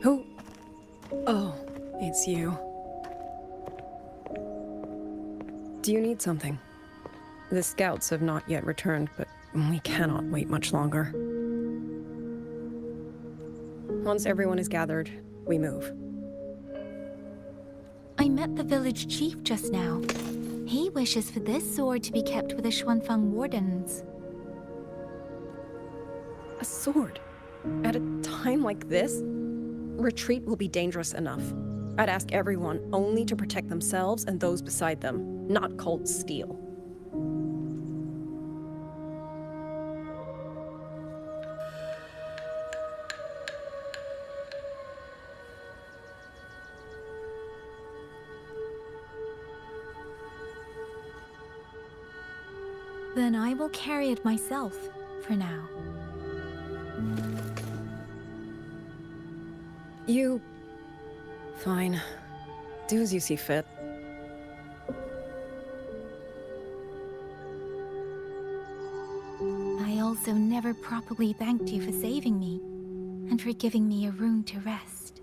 Who? Oh, it's you. Do you need something? The scouts have not yet returned, but we cannot wait much longer. Once everyone is gathered, we move. I met the village chief just now. He wishes for this sword to be kept with the Xuanfeng wardens. A sword? At a time like this? Retreat will be dangerous enough. I'd ask everyone only to protect themselves and those beside them, not cold steel. Then I will carry it myself, for now. You... Fine. Do as you see fit. I also never properly thanked you for saving me, and for giving me a room to rest.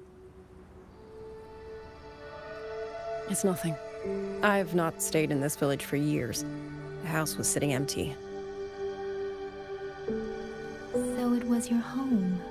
It's nothing. I've not stayed in this village for years. The house was sitting empty. So it was your home.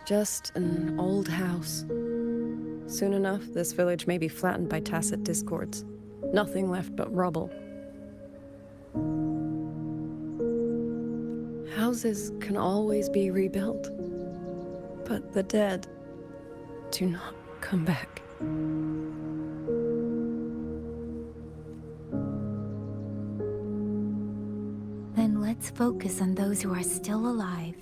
Just an old house. Soon enough, this village may be flattened by tacit discords. Nothing left but rubble. Houses can always be rebuilt, but the dead do not come back. Then let's focus on those who are still alive.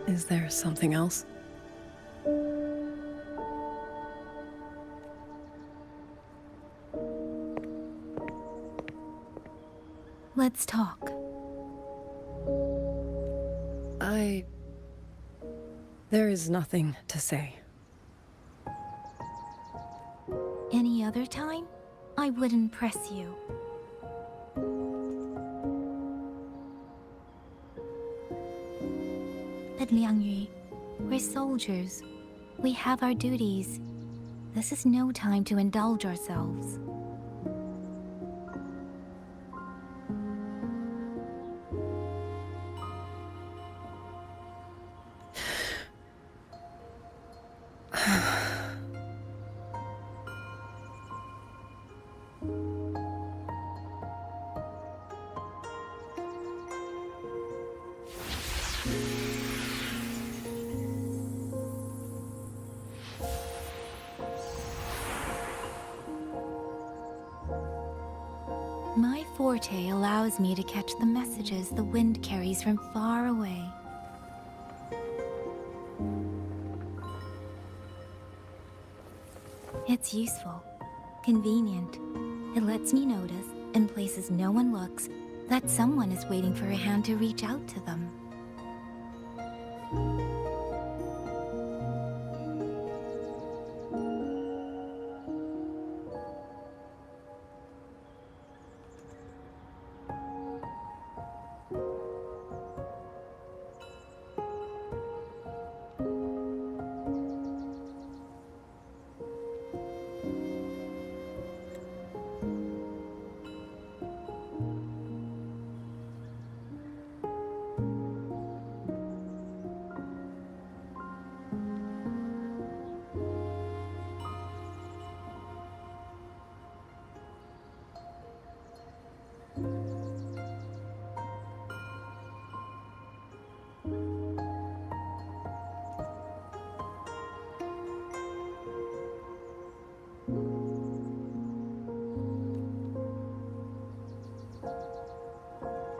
Is there something else? Let's talk. There is nothing to say. Any other time, I wouldn't press you. But Liangyu, we're soldiers. We have our duties. This is no time to indulge ourselves. My forte allows me to catch the messages the wind carries from far away. It's useful, convenient. It lets me notice, in places no one looks, that someone is waiting for a hand to reach out to them.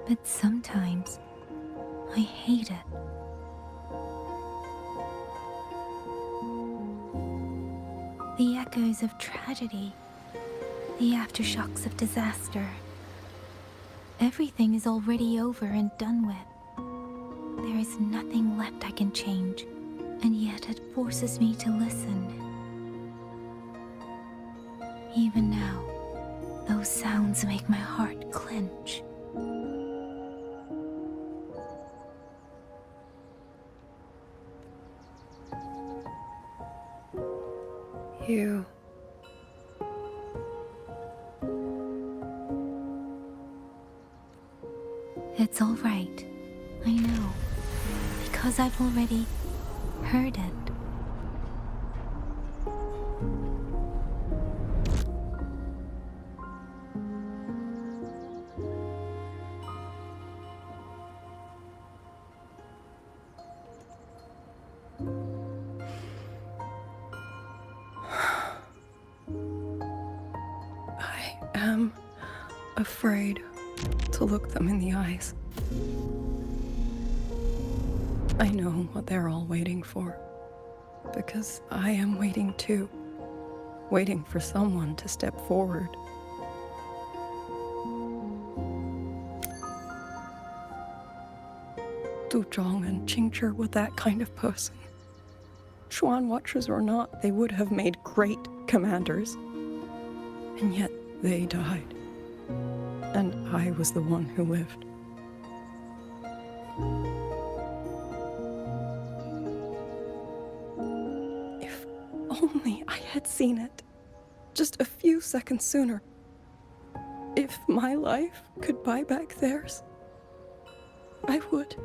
But sometimes I hate it. The echoes of tragedy, the aftershocks of disaster. Everything is already over and done with. There is nothing left I can change, and yet it forces me to listen. Even now, those sounds make my heart clench. You... It's all right. I know. Because I've already heard it. I am afraid to look them in the eyes. I know what they're all waiting for, because I am waiting too. Waiting for someone to step forward. Du Zhong and Qingzhi were that kind of person. Xuan Watchers or not, they would have made great commanders. And yet they died. And I was the one who lived. If only I had seen it. Just a few seconds sooner. If my life could buy back theirs, I would.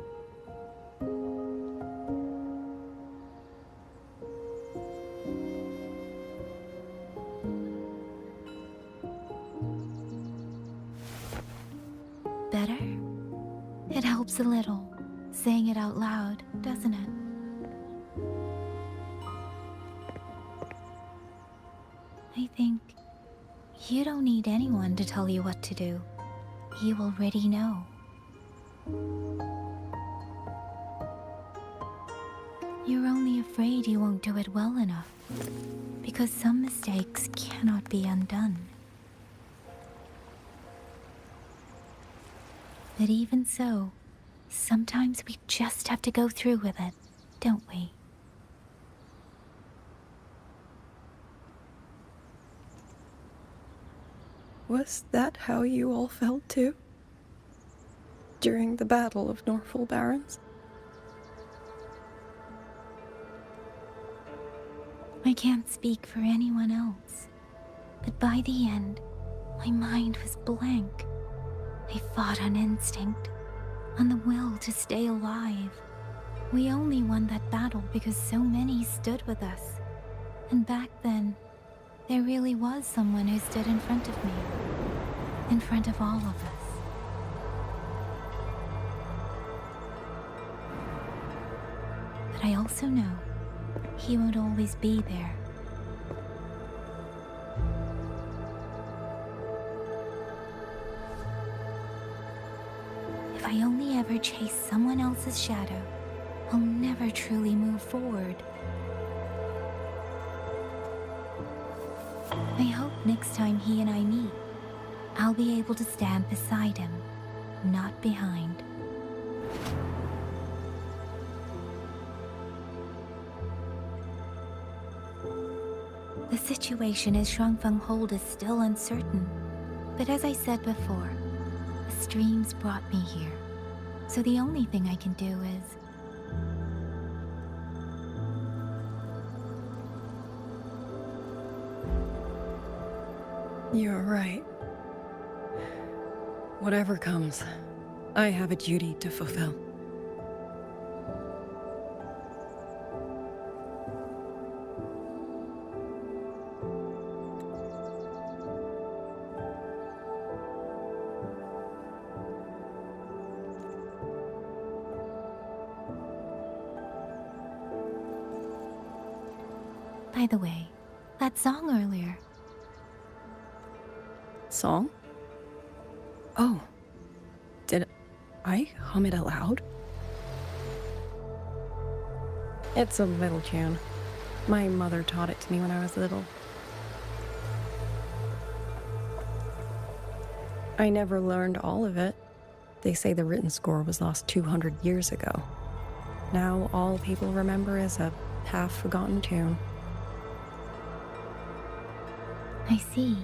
Better? It helps a little, saying it out loud, doesn't it? I think you don't need anyone to tell you what to do. You already know. You're only afraid you won't do it well enough, because some mistakes cannot be undone. But even so, sometimes we just have to go through with it, don't we? Was that how you all felt too? During the Battle of Norfolk Barrens? I can't speak for anyone else, but by the end, my mind was blank. I fought on instinct, on the will to stay alive. We only won that battle because so many stood with us. And back then, there really was someone who stood in front of me. In front of all of us. But I also know he won't always be there. If I only ever chase someone else's shadow, I'll never truly move forward. I hope next time he and I meet, I'll be able to stand beside him, not behind. The situation as Shuangfeng Hold is still uncertain, but as I said before, the streams brought me here, so the only thing I can do is... You're right. Whatever comes, I have a duty to fulfill. By the way, that song earlier. Song? Oh. I hum it aloud? It's a little tune. My mother taught it to me when I was little. I never learned all of it. They say the written score was lost 200 years ago. Now all people remember is a half-forgotten tune. I see.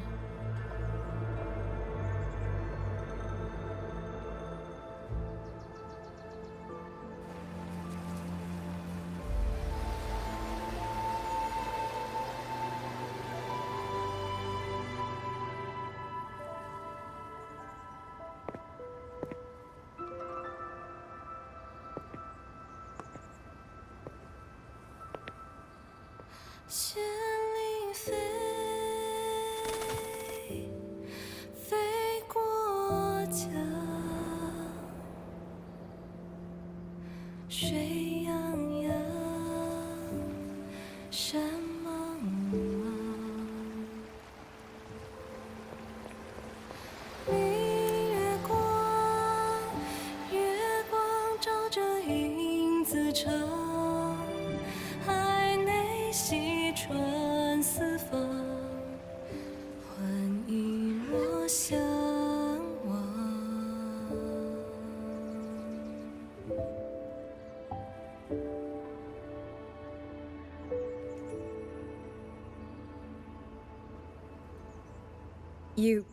You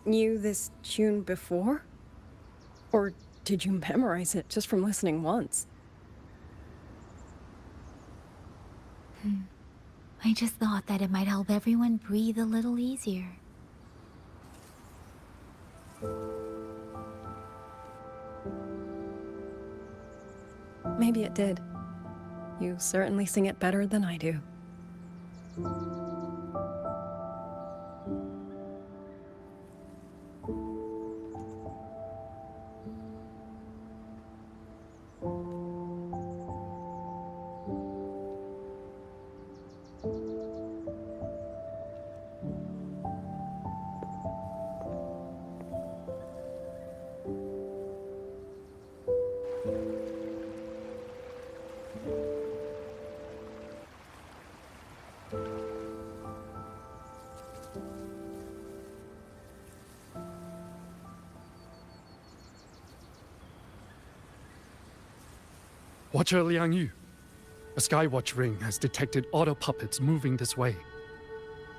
knew this tune before? Or did you memorize it just from listening once? I just thought that it might help everyone breathe a little easier. Maybe it did. You certainly sing it better than I do. Watcher Liang Yu, a Skywatch ring has detected auto puppets moving this way.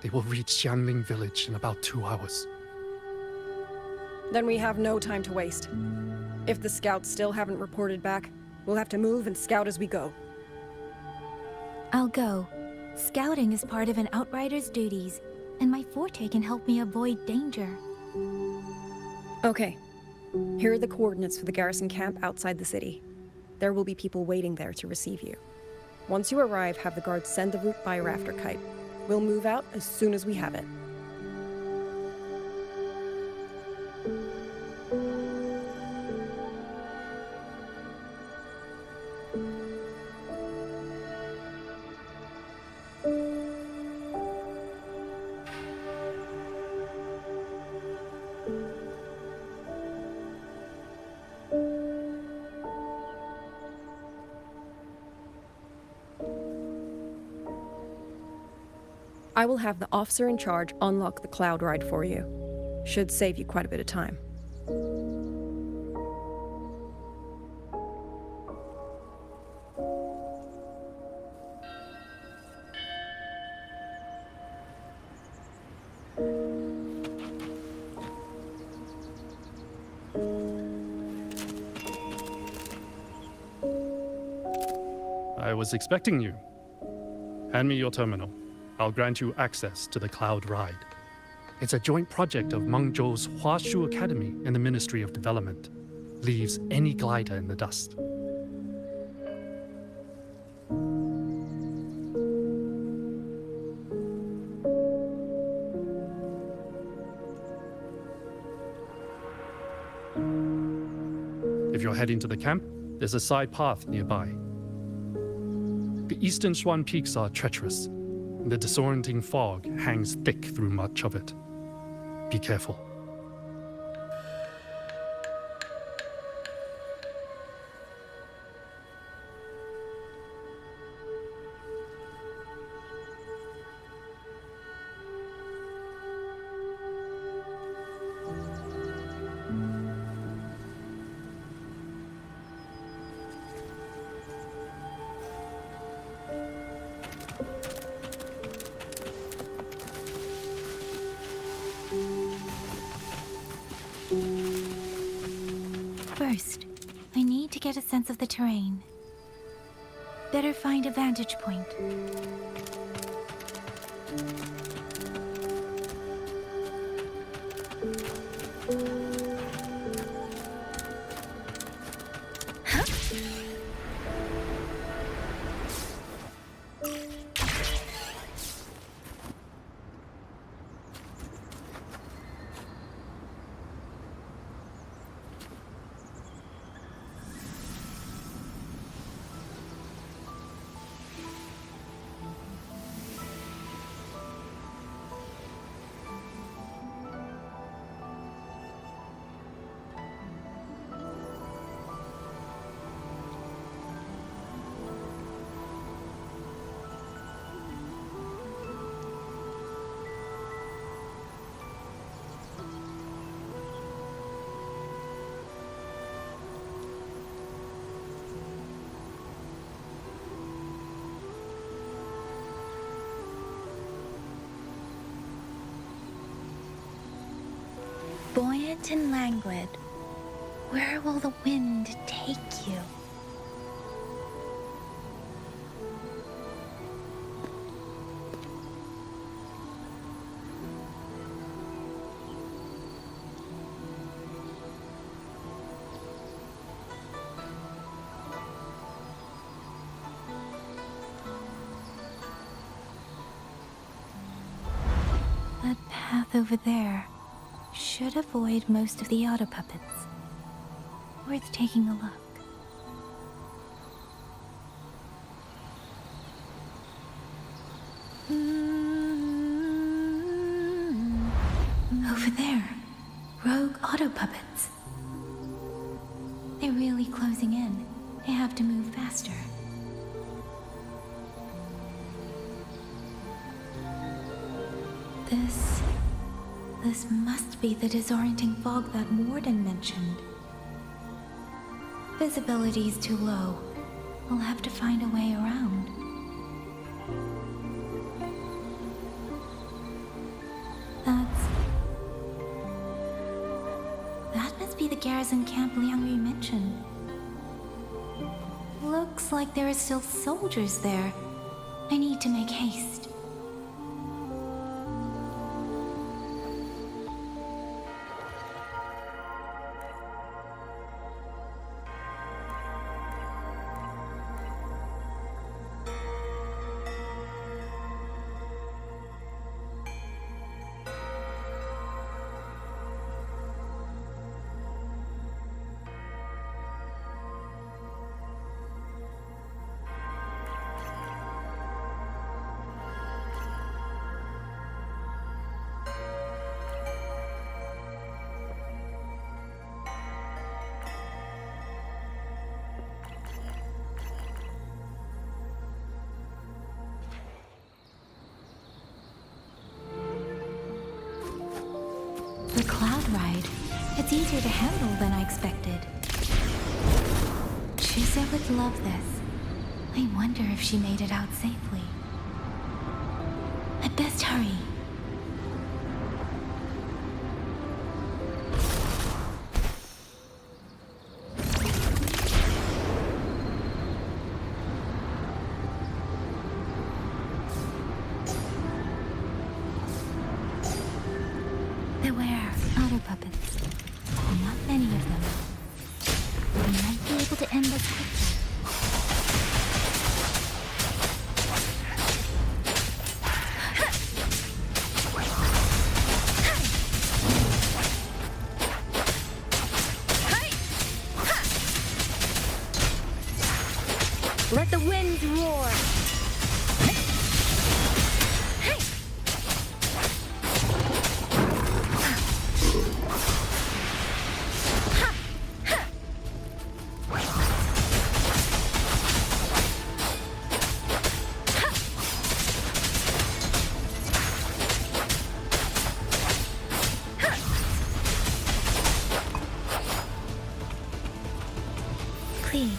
They will reach Xiangling village in about 2 hours. Then we have no time to waste. If the scouts still haven't reported back, we'll have to move and scout as we go. I'll go. Scouting is part of an outrider's duties, and my forte can help me avoid danger. Okay. Here are the coordinates for the garrison camp outside the city. There will be people waiting there to receive you. Once you arrive, have the guards send the route by rafter kite. We'll move out as soon as we have it. I will have the officer in charge unlock the cloud ride for you. Should save you quite a bit of time. I was expecting you. Hand me your terminal. I'll grant you access to the Cloud Ride. It's a joint project of Mengzhou's Huashu Academy and the Ministry of Development. Leaves any glider in the dust. If you're heading to the camp, there's a side path nearby. The eastern Shuan peaks are treacherous. The disorienting fog hangs thick through much of it. Be careful. First, I need to get a sense of the terrain. Better find a vantage point. Buoyant and languid, where will the wind take you? That path over there should avoid most of the auto puppets. Worth taking a look. Over there, rogue auto puppets. They're really closing in. They have to move faster. This must be the disorienting fog that Warden mentioned. Visibility's too low. We'll have to find a way around. That must be the garrison camp Liangyu mentioned. Looks like there are still soldiers there. I need to make haste. The cloud ride. It's easier to handle than I expected. Chisa would love this. I wonder if she made it out safely. I'd best hurry. Beware, auto puppets. Not many of them. We might be able to end this quickly. Let the winds roar! Clean.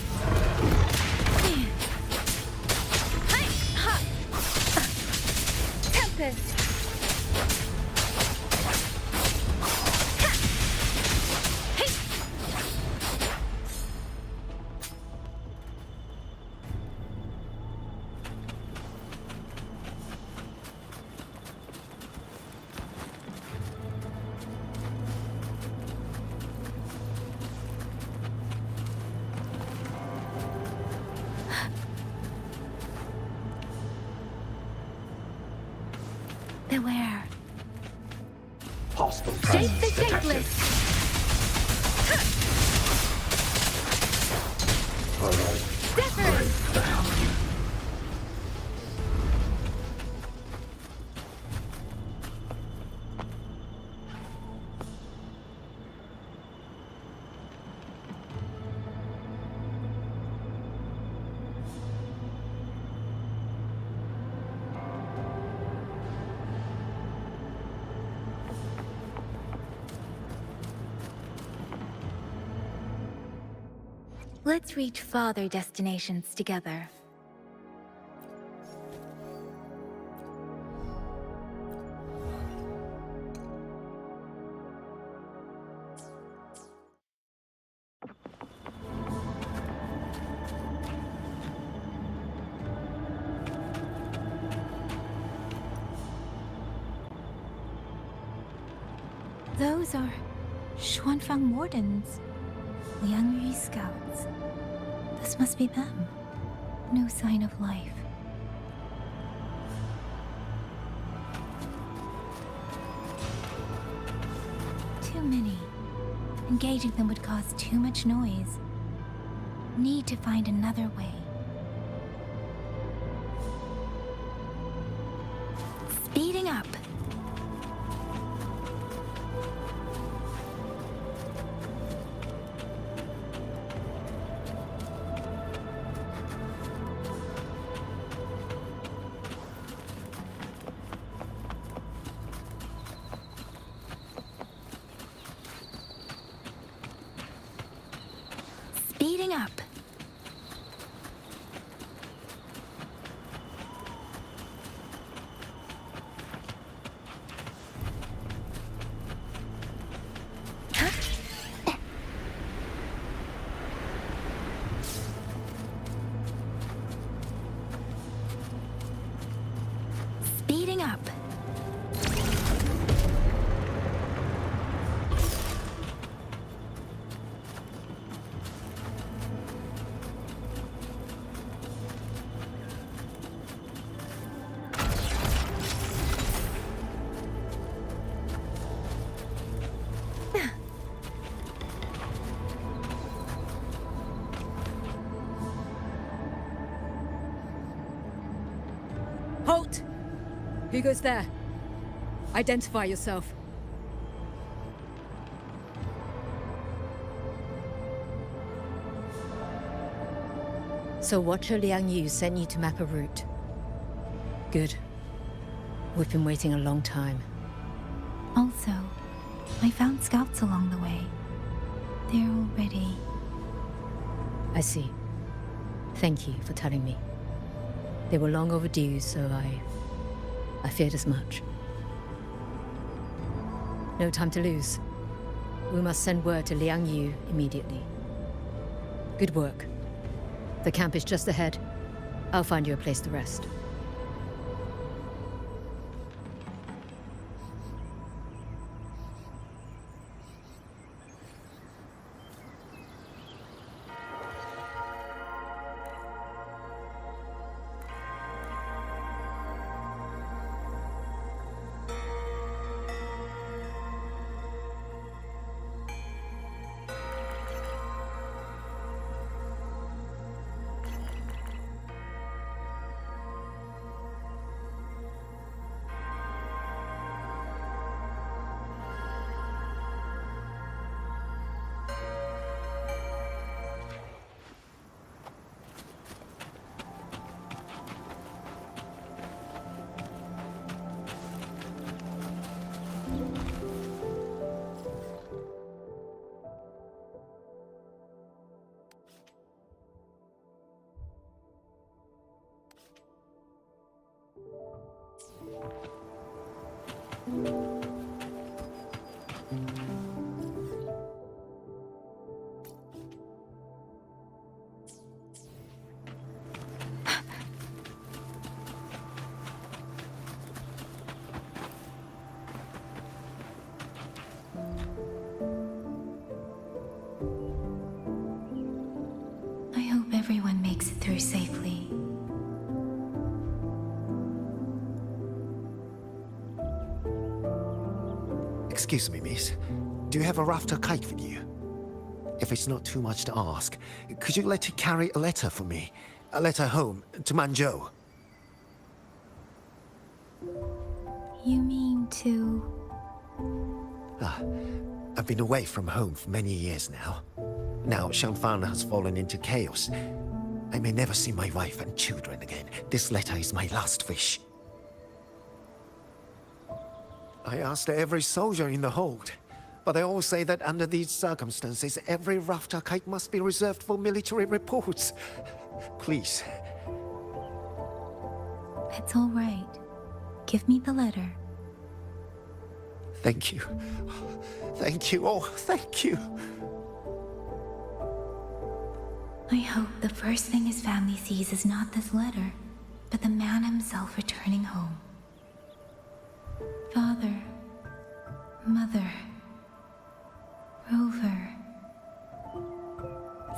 Beware. Hostile Shape the presence detected. shapeless! Break down. Let's reach farther destinations together. Those are Xuanfang Wardens, Liang Yu scouts. This must be them. No sign of life. Too many. Engaging them would cause too much noise. Need to find another way. Speeding up. Speeding up. Speeding up. Halt! Who goes there? Identify yourself. So Watcher Liang Yu sent you to map a route. Good. We've been waiting a long time. Also, I found scouts along the way. They're all ready. I see. Thank you for telling me. They were long overdue, so I feared as much. No time to lose. We must send word to Liang Yu immediately. Good work. The camp is just ahead. I'll find you a place to rest. I hope everyone makes it through safely. Excuse me, miss. Do you have a rafter kite with you? If it's not too much to ask, could you let it carry a letter for me? A letter home, to Mengzhou. You mean to... I've been away from home for many years now. Now Shanfan has fallen into chaos. I may never see my wife and children again. This letter is my last wish. I asked every soldier in the hold, but they all say that under these circumstances, every rafter kite must be reserved for military reports. Please. It's all right. Give me the letter. Thank you. Thank you. Oh, thank you. I hope the first thing his family sees is not this letter, but the man himself returning home. Father, Mother, Rover.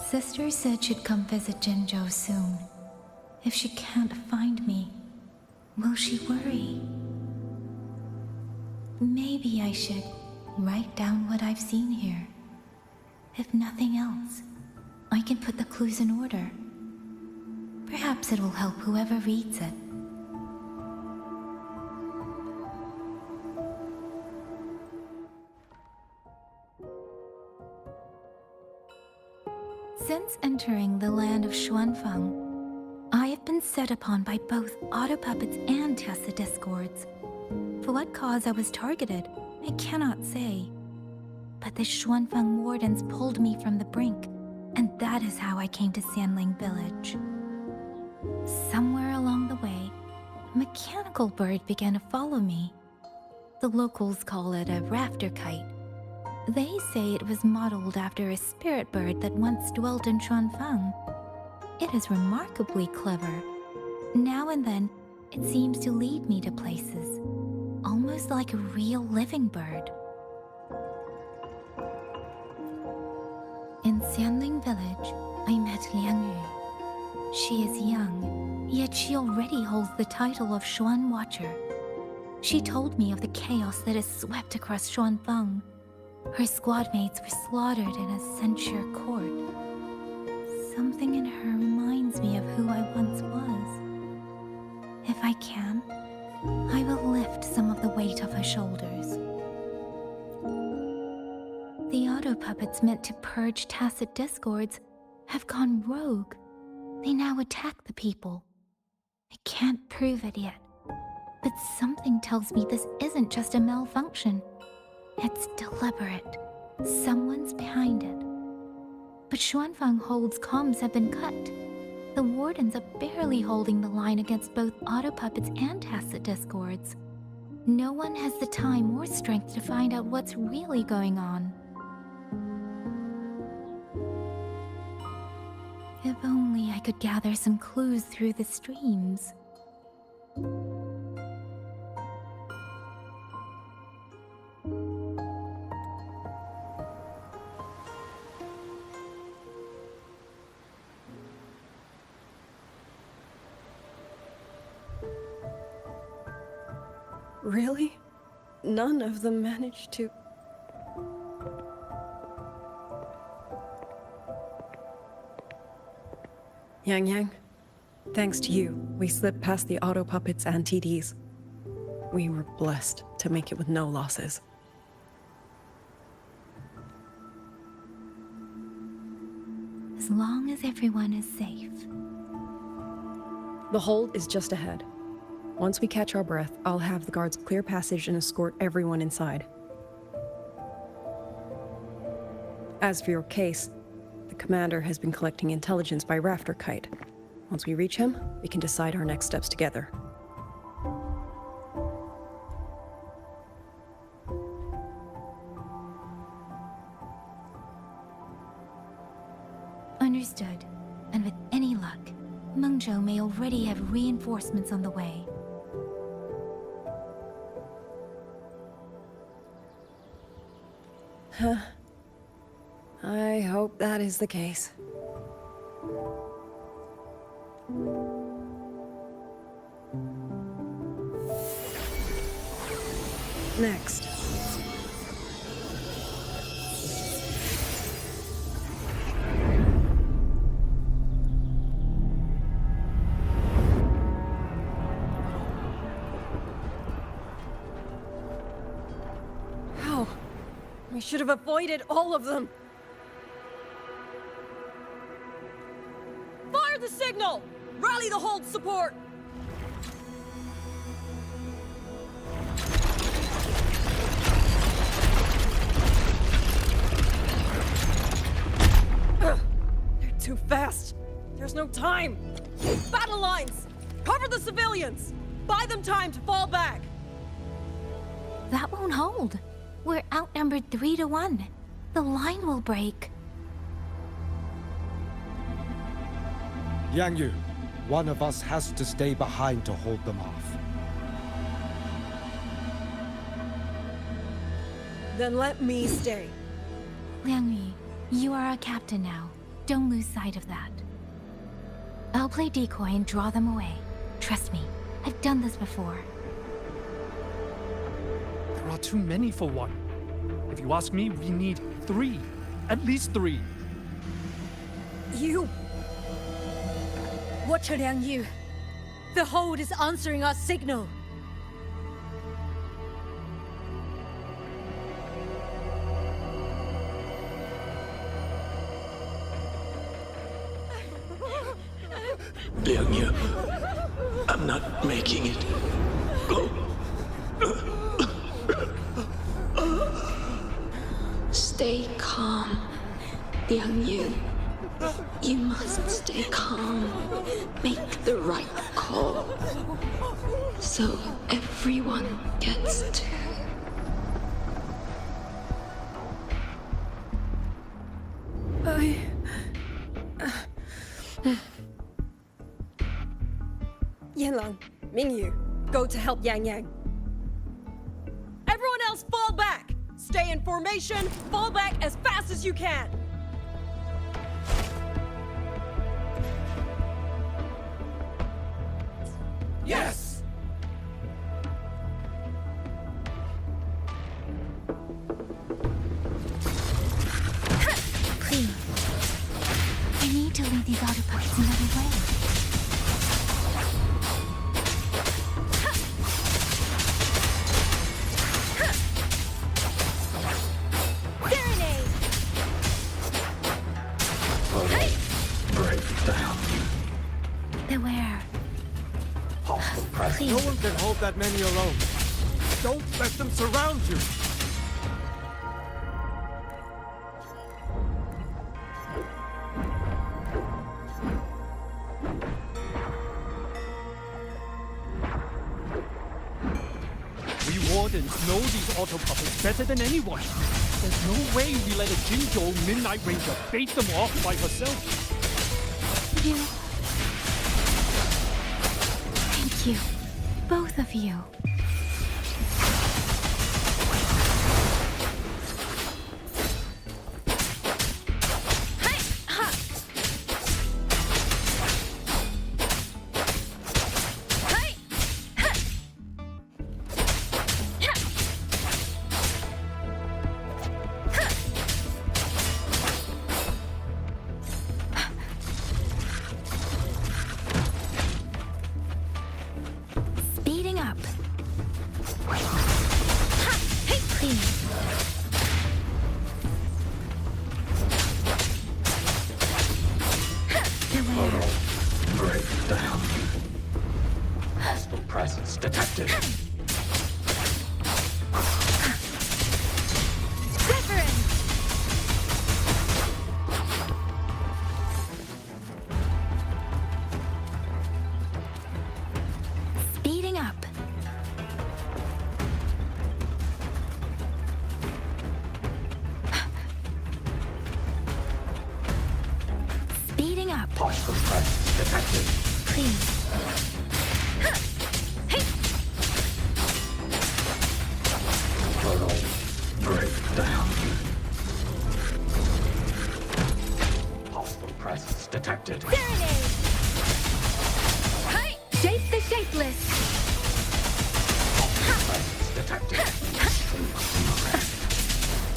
Sister said she'd come visit Jinzhou soon. If she can't find me, will she worry? Maybe I should write down what I've seen here. If nothing else, I can put the clues in order. Perhaps it will help whoever reads it. Since entering the land of Xuanfang, I have been set upon by both auto puppets and Tessa discords. For what cause I was targeted, I cannot say. But the Xuanfang wardens pulled me from the brink, and that is how I came to Sanling Village. Somewhere along the way, a mechanical bird began to follow me. The locals call it a rafter kite. They say it was modeled after a spirit bird that once dwelt in Xuanfang. It is remarkably clever. Now and then, it seems to lead me to places, almost like a real living bird. In Sanling Village, I met Liang Yu. She is young, yet she already holds the title of Xuan Watcher. She told me of the chaos that has swept across Xuanfang. Her squad mates were slaughtered in a censure court. Something in her reminds me of who I once was. If I can, I will lift some of the weight off her shoulders. The auto puppets meant to purge tacit discords have gone rogue. They now attack the people. I can't prove it yet, but something tells me this isn't just a malfunction. It's deliberate. Someone's behind it. But Xuanfang Hold's comms have been cut. The wardens are barely holding the line against both auto puppets and tacit discords. No one has the time or strength to find out what's really going on. If only I could gather some clues through the streams. Really? None of them managed to... Yang, thanks to you, we slipped past the auto puppets and TDs. We were blessed to make it with no losses. As long as everyone is safe. The hold is just ahead. Once we catch our breath, I'll have the guards clear passage and escort everyone inside. As for your case, the commander has been collecting intelligence by Rafter Kite. Once we reach him, we can decide our next steps together. Understood. And with any luck, Mengzhou may already have reinforcements on the way. Huh. I hope that is the case. Next. We should have avoided all of them. Fire the signal! Rally the hold support! They're too fast. There's no time. Battle lines! Cover the civilians! Buy them time to fall back! That won't hold. We're outnumbered 3 to 1. The line will break. Yang Yu, one of us has to stay behind to hold them off. Then let me stay. Liang Yu, you are our captain now. Don't lose sight of that. I'll play decoy and draw them away. Trust me, I've done this before. There are too many for one. If you ask me, we need 3. At least 3. You! Watch Liang Yu. The hold is answering our signal. Liang Yu, I'm not making it. Go. Stay calm, Liang Yu. You must stay calm. Make the right call. So everyone gets to. Yanlang, Mingyu, go to help Yang Yang. Everyone else fall back! Stay in formation, fall back as fast as you can! Yes! Please. I need to lead these auto puppets another way. Beware. No one can hold that many alone. Don't let them surround you. We Wardens know these auto puppets better than anyone. There's no way we let a Mengzhou Midnight Ranger bait them off by herself. You. Thank you. Both of you. Speeding up. Hey, please. Beware. Break down. Hostile presence detected. Speeding up. Speeding up. Hostile presence detected. Please. Hey. Tunnel. Break down. Hostile presence detected. Serenade. Hey. Shape the shapeless. Presence detected.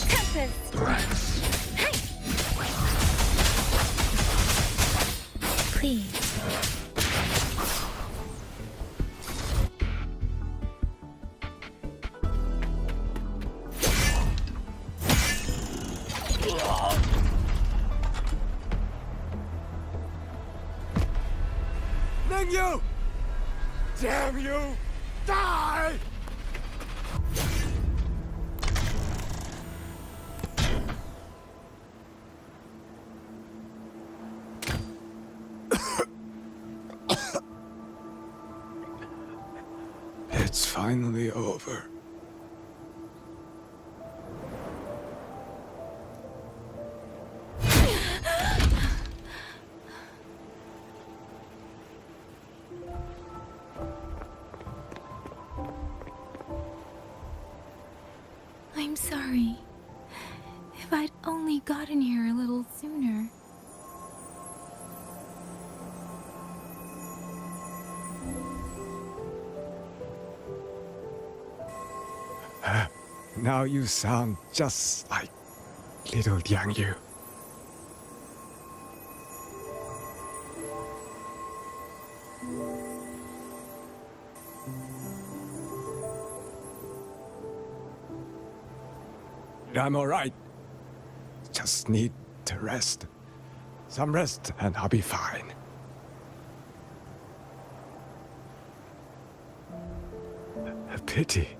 Tempest. Threats. Hey. Please. Mengzhou! Damn you! Die! It's finally over. I'm sorry. If I'd only gotten here a little sooner. Now you sound just like little Liang Yu. I'm all right. Just need to rest. Some rest and I'll be fine. A pity.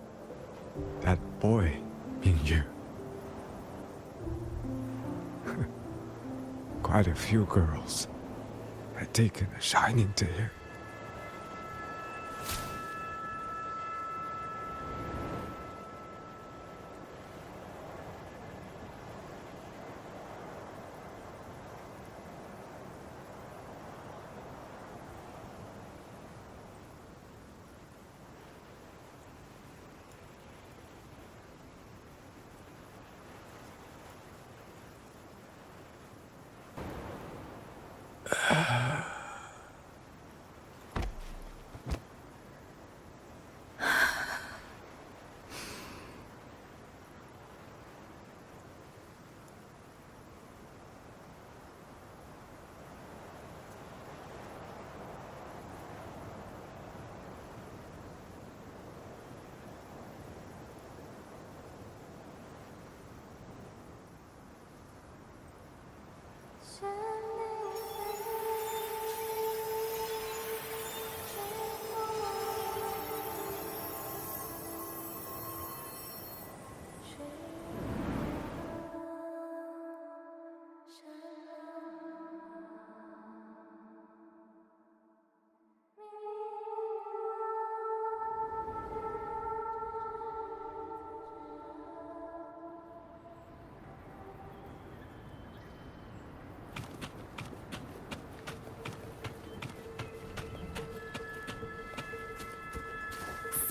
That boy, Mingyu. Quite a few girls had taken a shining to him.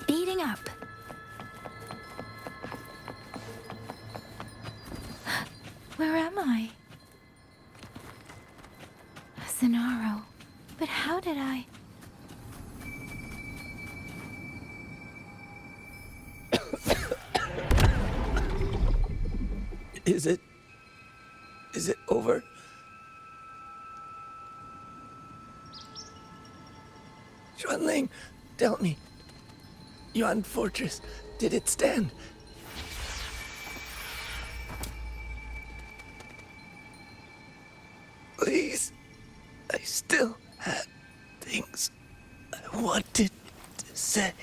Speeding up. Where am I? Zenaro. But how did I... Is it over? Xuanling, tell me. Yuan Fortress, did it stand? Please, I still had things I wanted to say.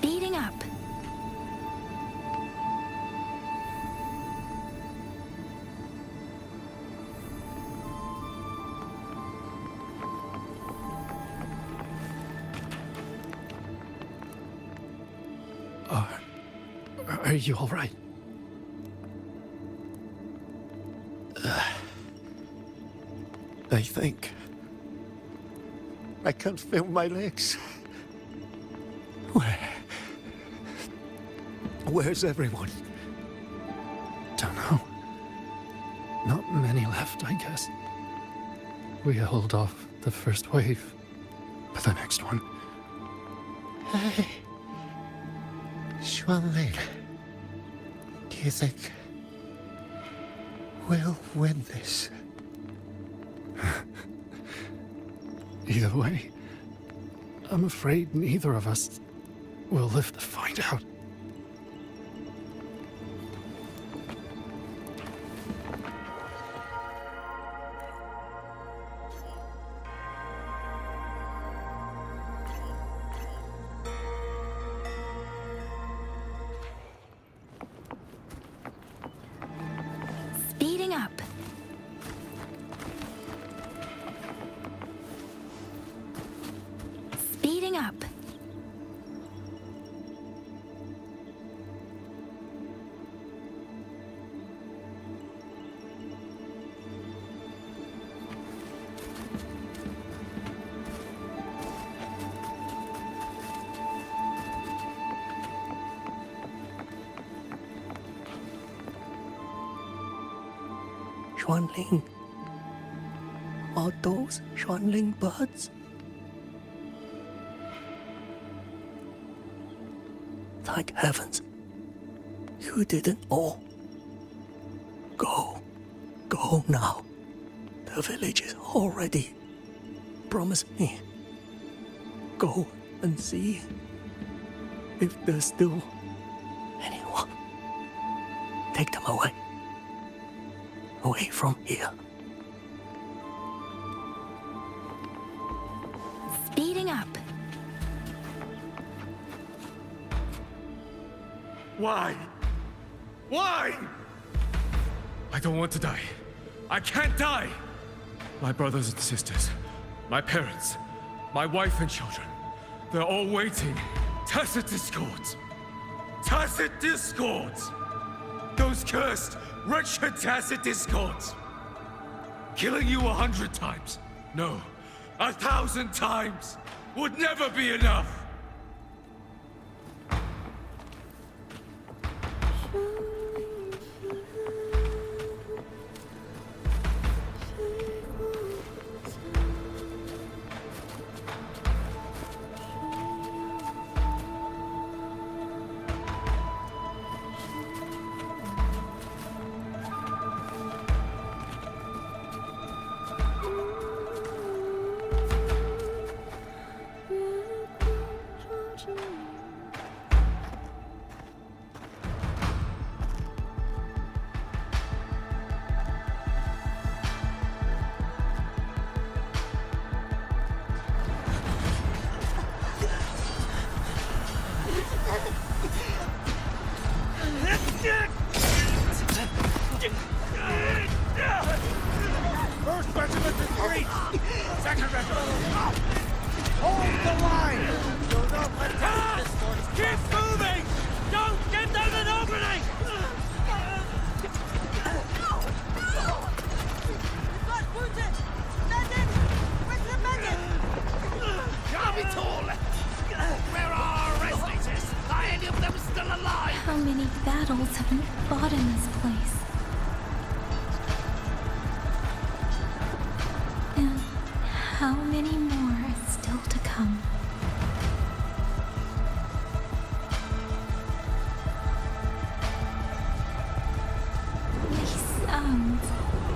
Speeding up. Are you all right? I think I can't feel my legs. Where's everyone? Don't know. Not many left, I guess. We held off the first wave, but the next one. Hey, Xuanling, do you think we'll win this? Either way, I'm afraid neither of us will live to find out. Speeding up. Speeding up. Xuanling. Are those Xuanling birds? Thank heavens. You didn't all. Go. Go now. The village is all ready. Promise me. Go and see if there's still anyone. Take them away. Away from here. Speeding up. Why? Why? I don't want to die. I can't die! My brothers and sisters, my parents, my wife and children, they're all waiting. Tacit discords! Tacit discords! Those cursed, wretched tacit discords! Killing you 100 times, no, 1,000 times, would never be enough! First regiment retreat! Second regiment! Hold the line! Do not let down this one! Keep moving! Don't get them an opening! Not wounded! Mended! Where's the mended? Capital! Where are our resonators? Are any of them still alive? How many battles have been fought in this place? And how many more are still to come? These sounds,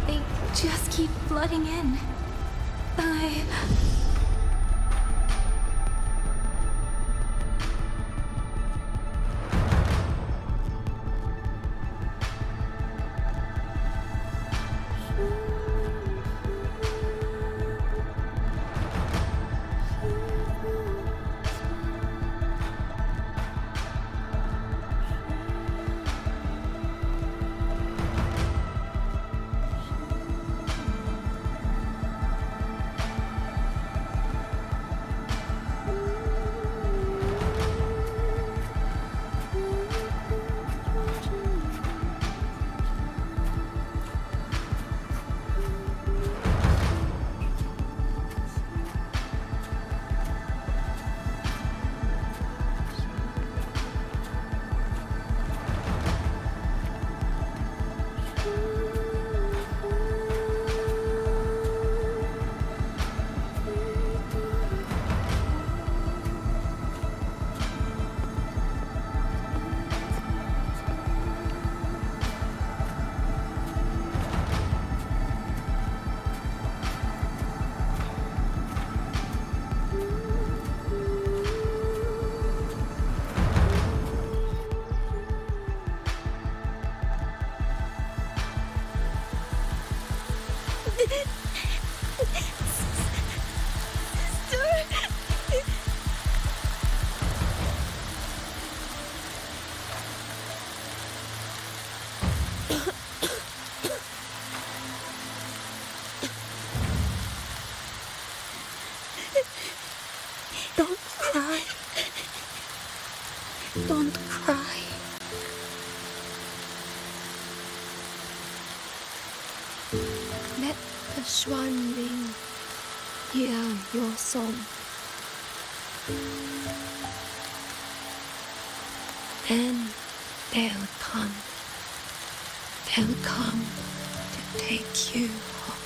they just keep flooding in. Don't cry. Let the swan ring. Hear your song. Then they'll come. They'll come to take you home.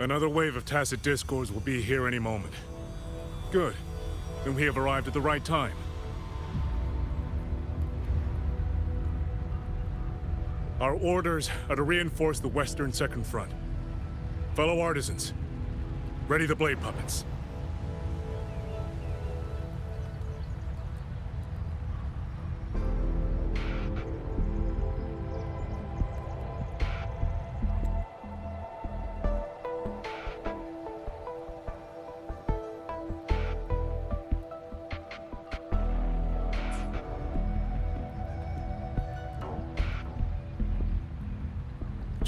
Another wave of tacit discords will be here any moment. Good. Then we have arrived at the right time. Our orders are to reinforce the western second front. Fellow artisans, ready the blade puppets.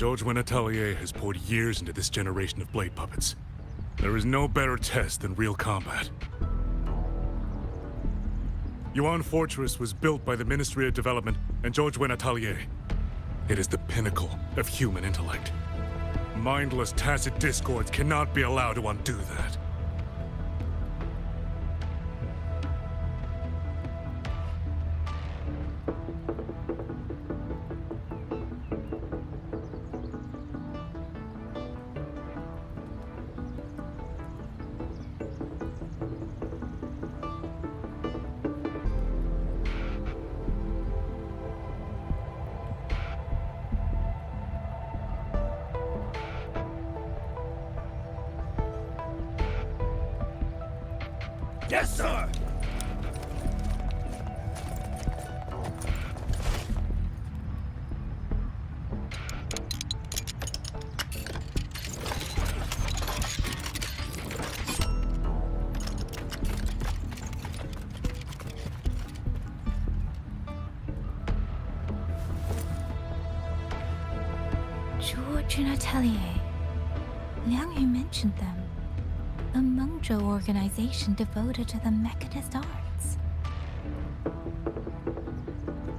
George Atelier has poured years into this generation of blade puppets. There is no better test than real combat. Yuan Fortress was built by the Ministry of Development and George Atelier. It is the pinnacle of human intellect. Mindless tacit discords cannot be allowed to undo that. Yes, sir! George Atelier. Liang Yu mentioned them. A Mengzhou organization devoted to the mechanist arts.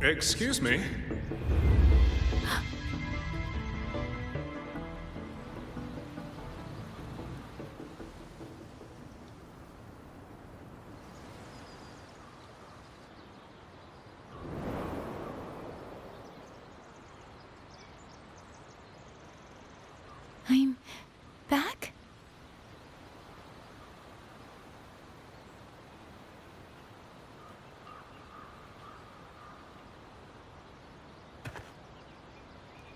Excuse me? I'm back?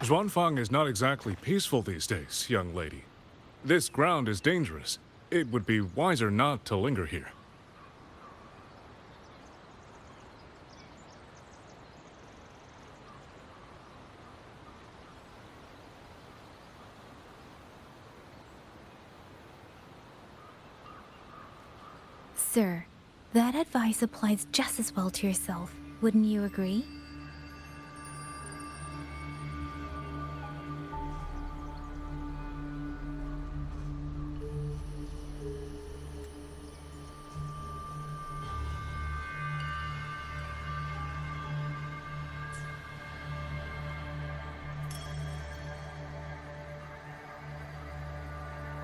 Xuanfang is not exactly peaceful these days, young lady. This ground is dangerous. It would be wiser not to linger here. Sir, that advice applies just as well to yourself. Wouldn't you agree?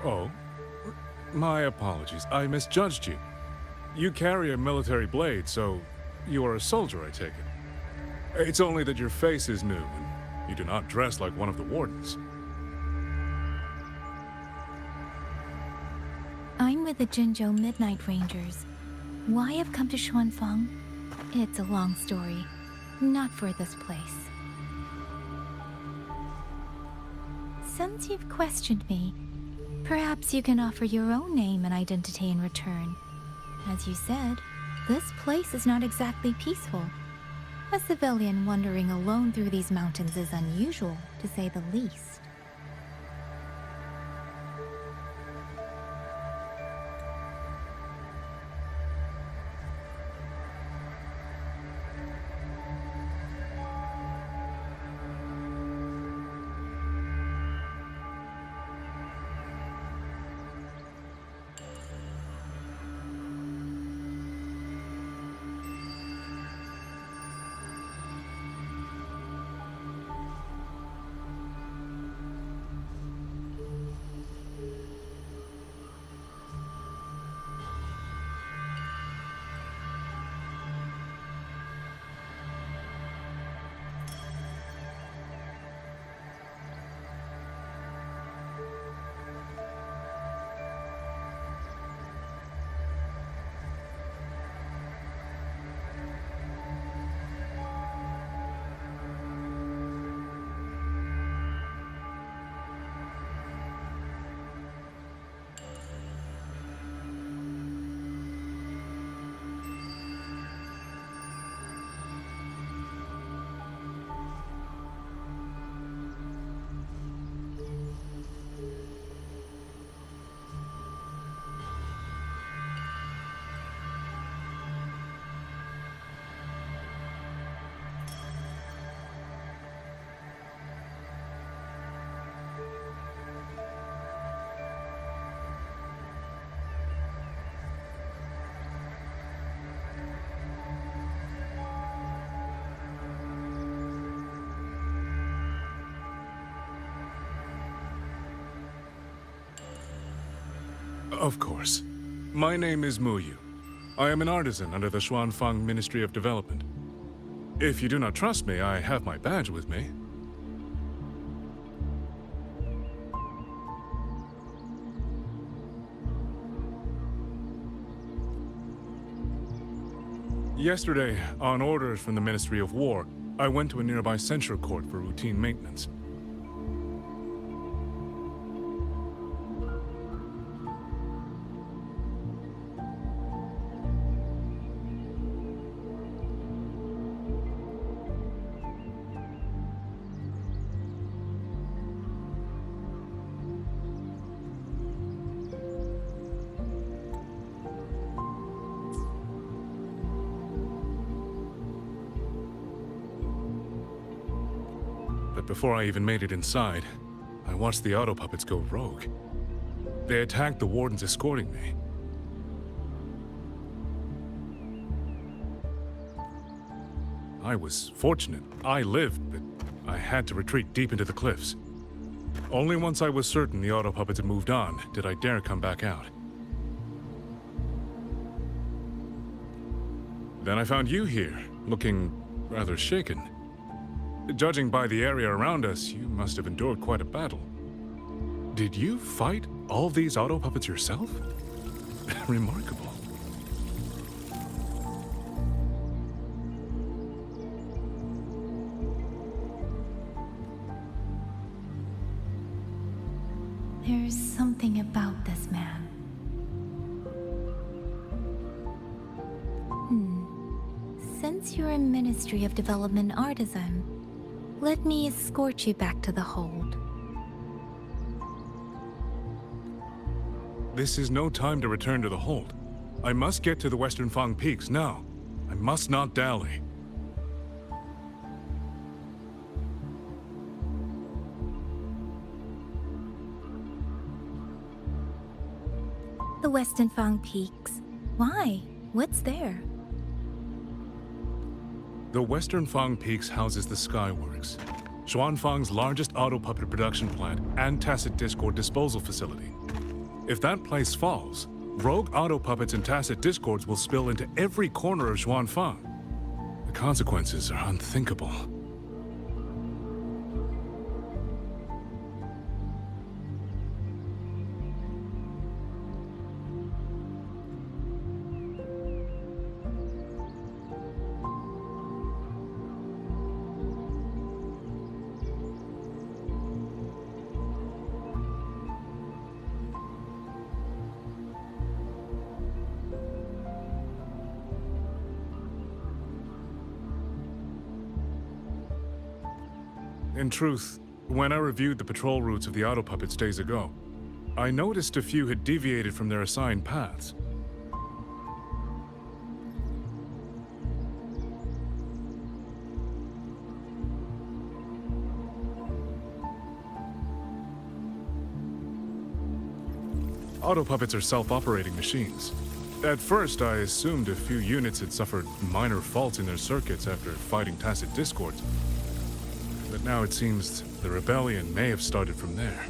Oh, my apologies. I misjudged you. You carry a military blade, so you are a soldier, I take it. It's only that your face is new, and you do not dress like one of the wardens. I'm with the Jinzhou Midnight Rangers. Why I've come to Xuanfang? It's a long story. Not for this place. Since you've questioned me, perhaps you can offer your own name and identity in return. As you said, this place is not exactly peaceful. A civilian wandering alone through these mountains is unusual, to say the least. Of course. My name is Muyu. I am an artisan under the Xuanfang Ministry of Development. If you do not trust me, I have my badge with me. Yesterday, on orders from the Ministry of War, I went to a nearby censure court for routine maintenance. But before I even made it inside, I watched the auto puppets go rogue. They attacked the wardens escorting me. I was fortunate. I lived, but I had to retreat deep into the cliffs. Only once I was certain the auto puppets had moved on did I dare come back out. Then I found you here, looking rather shaken. Judging by the area around us, you must have endured quite a battle. Did you fight all these auto puppets yourself? Remarkable. There's something about this man. Since you're a Ministry of Development artisan, let me escort you back to the hold. This is no time to return to the hold. I must get to the Western Fang Peaks now. I must not dally. The Western Fang Peaks. Why? What's there? The Western Fang Peaks houses the Skyworks, Xuanfang's largest auto puppet production plant and tacit discord disposal facility. If that place falls, rogue auto puppets and tacit discords will spill into every corner of Xuanfang. The consequences are unthinkable. In truth, when I reviewed the patrol routes of the auto puppets days ago, I noticed a few had deviated from their assigned paths. Auto puppets are self-operating machines. At first, I assumed a few units had suffered minor faults in their circuits after fighting tacit discords. But now it seems the rebellion may have started from there.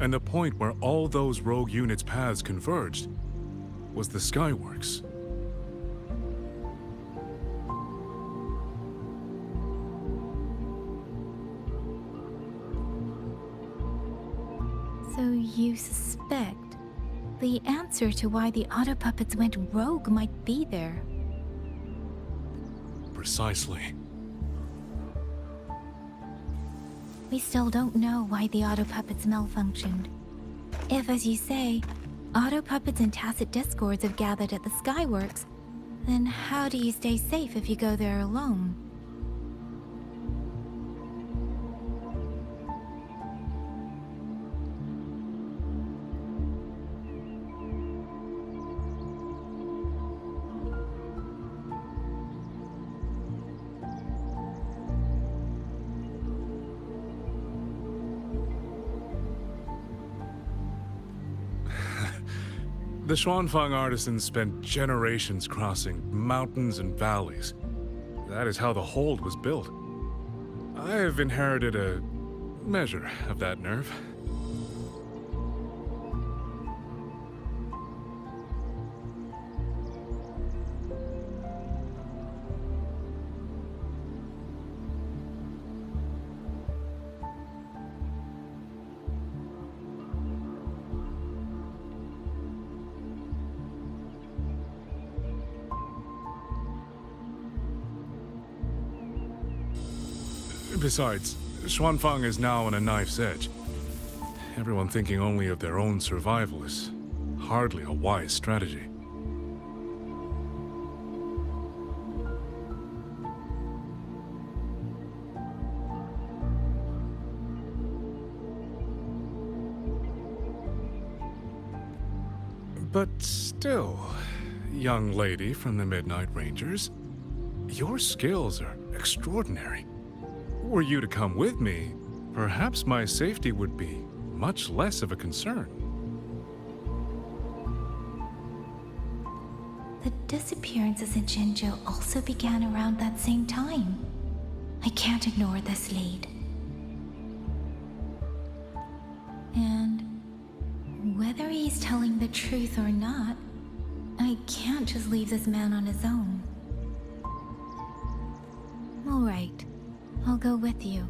And the point where all those rogue units' paths converged was the Skyworks. So you suspect the answer to why the auto puppets went rogue might be there? Precisely. We still don't know why the auto puppets malfunctioned. If, as you say, auto puppets and tacit discords have gathered at the Skyworks, then how do you stay safe if you go there alone? The Xuanfang artisans spent generations crossing mountains and valleys. That is how the hold was built. I have inherited a measure of that nerve. Besides, Xuanfang is now on a knife's edge. Everyone thinking only of their own survival is hardly a wise strategy. But still, young lady from the Midnight Rangers, your skills are extraordinary. Were you to come with me, perhaps my safety would be much less of a concern. The disappearances in Jinzhou also began around that same time. I can't ignore this lead. And whether he's telling the truth or not, I can't just leave this man on his own. All right, I'll go with you.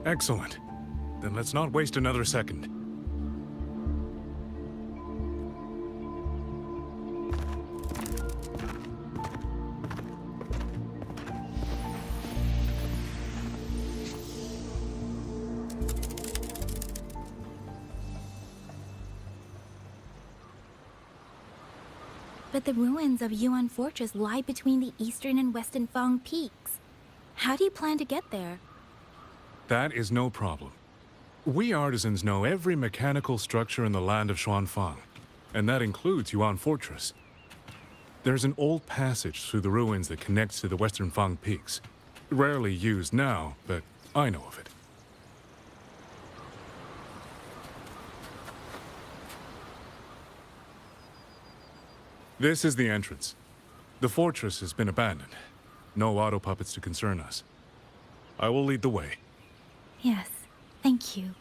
Excellent. Then let's not waste another second. But the ruins of Yuan Fortress lie between the eastern and western Fang peaks. How do you plan to get there? That is no problem. We artisans know every mechanical structure in the land of Xuanfang, and that includes Yuan Fortress. There's an old passage through the ruins that connects to the western Fang peaks. Rarely used now, but I know of it. This is the entrance. The fortress has been abandoned. No auto puppets to concern us. I will lead the way. Yes, thank you.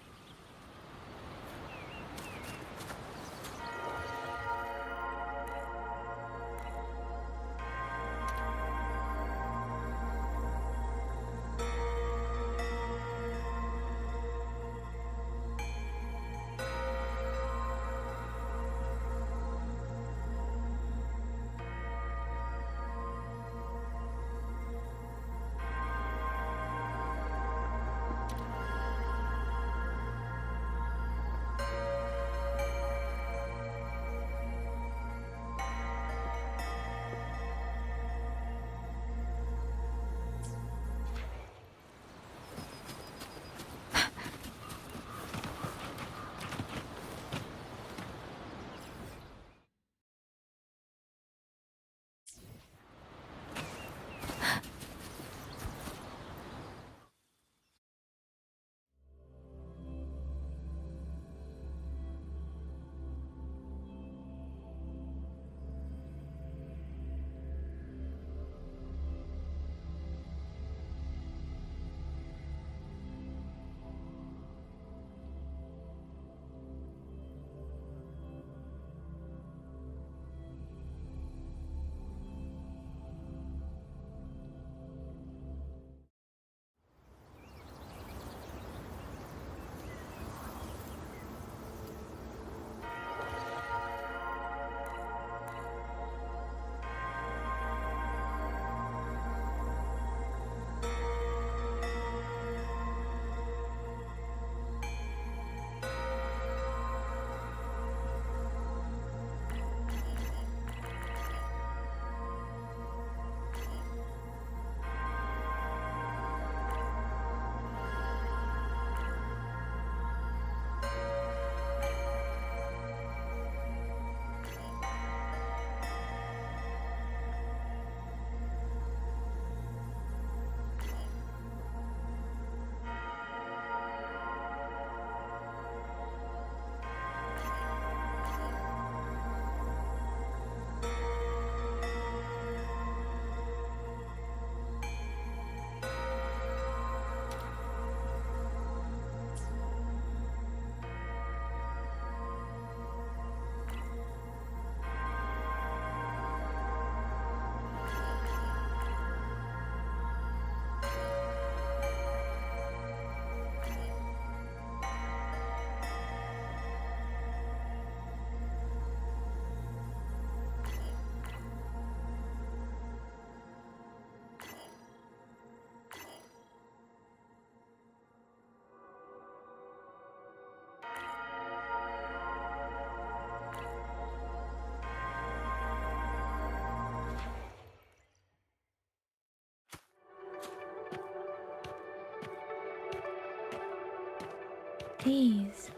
These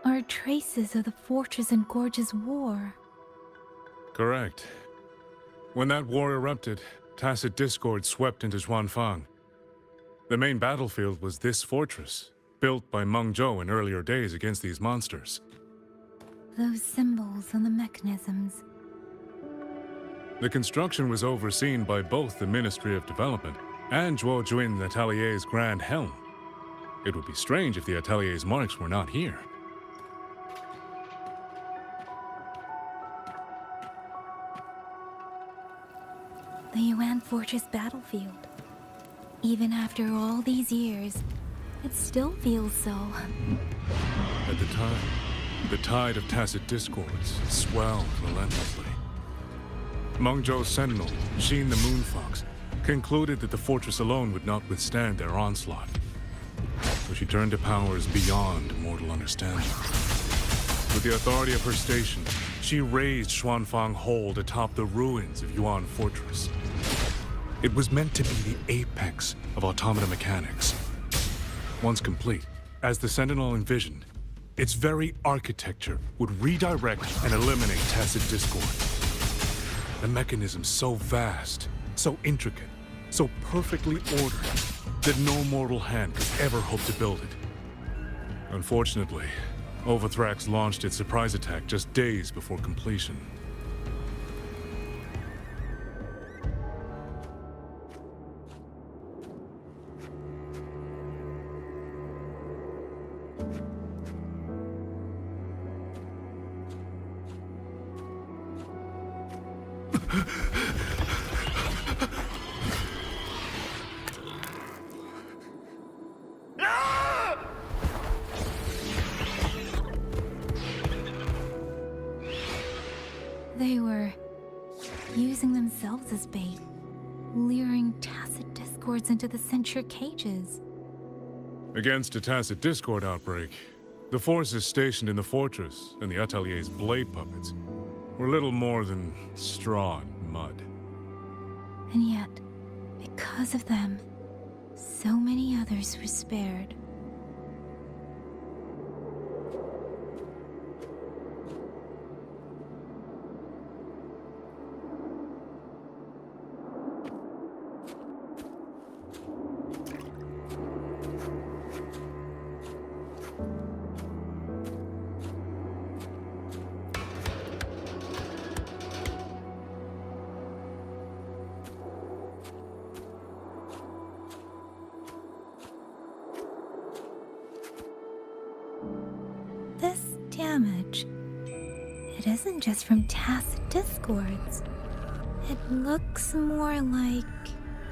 are traces of the Fortress and Gorge's war. Correct. When that war erupted, tacit discord swept into Xuanfang. The main battlefield was this fortress, built by Mengzhou in earlier days against these monsters. Those symbols on the mechanisms. The construction was overseen by both the Ministry of Development and Zhuo Juin Atelier's Grand Helm. It would be strange if the Atelier's marks were not here. The Yuan Fortress battlefield. Even after all these years, it still feels so. At the time, the tide of tacit discords swelled relentlessly. Mengzhou's sentinel, Xin the Moonfox, concluded that the fortress alone would not withstand their onslaught. So she turned to powers beyond mortal understanding. With the authority of her station, she raised Xuanfang Hold atop the ruins of Yuan Fortress. It was meant to be the apex of automata mechanics. Once complete, as the Sentinel envisioned, its very architecture would redirect and eliminate tacit discord. The mechanism so vast, so intricate, so perfectly ordered, that no mortal hand could ever hope to build it. Unfortunately, Overthrax launched its surprise attack just days before completion. They were using themselves as bait, luring tacit discords into the censure cages. Against a tacit discord outbreak, the forces stationed in the fortress and the Atelier's blade puppets were little more than straw and mud. And yet, because of them, so many others were spared. This damage, it isn't just from tacit discords. It looks more like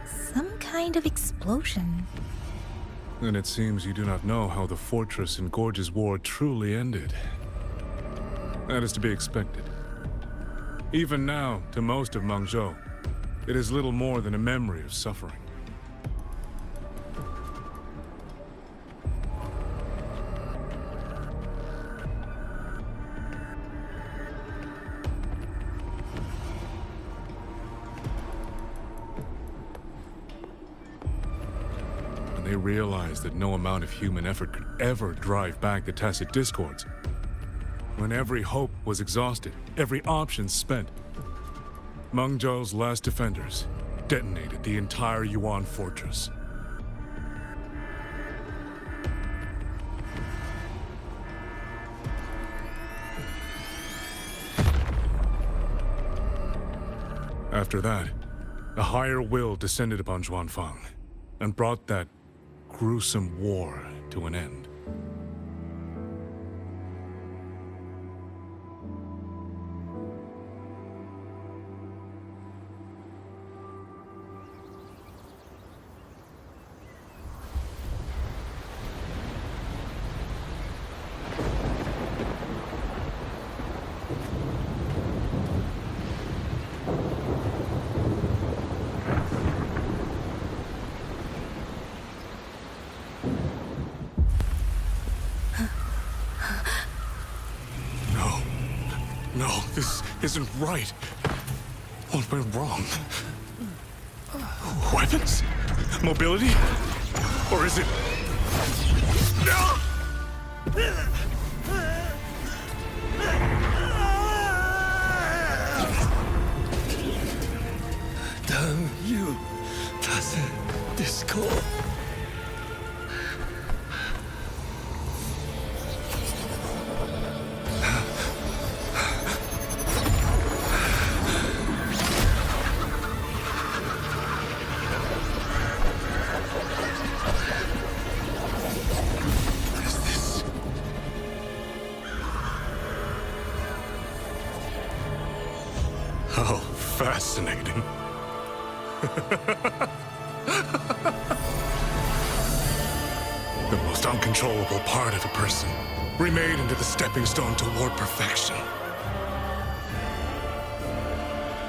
some kind of explosion. Then it seems you do not know how the fortress in Gorge's war truly ended. That is to be expected. Even now, to most of Mengzhou, it is little more than a memory of suffering. They realized that no amount of human effort could ever drive back the tacit discords. When every hope was exhausted, every option spent, Mengzhou's last defenders detonated the entire Yuan fortress. After that, a higher will descended upon Xuanfang and brought that gruesome war to an end. No, this isn't right. What went wrong? Weapons? Mobility? Or is it... Damn you, tacit discord. Fascinating. The most uncontrollable part of a person, remade into the stepping stone toward perfection.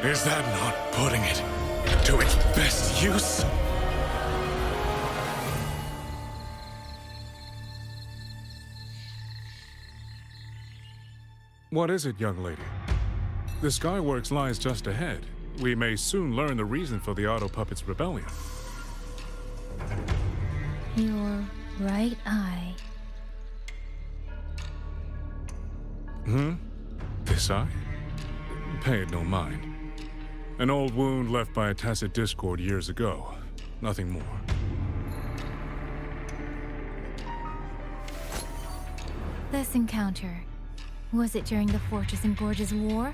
Is that not putting it to its best use? What is it, young lady? The Skyworks lies just ahead. We may soon learn the reason for the Auto Puppet's rebellion. Your right eye. This eye? Pay it no mind. An old wound left by a tacit discord years ago. Nothing more. This encounter, was it during the Fortress and Gorges War?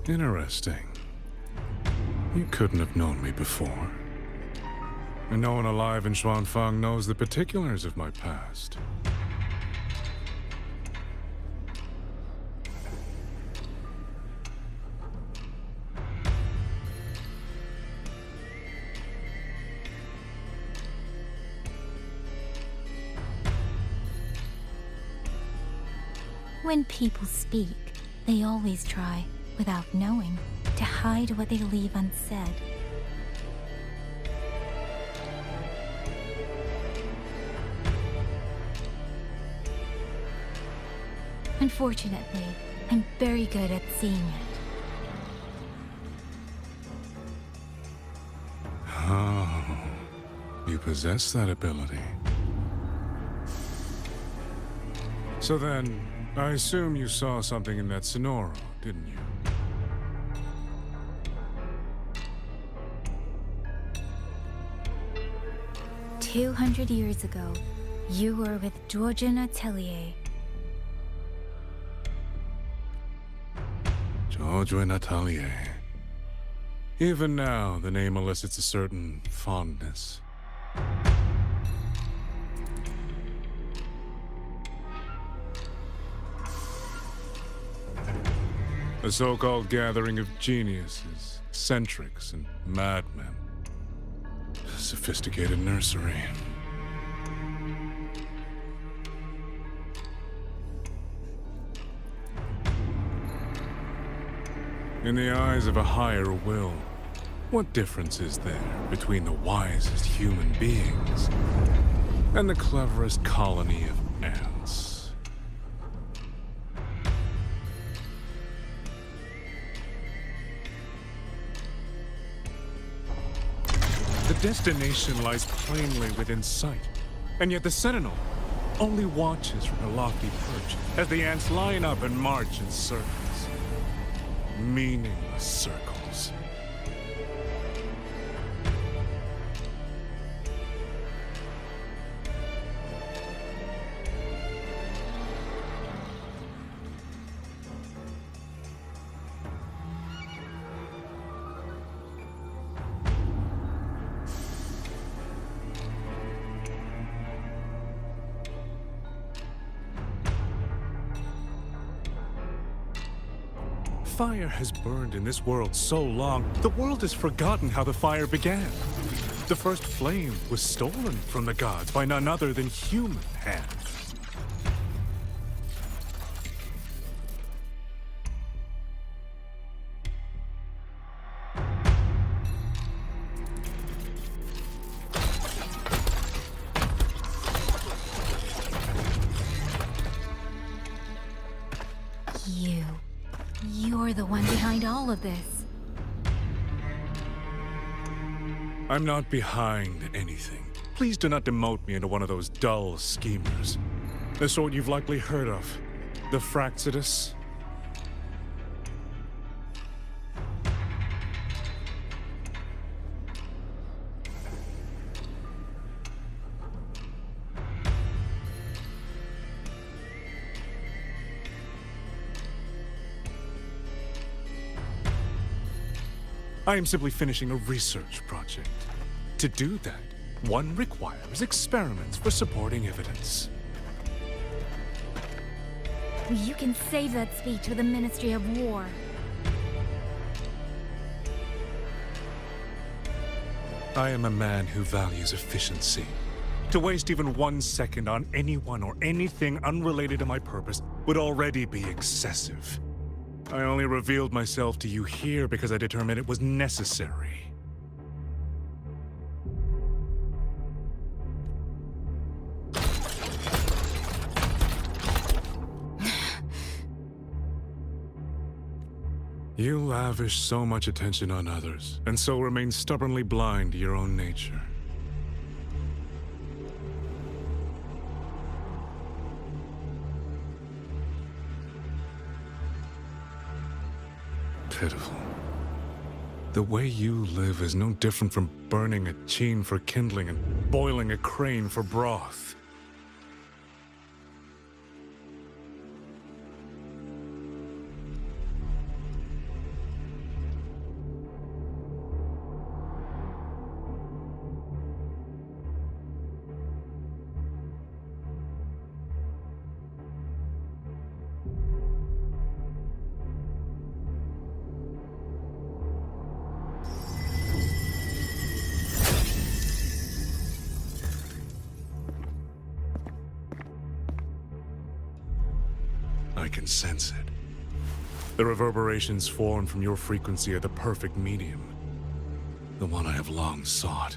Interesting. You couldn't have known me before. And no one alive in Xuanfang knows the particulars of my past. When people speak, they always try, without knowing, to hide what they leave unsaid. Unfortunately, I'm very good at seeing it. Oh, you possess that ability. So then, I assume you saw something in that Sonoro, didn't you? 200 years ago, you were with Georgian Atelier. Georgian Atelier. Even now, the name elicits a certain fondness. A so-called gathering of geniuses, eccentrics, and madmen. A sophisticated nursery. In the eyes of a higher will, what difference is there between the wisest human beings and the cleverest colony of ants? The destination lies plainly within sight, and yet the Sentinel only watches from a lofty perch as the ants line up and march in circles. Meaningless circles. Fire has burned in this world so long, the world has forgotten how the fire began. The first flame was stolen from the gods by none other than human hands. You're the one behind all of this. I'm not behind anything. Please do not demote me into one of those dull schemers. The sort you've likely heard of. The Fraxidus. I am simply finishing a research project. To do that, one requires experiments for supporting evidence. You can save that speech for the Ministry of War. I am a man who values efficiency. To waste even 1 second on anyone or anything unrelated to my purpose would already be excessive. I only revealed myself to you here because I determined it was necessary. You lavish so much attention on others, and so remain stubbornly blind to your own nature. Pitiful. The way you live is no different from burning a cheen for kindling and boiling a crane for broth. I can sense it. The reverberations formed from your frequency are the perfect medium. The one I have long sought.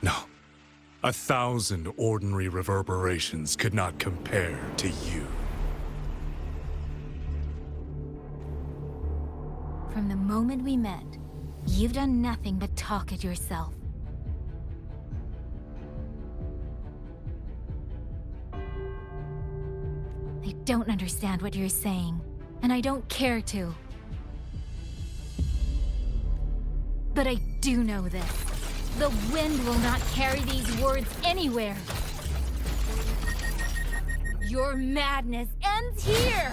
No. 1,000 ordinary reverberations could not compare to you. From the moment we met, you've done nothing but talk at yourself. I don't understand what you're saying, and I don't care to. But I do know this. The wind will not carry these words anywhere. Your madness ends here!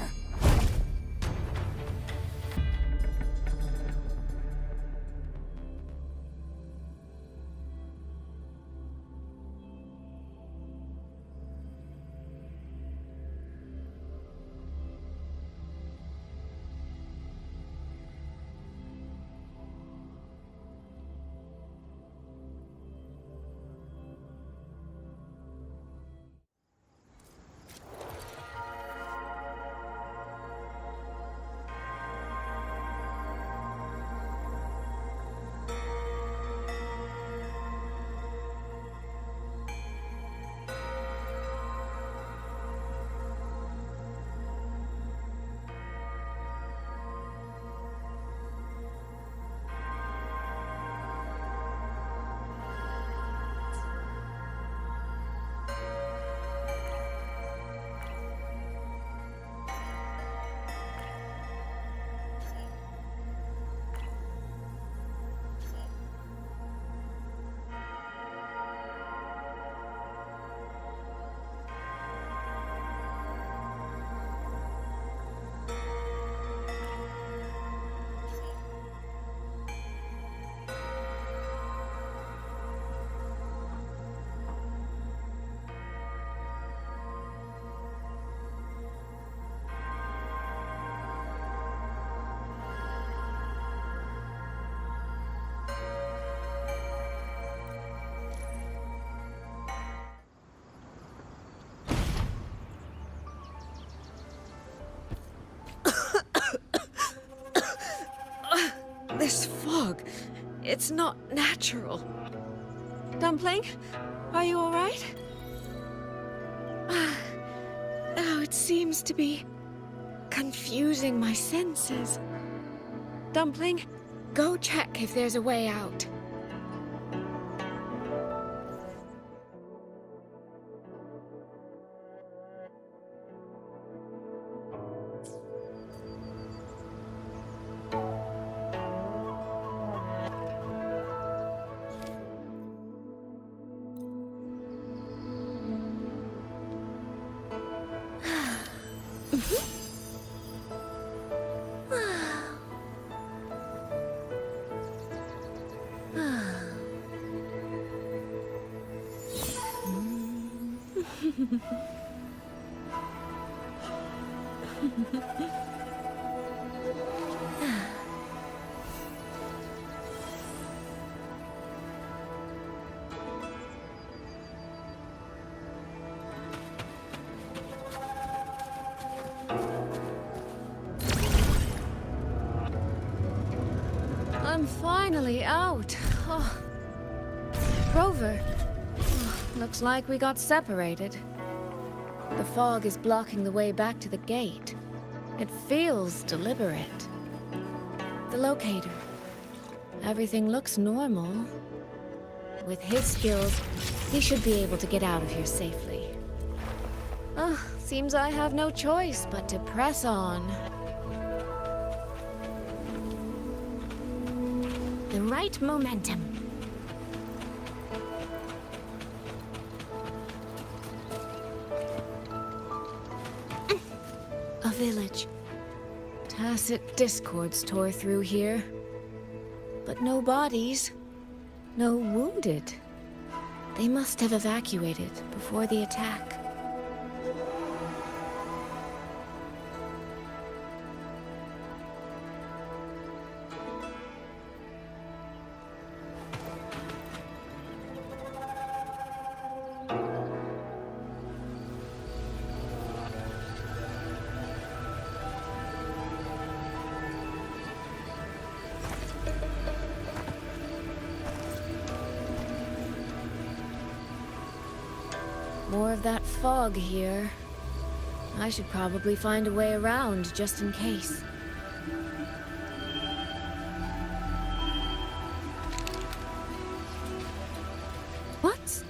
It's not natural. Dumpling, are you all right? Oh, it seems to be confusing my senses. Dumpling, go check if there's a way out. I'm finally out. Oh. Rover. Oh, looks like we got separated. The fog is blocking the way back to the gate. It feels deliberate. The locator. Everything looks normal. With his skills, he should be able to get out of here safely. Seems I have no choice but to press on. The right momentum. A village. Tacit discords tore through here. But no bodies. No wounded. They must have evacuated before the attack. More of that fog here. I should probably find a way around just in case. What?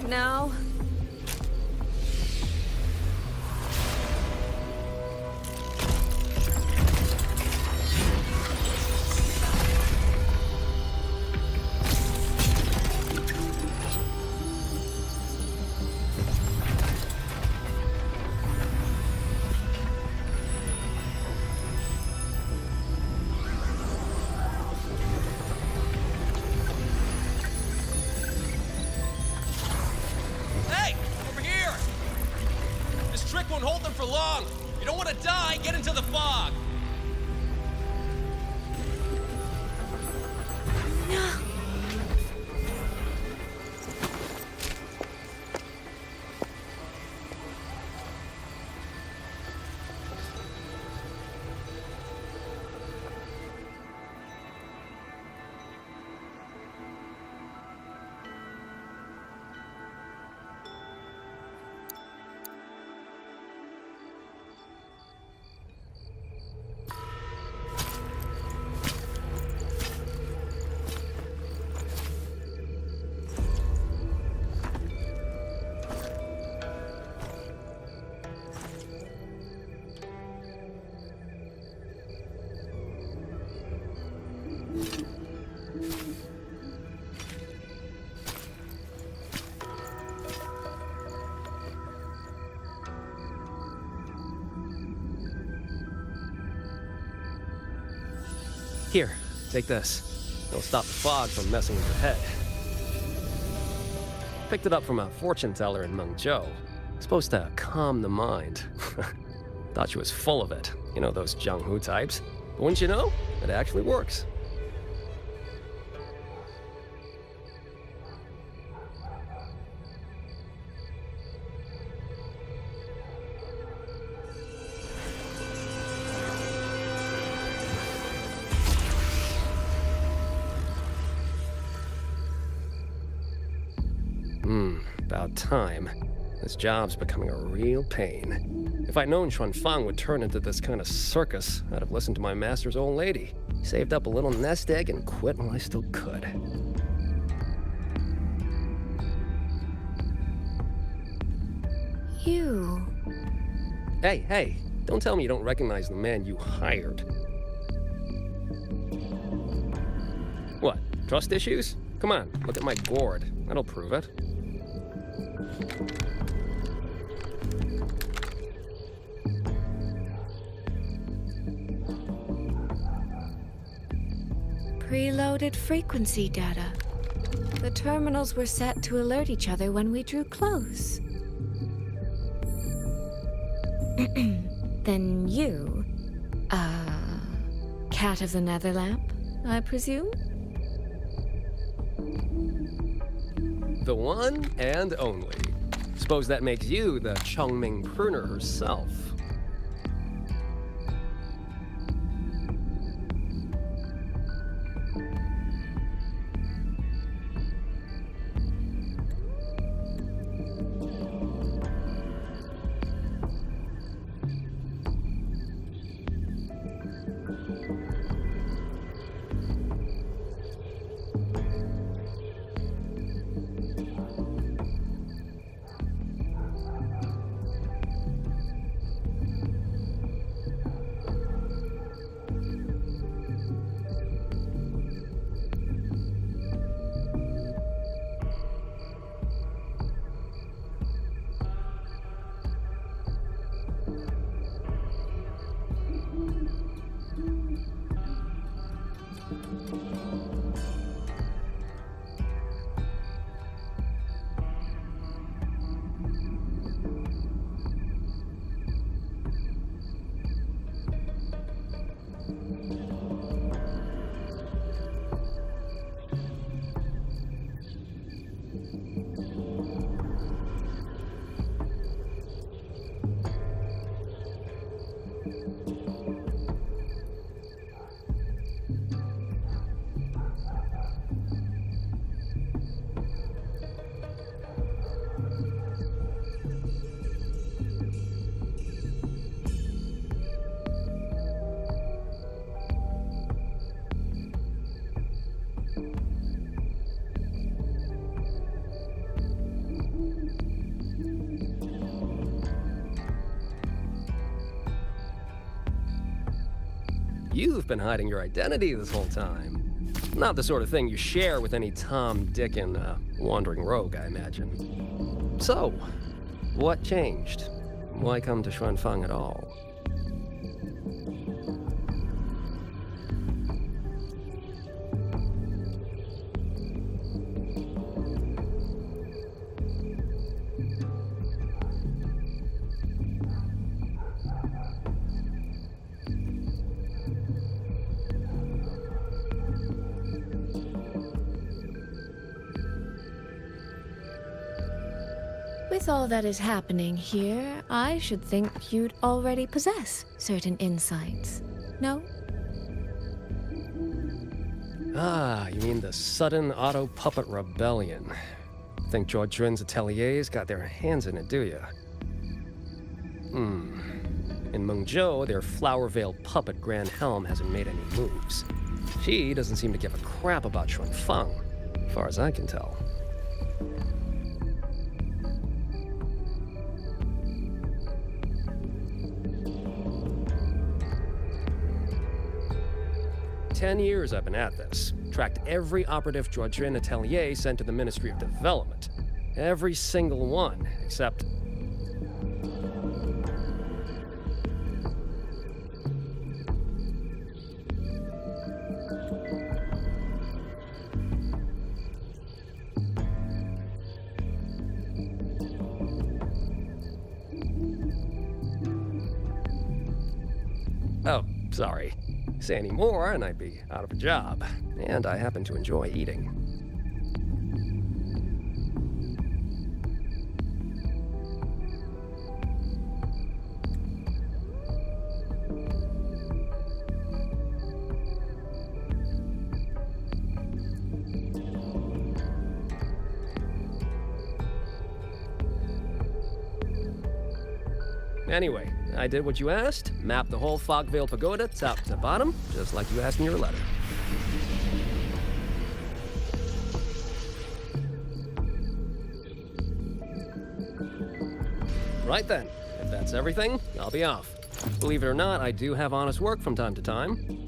Now? Won't hold them for long. You don't want to die, get into the fog. No. take this. It'll stop the fog from messing with your head. Picked it up from a fortune teller in Mengzhou. Supposed to calm the mind. Thought she was full of it. You know, those Jianghu types. But wouldn't you know, it actually works. About time. This job's becoming a real pain. If I'd known Xuanfang would turn into this kind of circus, I'd have listened to my master's old lady. Saved up a little nest egg and quit while I still could. You... Hey, don't tell me you don't recognize the man you hired. What, trust issues? Come on, look at my gourd. That'll prove it. Preloaded frequency data. The terminals were set to alert each other when we drew close. Then you, cat of the Netherlamp, I presume? The one and only. Suppose that makes you the Chongming pruner herself. You've been hiding your identity this whole time. Not the sort of thing you share with any Tom, Dick, and wandering rogue, I imagine. So, what changed? Why come to Xuanfang at all? With all that is happening here, I should think you'd already possess certain insights. No? Ah, you mean the sudden auto-puppet rebellion. Think George Jun's ateliers got their hands in it, do you? In Mengzhou, their Flower Veil puppet Grand Helm hasn't made any moves. She doesn't seem to give a crap about Xuanfang, as far as I can tell. "10 years I've been at this. Tracked every operative Georgian atelier sent to the Ministry of Development. Every single one, except... Oh, sorry. Say any more and I'd be out of a job. And I happen to enjoy eating. Anyway, I did what you asked, mapped the whole Fogvale Pagoda top to bottom, just like you asked in your letter. Right then, if that's everything, I'll be off. Believe it or not, I do have honest work from time to time.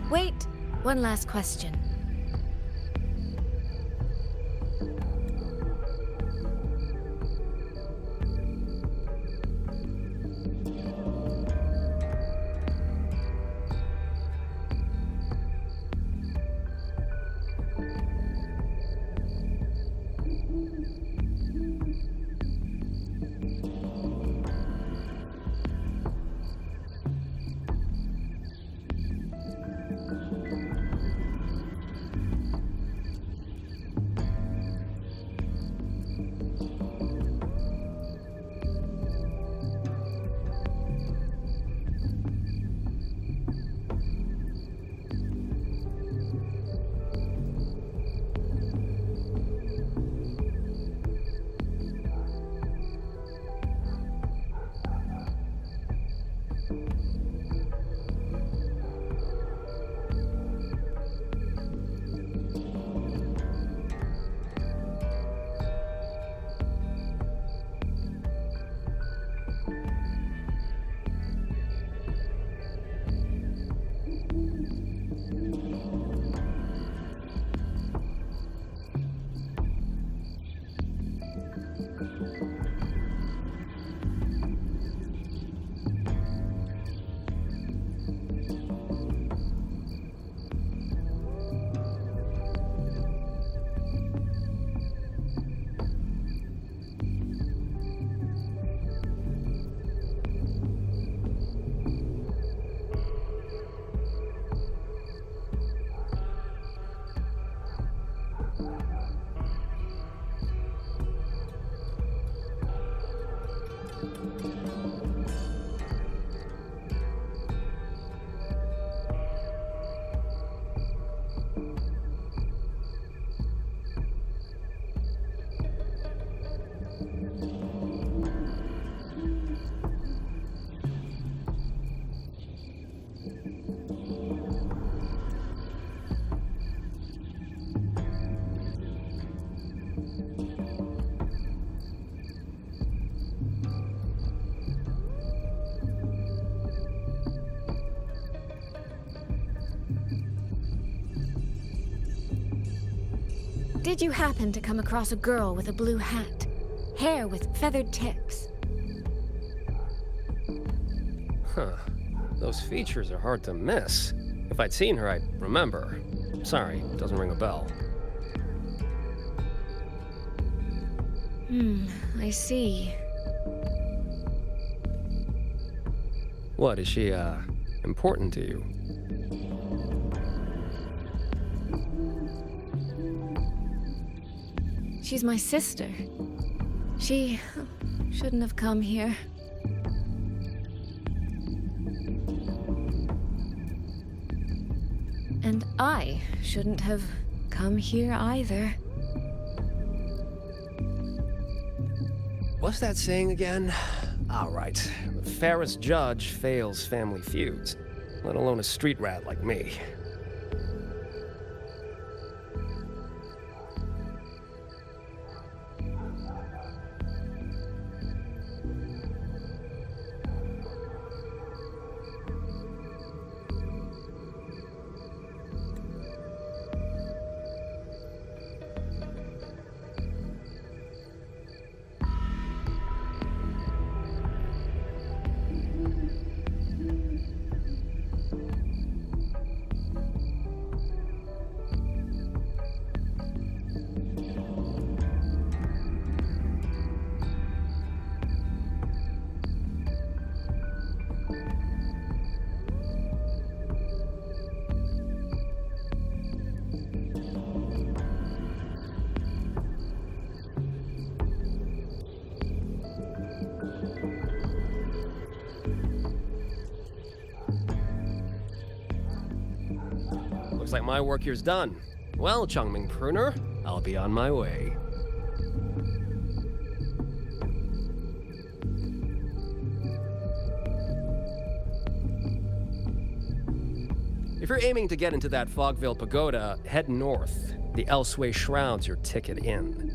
Wait, one last question. did you happen to come across a girl with a blue hat? Hair with feathered tips? Huh. Those features are hard to miss. If I'd seen her, I'd remember. Sorry, doesn't ring a bell. I see. What, is she, important to you? She's my sister. She shouldn't have come here. And I shouldn't have come here either. What's that saying again? All right. The fairest judge fails family feuds, let alone a street rat like me. Looks like my work here's done. Well, Changming Pruner, I'll be on my way. If you're aiming to get into that Fogville Pagoda, head north. The Elseway Shroud's your ticket in.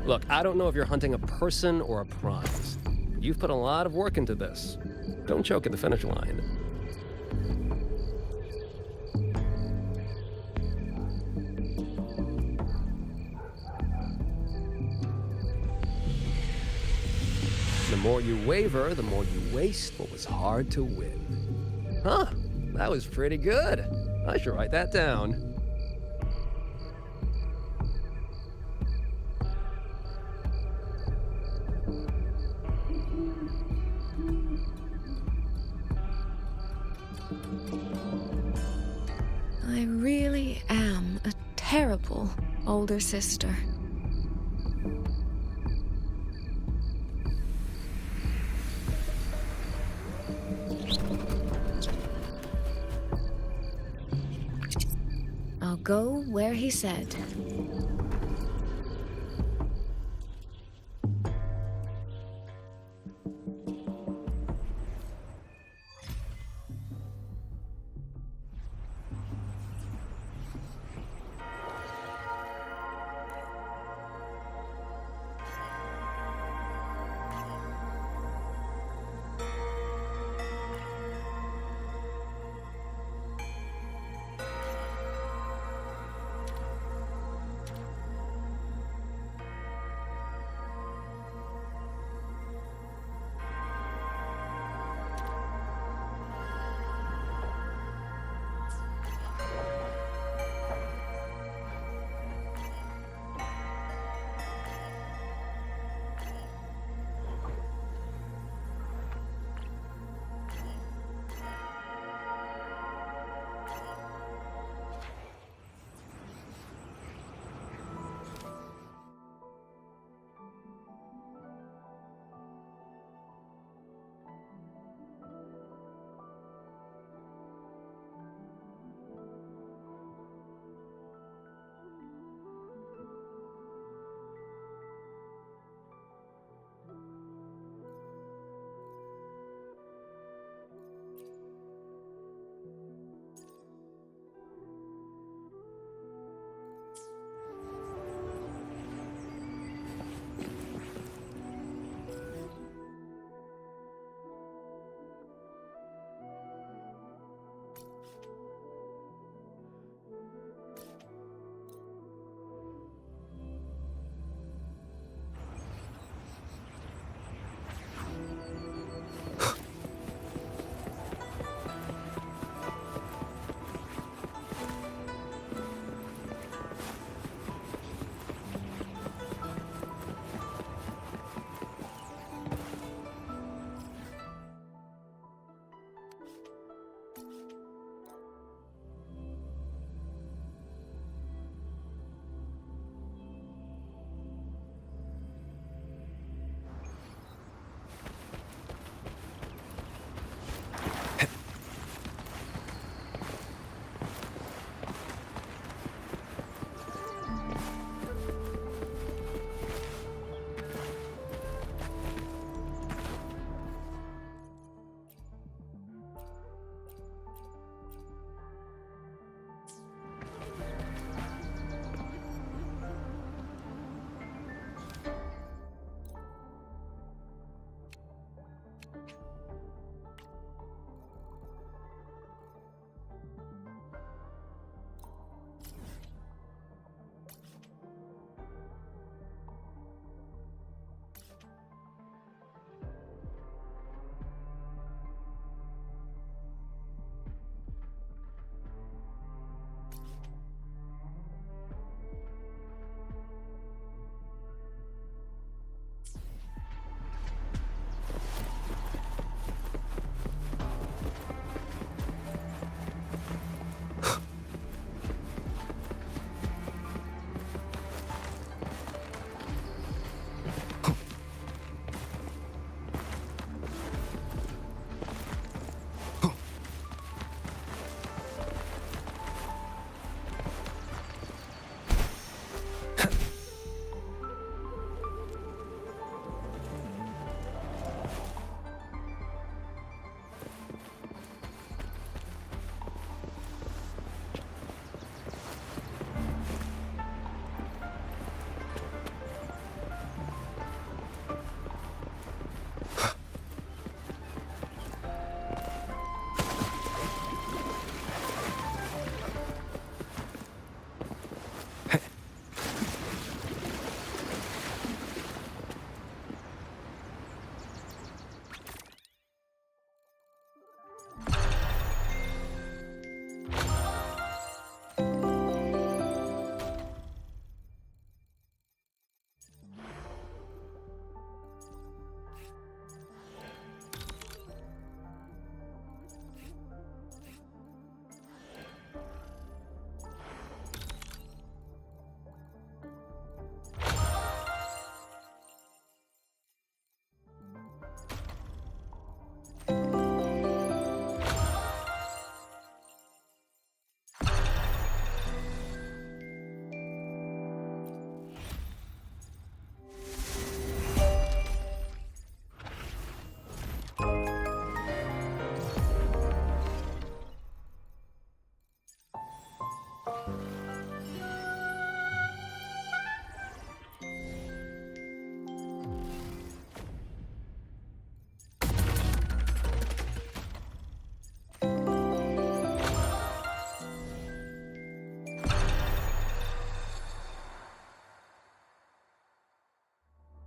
Look, I don't know if you're hunting a person or a prize. You've put a lot of work into this. Don't choke at the finish line. The more you waver, the more you waste what was hard to win. Huh, that was pretty good. I should write that down. I really am a terrible older sister. I'll go where he said.